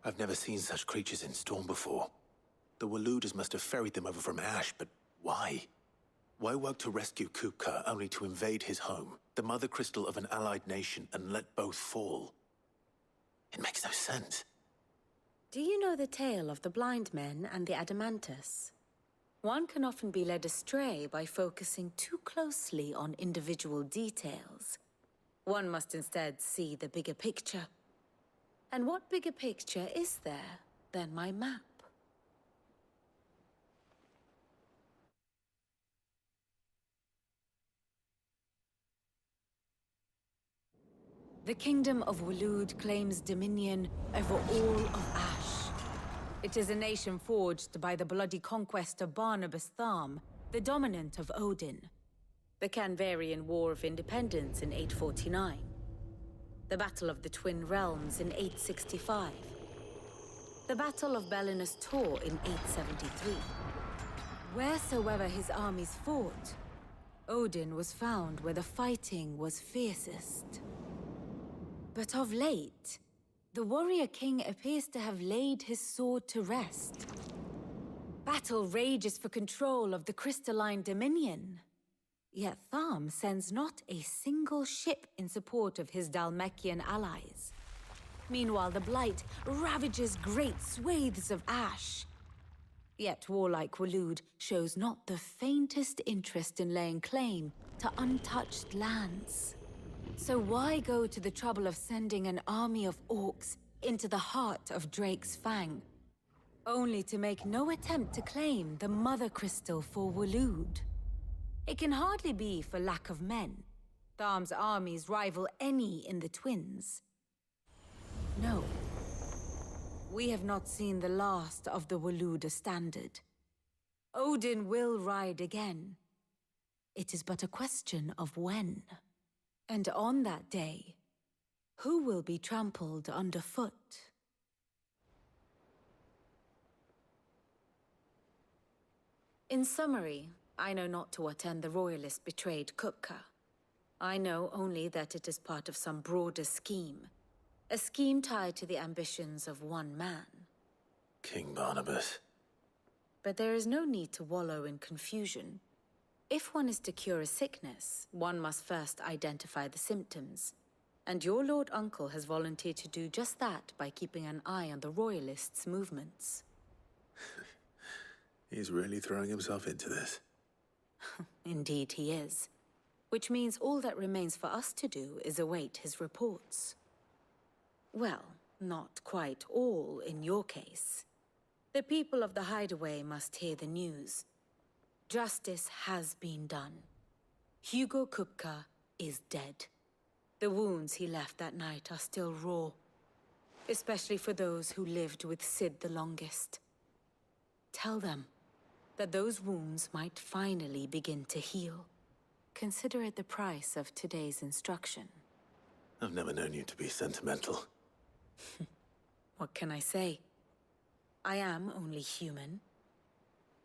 I've never seen such creatures in Storm before. The Waludas must have ferried them over from Ash, but why? Why work to rescue Kupka only to invade his home, the mother crystal of an allied nation, and let both fall? It makes no sense. Do you know the tale of the blind men and the Adamantus? One can often be led astray by focusing too closely on individual details. One must instead see the bigger picture. And what bigger picture is there than my map? The Kingdom of Walud claims dominion over all of Ash. It is a nation forged by the bloody conquest of Barnabas Tharm, the dominant of Odin. The Canvarian War of Independence in 849. The Battle of the Twin Realms in 865. The Battle of Belinus Tor in 873. Wheresoever his armies fought, Odin was found where the fighting was fiercest. But of late, the warrior king appears to have laid his sword to rest. Battle rages for control of the crystalline dominion. Yet Tharm sends not a single ship in support of his Dhalmekian allies. Meanwhile, the Blight ravages great swathes of Ash. Yet warlike Walud shows not the faintest interest in laying claim to untouched lands. So why go to the trouble of sending an army of orcs into the heart of Drake's Fang, only to make no attempt to claim the Mother Crystal for Walud? It can hardly be for lack of men. Tharm's armies rival any in the Twins. No. We have not seen the last of the Waluda standard. Odin will ride again. It is but a question of when. And on that day, who will be trampled underfoot? In summary, I know not to what end the Royalists betrayed Kupka. I know only that it is part of some broader scheme. A scheme tied to the ambitions of one man. King Barnabas. But there is no need to wallow in confusion. If one is to cure a sickness, one must first identify the symptoms. And your Lord Uncle has volunteered to do just that by keeping an eye on the Royalists' movements. He's really throwing himself into this. Indeed he is. Which means all that remains for us to do is await his reports. Well, not quite all in your case. The people of the Hideaway must hear the news. Justice has been done. Hugo Kupka is dead. The wounds he left that night are still raw, especially for those who lived with Sid the longest. Tell them that those wounds might finally begin to heal. Consider it the price of today's instruction. I've never known you to be sentimental. What can I say? I am only human.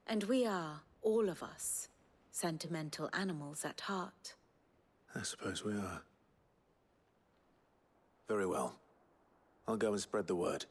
And we are, all of us, sentimental animals at heart. I suppose we are. Very well. I'll go and spread the word.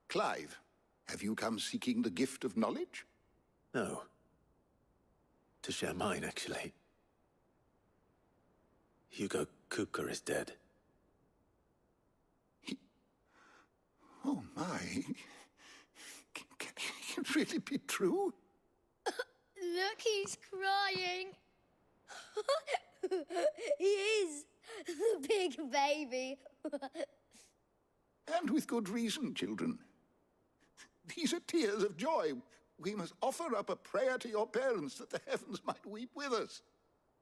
Clive, have you come seeking the gift of knowledge? No. To share mine, actually. Hugo Kupka is dead. Oh my. Can it really be true? Look, he's crying. He is. The big baby. And with good reason, children. These are tears of joy. We must offer up a prayer to your parents that the heavens might weep with us.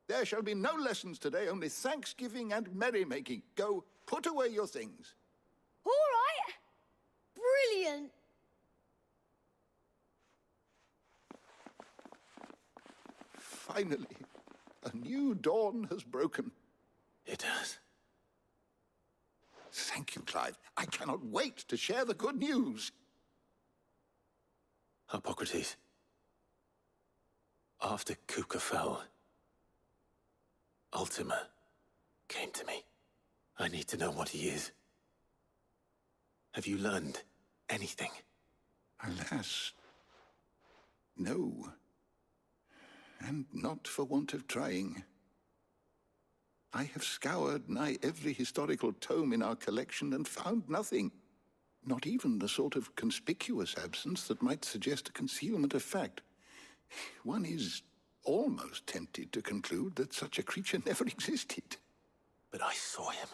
There shall be no lessons today, only thanksgiving and merrymaking. Go, put away your things. All right. Brilliant. Finally, a new dawn has broken. It has. Thank you, Clive. I cannot wait to share the good news. Hippocrates. After Kupka fell, Ultima came to me. I need to know what he is. Have you learned anything? Alas, no. And not for want of trying. I have scoured nigh every historical tome in our collection and found nothing. Not even the sort of conspicuous absence that might suggest a concealment of fact. One is almost tempted to conclude that such a creature never existed. But I saw him.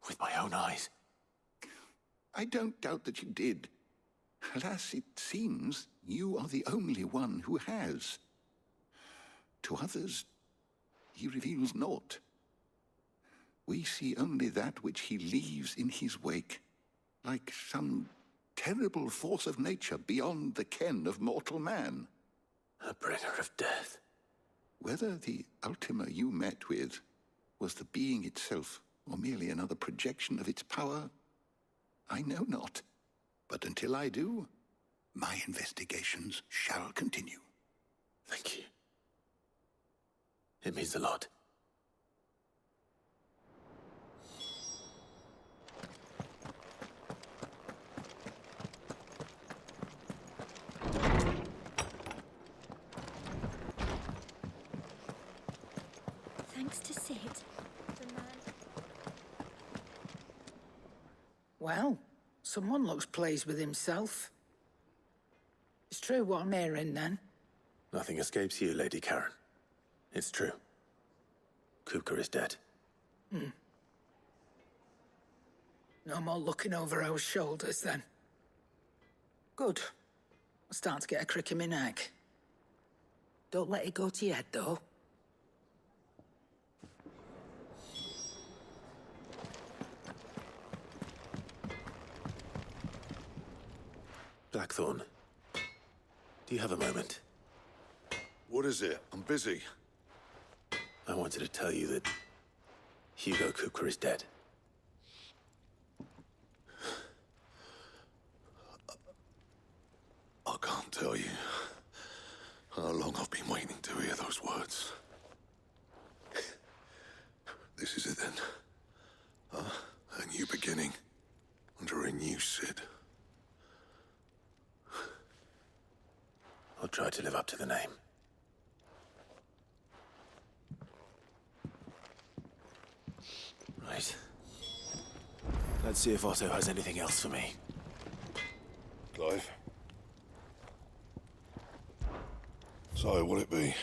With my own eyes. I don't doubt that you did. Alas, it seems you are the only one who has. To others, he reveals naught. We see only that which he leaves in his wake, like some terrible force of nature beyond the ken of mortal man. A bringer of death. Whether the Ultima you met with was the being itself, or merely another projection of its power, I know not. But until I do, my investigations shall continue. Thank you. It means a lot. Thanks to Sid. Well, someone looks pleased with himself. It's true what I'm hearing, then. Nothing escapes you, Lady Karen. It's true. Kupka is dead. No more looking over our shoulders, then. Good. I'm starting to get a crick in my neck. Don't let it go to your head, though. Blackthorn, do you have a moment? What is it? I'm busy. I wanted to tell you that Hugo Cooper is dead. I can't tell you how long I've been waiting to hear those words. This is it then. A new beginning under a new Sid. I'll try to live up to the name. Right. Let's see if Otto has anything else for me. Clive? So, what'll it be?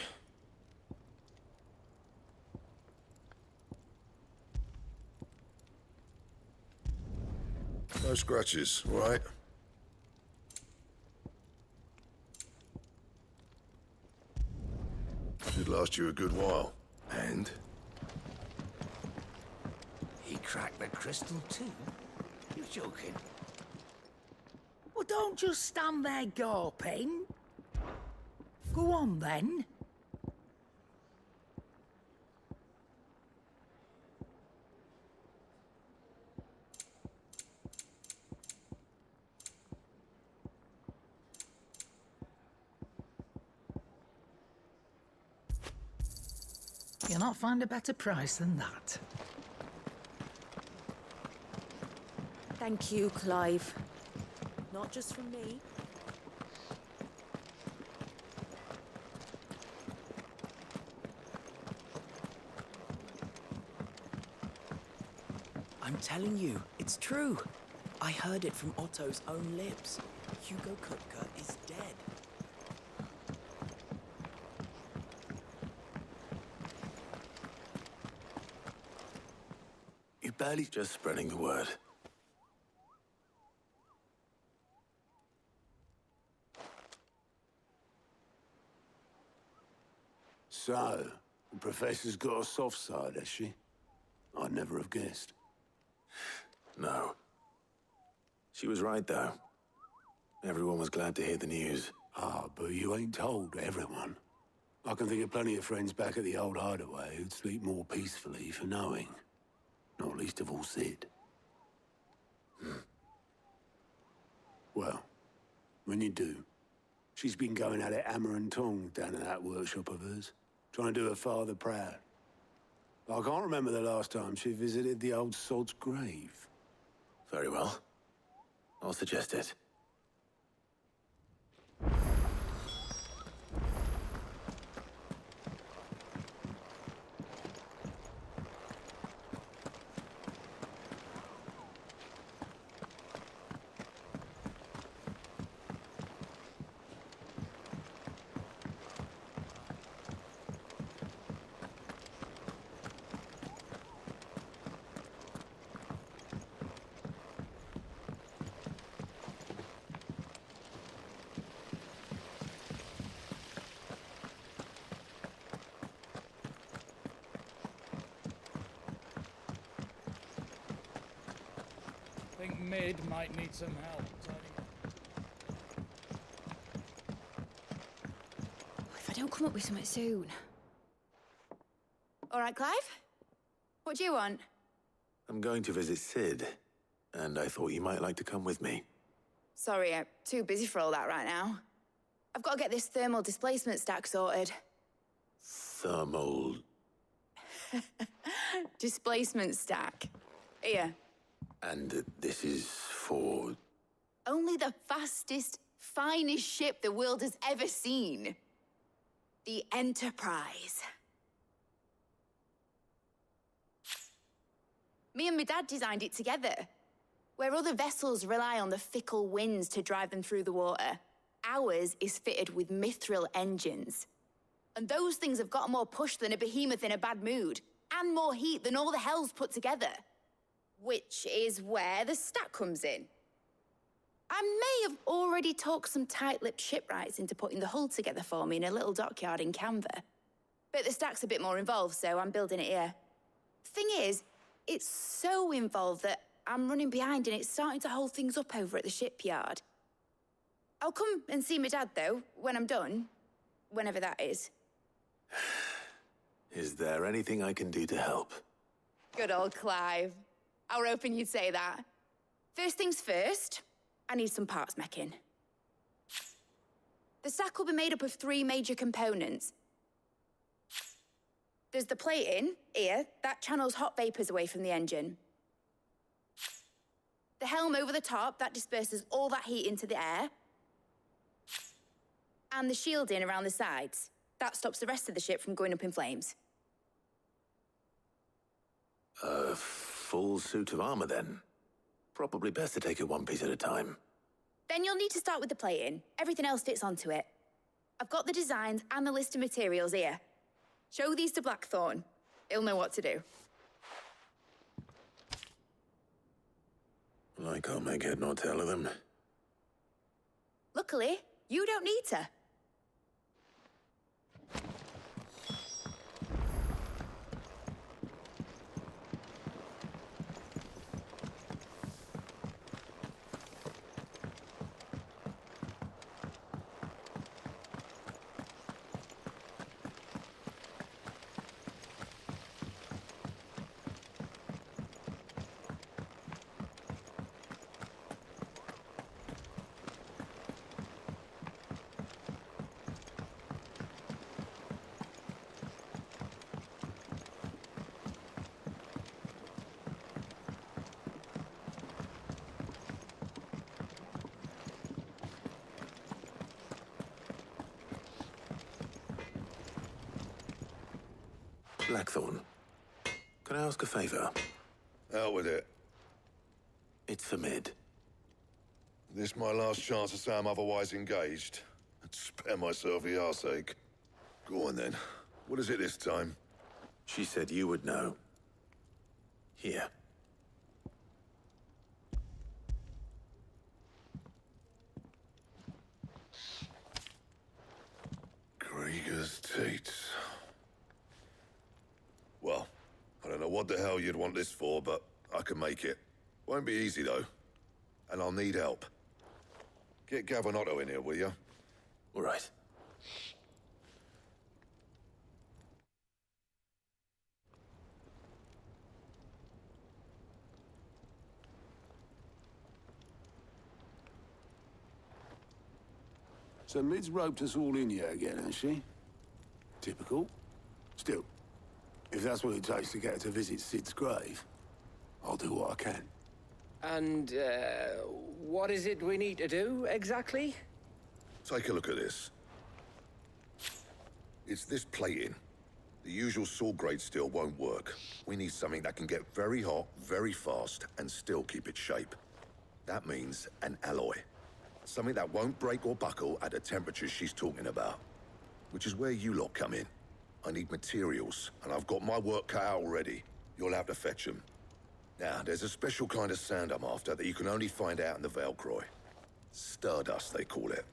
No scratches, all right? Should last you a good while. And? He cracked the crystal too? You're joking. Well, don't just stand there gawping. Go on, then. You'll not find a better price than that. Thank you, Clive. Not just from me. I'm telling you, it's true. I heard it from Otto's own lips. Hugo Kupka is dead. You barely just spreading the word. So, the Professor's got a soft side, has she? I'd never have guessed. No. She was right, though. Everyone was glad to hear the news. Ah, but you ain't told everyone. I can think of plenty of friends back at the old hideaway who'd sleep more peacefully for knowing. Not least of all Sid. Well, when you do, she's been going at it hammer and tongs down at that workshop of hers, trying to do her father proud. I can't remember the last time she visited the old sod's grave. Very well. I'll suggest it. I think Mid might need some help. If I don't come up with something soon. All right, Clive? What do you want? I'm going to visit Sid, and I thought you might like to come with me. Sorry, I'm too busy for all that right now. I've got to get this thermal displacement stack sorted. Thermal... Displacement stack. Here. And this is for... Only the fastest, finest ship the world has ever seen. The Enterprise. Me and my dad designed it together. Where other vessels rely on the fickle winds to drive them through the water, ours is fitted with mithril engines. And those things have got more push than a behemoth in a bad mood, and more heat than all the hells put together. which is where the stack comes in. I may have already talked some tight-lipped shipwrights into putting the hull together for me in a little dockyard in Canva. But the stack's a bit more involved, so I'm building it here. Thing is, it's so involved that I'm running behind and it's starting to hold things up over at the shipyard. I'll come and see my dad, though, when I'm done. Whenever that is. Is there anything I can do to help? Good old Clive. I were hoping you'd say that. First things first, I need some parts meching. The stack will be made up of 3 major components. There's the plating, here, that channels hot vapors away from the engine. The helm over the top, that disperses all that heat into the air. And the shielding around the sides, that stops the rest of the ship from going up in flames. A full suit of armor, then? Probably best to take it one piece at a time. Then you'll need to start with the plating. Everything else fits onto it. I've got the designs and the list of materials here. Show these to Blackthorn. He'll know what to do. I can't make head nor tail of them. Luckily, you don't need to. Blackthorn, can I ask a favor? Out with it. It's for Mid. This my last chance to say I'm otherwise engaged. I'd spare myself the arseache. Go on then. What is it this time? She said you would know. Here. Krieger's Teats. Well, I don't know what the hell you'd want this for, but I can make it. Won't be easy, though. And I'll need help. Get Gavinotto in here, will you? All right. So Mid's roped us all in here again, has she? Typical. Still, if that's what it takes to get her to visit Sid's grave, I'll do what I can. And, what is it we need to do, exactly? Take a look at this. It's this plating. The usual saw grade steel won't work. We need something that can get very hot, very fast, and still keep its shape. That means an alloy. Something that won't break or buckle at the temperatures she's talking about. Which is where you lot come in. I need materials, and I've got my work cut out already. You'll have to fetch them. Now, there's a special kind of sand I'm after that you can only find out in the Velcroy. Stardust, they call it.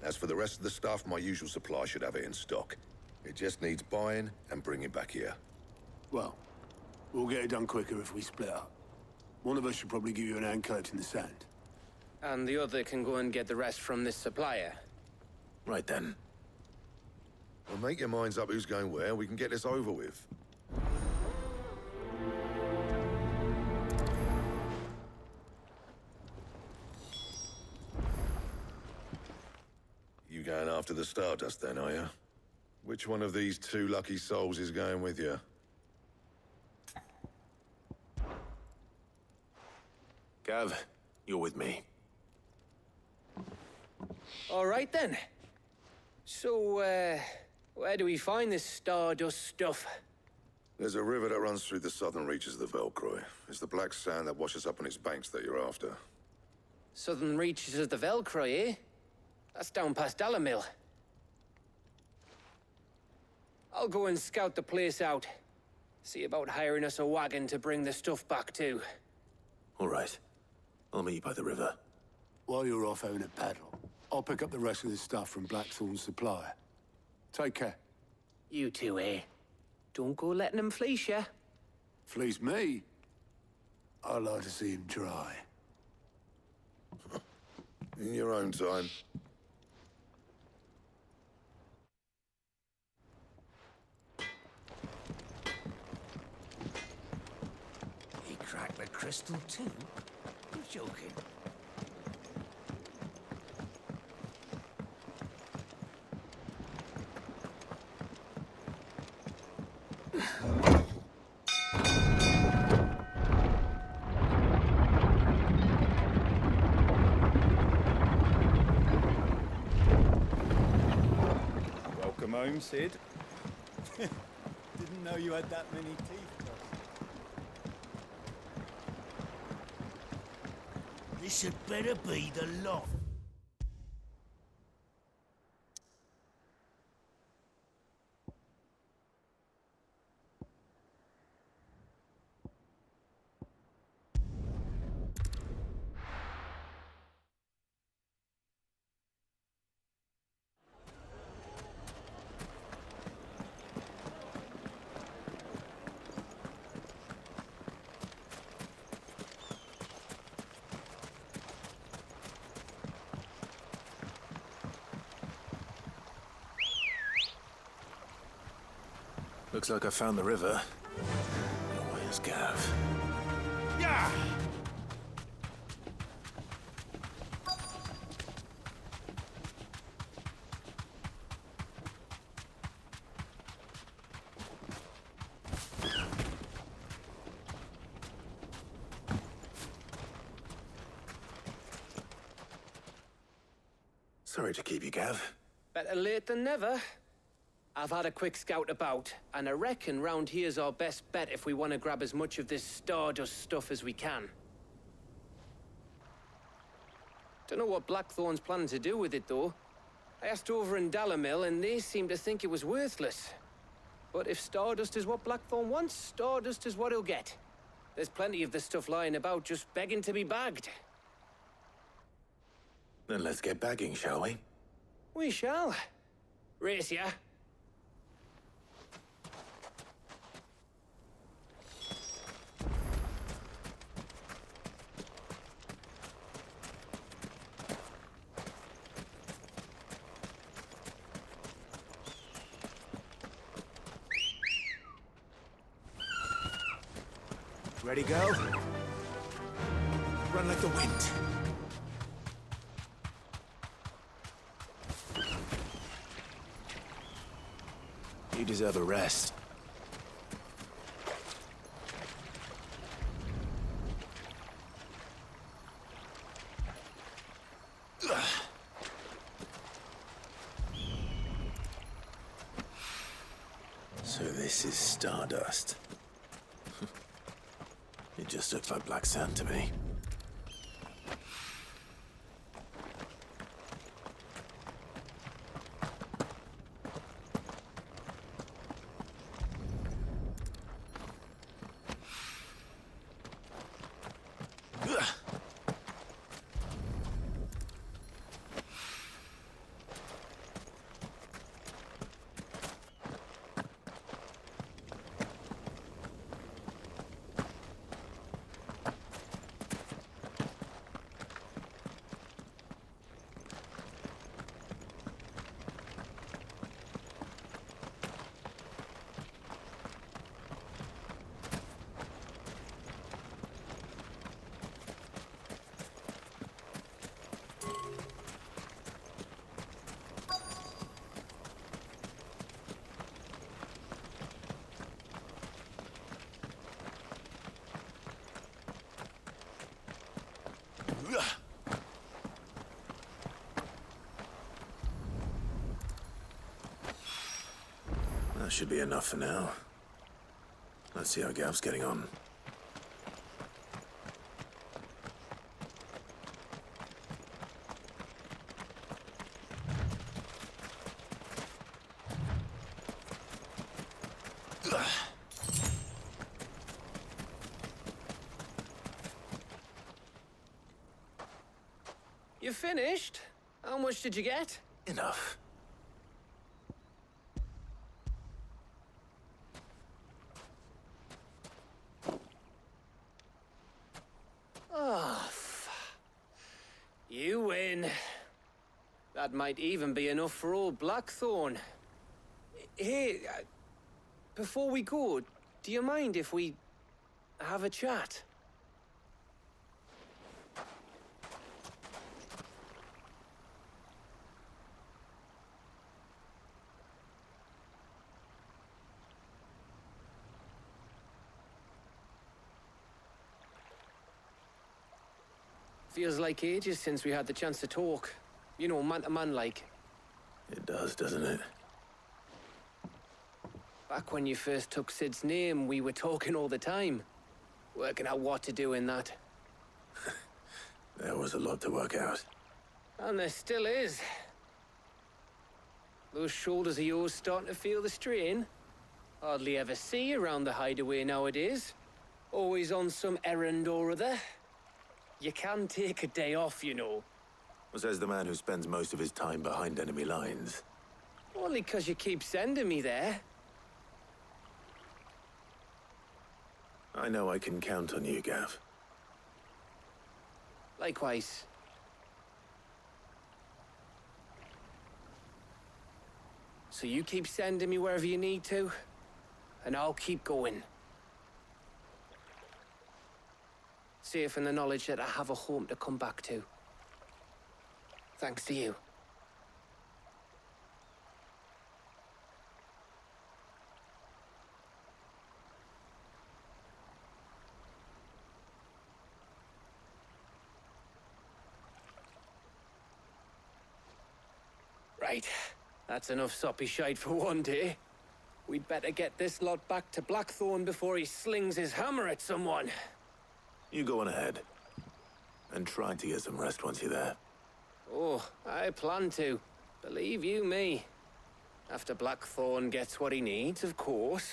As for the rest of the stuff, my usual supply should have it in stock. It just needs buying and bringing back here. Well, we'll get it done quicker if we split up. One of us should probably give you an hand collecting the sand. And the other can go and get the rest from this supplier. Right then. Well, make your minds up who's going where, we can get this over with. You going after the Stardust then, are you? Which one of these 2 lucky souls is going with you? Gav, you're with me. All right, then. So, where do we find this Stardust stuff? There's a river that runs through the southern reaches of the Velcroy. It's the black sand that washes up on its banks that you're after. Southern reaches of the Velcroy, eh? That's down past Alamil. I'll go and scout the place out. See about hiring us a wagon to bring the stuff back to. All right. I'll meet you by the river. While you're off having a paddle, I'll pick up the rest of this stuff from Blackthorn's supplier. Take care. You two, eh? Don't go letting him fleece ya. Fleece me? I'd like to see him try. In your own time. He cracked the crystal too? You're joking. Welcome home, Sid. Didn't know you had that many teeth. This had better be the lot. Looks like I found the river. Where's Gav? Yeah! Sorry to keep you, Gav. Better late than never. I've had a quick scout about, and I reckon round here's our best bet if we want to grab as much of this Stardust stuff as we can. Don't know what Blackthorn's planning to do with it, though. I asked over in Dalamil, and they seem to think it was worthless. But if Stardust is what Blackthorn wants, Stardust is what he'll get. There's plenty of this stuff lying about, just begging to be bagged. Then let's get bagging, shall we? We shall. Race ya. Ready, go? Run like the wind. You deserve a rest. So this is Stardust. It just looks like black sand to me. That should be enough for now. Let's see how Gav's getting on. You finished? How much did you get? Enough. Oh, you win. That might even be enough for old Blackthorn. Hey, before we go, do you mind if we have a chat? Feels like ages since we had the chance to talk. You know, man to man like. It does, doesn't it? Back when you first took Sid's name, we were talking all the time. Working out what to do in that. There was a lot to work out. And there still is. Those shoulders of yours starting to feel the strain. Hardly ever see you around the hideaway nowadays. Always on some errand or other. You can take a day off, you know. Says the man who spends most of his time behind enemy lines. Only 'cause you keep sending me there. I know I can count on you, Gav. Likewise. So you keep sending me wherever you need to, and I'll keep going. Safe in the knowledge that I have a home to come back to. Thanks to you. Right. That's enough soppy shite for one day. We'd better get this lot back to Blackthorn before he slings his hammer at someone. You go on ahead. And try to get some rest once you're there. Oh, I plan to. Believe you me. After Blackthorn gets what he needs, of course.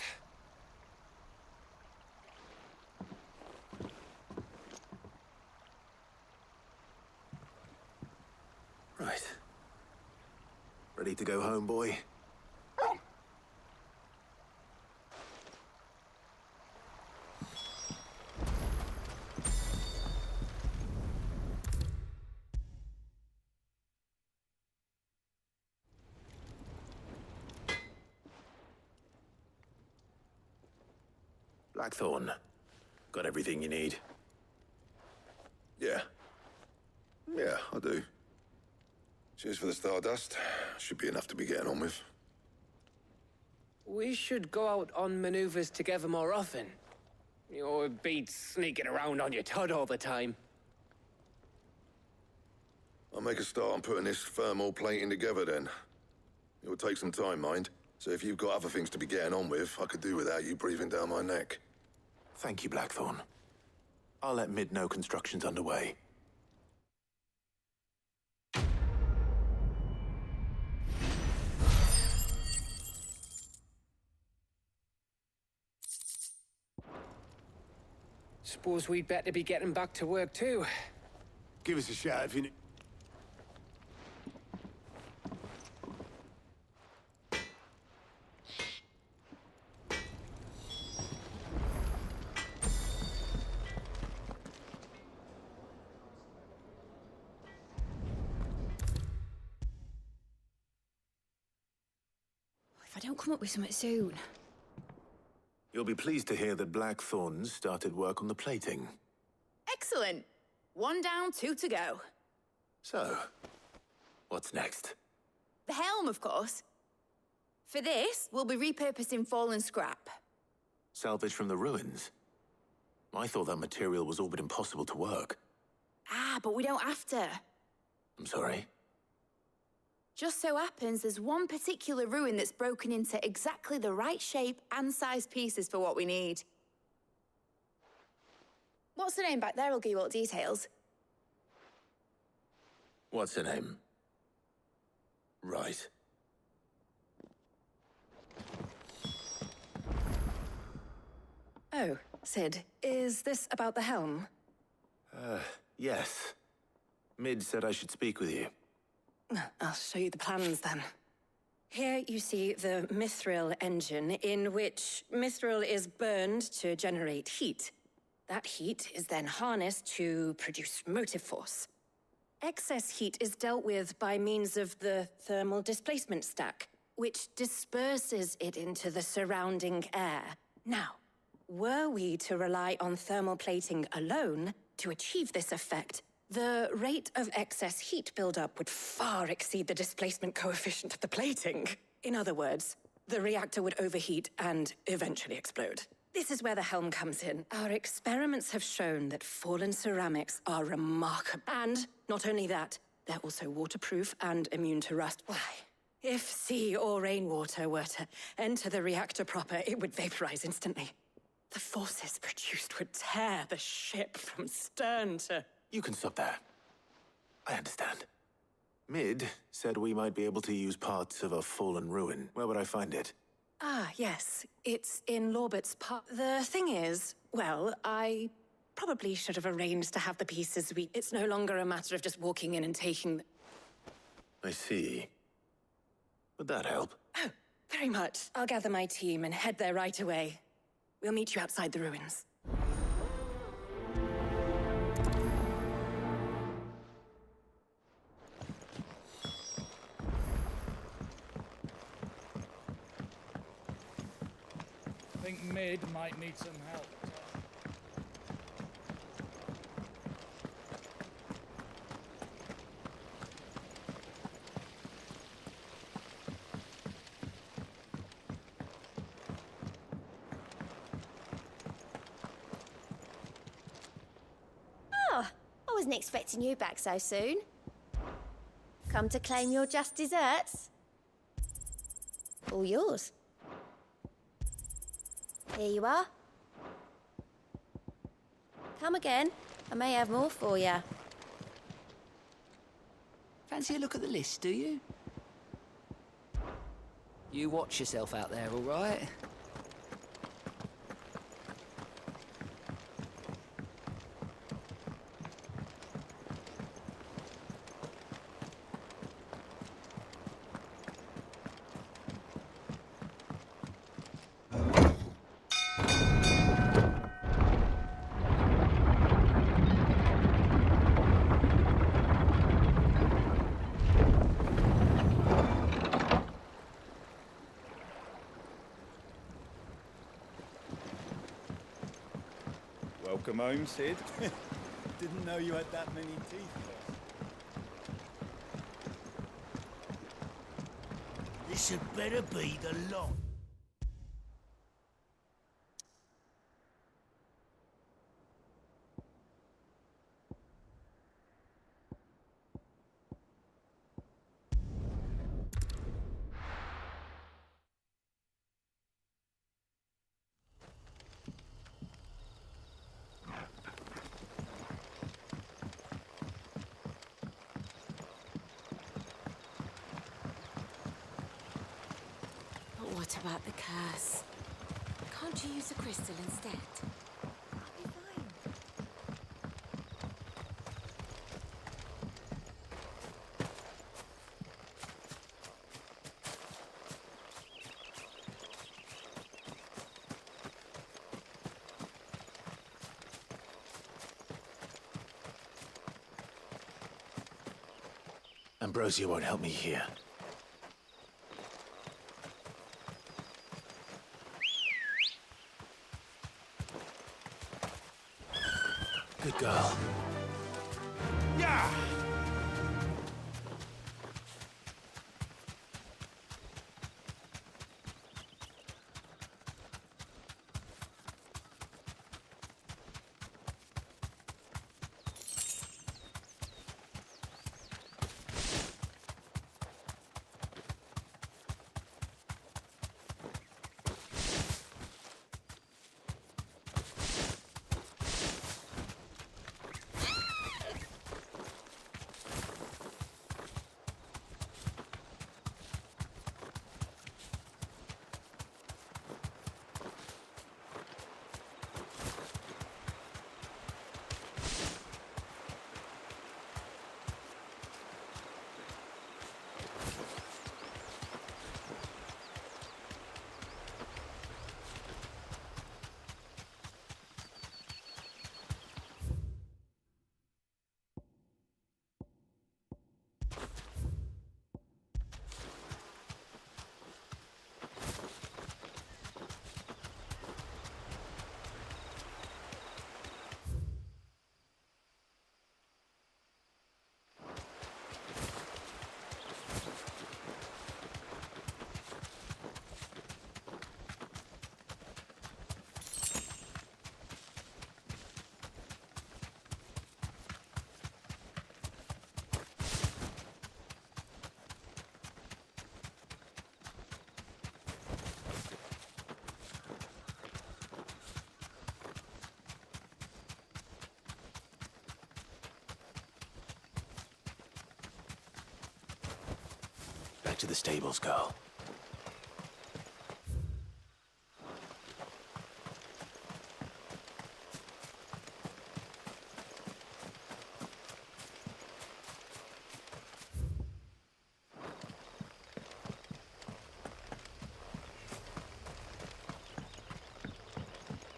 Right. Ready to go home, boy? Blackthorn, got everything you need? Yeah. Yeah, I do. Cheers for the stardust. Should be enough to be getting on with. We should go out on maneuvers together more often. You know, it beats sneaking around on your Todd all the time. I'll make a start on putting this thermal plating together then. It will take some time, mind. So if you've got other things to be getting on with, I could do without you breathing down my neck. Thank you, Blackthorn. I'll let Mid know construction's underway. Suppose we'd better be getting back to work too. Give us a shout if you need... If I don't come up with something soon. You'll be pleased to hear that Blackthorn's started work on the plating. Excellent. 1 down, 2 to go. So, what's next? The helm, of course. For this, we'll be repurposing fallen scrap. Salvage from the ruins? I thought that material was all but impossible to work. Ah, but we don't have to. I'm sorry? Just so happens there's one particular ruin that's broken into exactly the right shape and size pieces for what we need. What's the name back there? I'll give you all the details. What's her name? Right. Oh, Sid, is this about the helm? Yes. Mid said I should speak with you. I'll show you the plans then. Here you see the mithril engine, in which mithril is burned to generate heat. That heat is then harnessed to produce motive force. Excess heat is dealt with by means of the thermal displacement stack, which disperses it into the surrounding air. Now, were we to rely on thermal plating alone to achieve this effect, the rate of excess heat buildup would far exceed the displacement coefficient of the plating. In other words, the reactor would overheat and eventually explode. This is where the helm comes in. Our experiments have shown that fallen ceramics are remarkable. And not only that, they're also waterproof and immune to rust. Why? If sea or rainwater were to enter the reactor proper, it would vaporize instantly. The forces produced would tear the ship from stern to... You can stop there. I understand. Mid said we might be able to use parts of a fallen ruin. Where would I find it? Ah, yes. It's in Lorbert's part. The thing is, well, I probably should have arranged to have the pieces It's no longer a matter of just walking in and taking... I see. Would that help? Oh, very much. I'll gather my team and head there right away. We'll meet you outside the ruins. I think Mid might need some help. Oh, I wasn't expecting you back so soon. Come to claim your just desserts? All yours. Here you are. Come again. I may have more for you. Fancy a look at the list, do you? You watch yourself out there, all right? Welcome home, Sid. Didn't know you had that many teeth, boss. This had better be the lot. What about the curse? Can't you use a crystal instead? I'll be fine. Ambrosia won't help me here. Good girl. Yeah! to the stables, girl.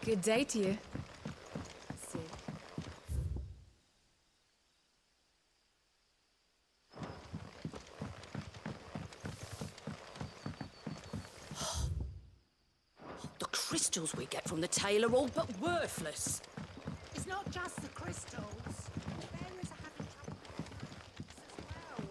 Good day to you. The crystals we get from the tail are all but worthless. It's not just the crystals. The bearers are having trouble with the as well.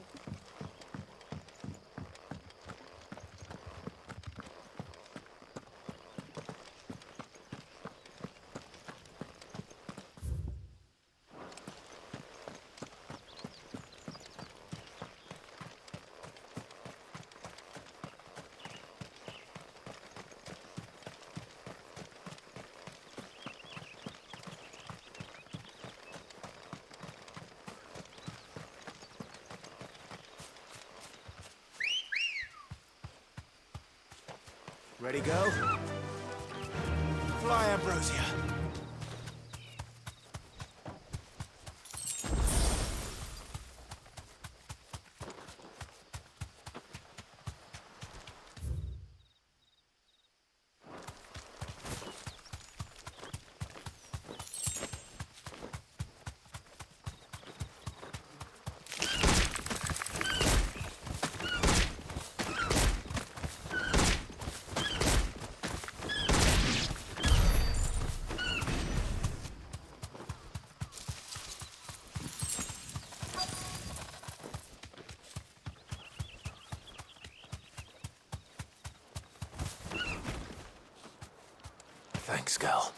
Ready, go? Fly, Ambrosia. Thanks, girl.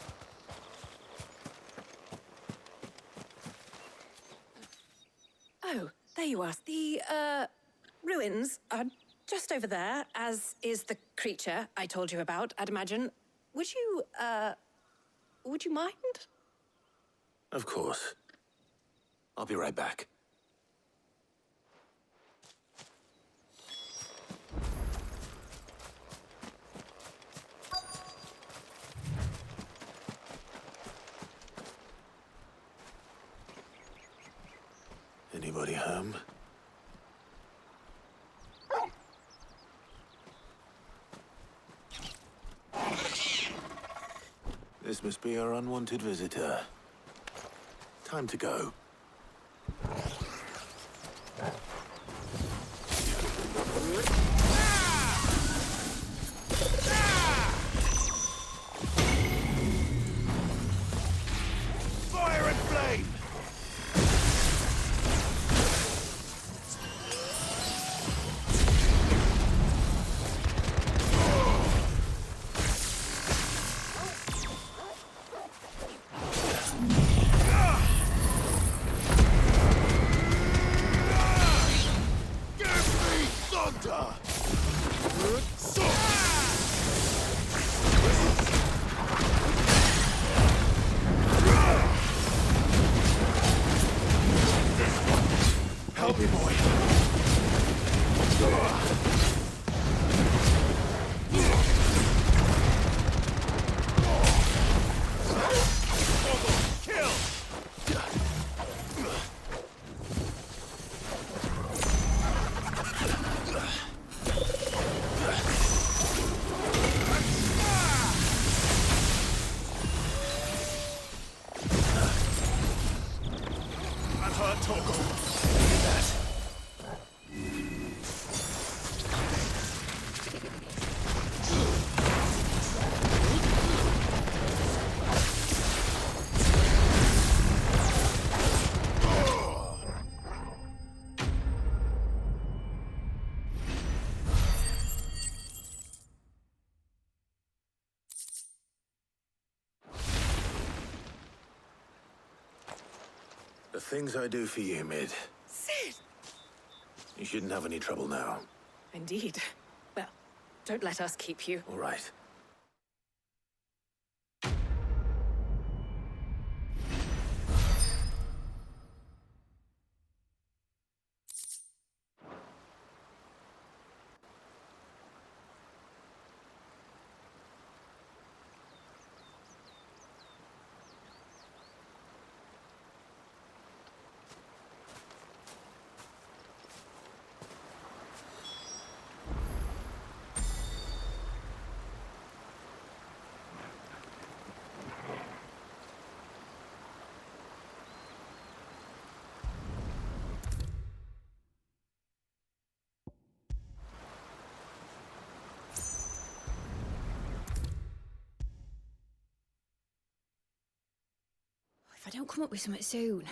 Oh, there you are. The, ruins are just over there, as is the creature I told you about, I'd imagine. Would you mind? Of course. I'll be right back. Anybody home? This must be our unwanted visitor. Time to go. Fire and flame! Help me, boy. Kill! That hurt, Torgal. Look at that. The things I do for you, Mid. Sid! You shouldn't have any trouble now. Indeed. Well, don't let us keep you. All right. don't come up with something soon,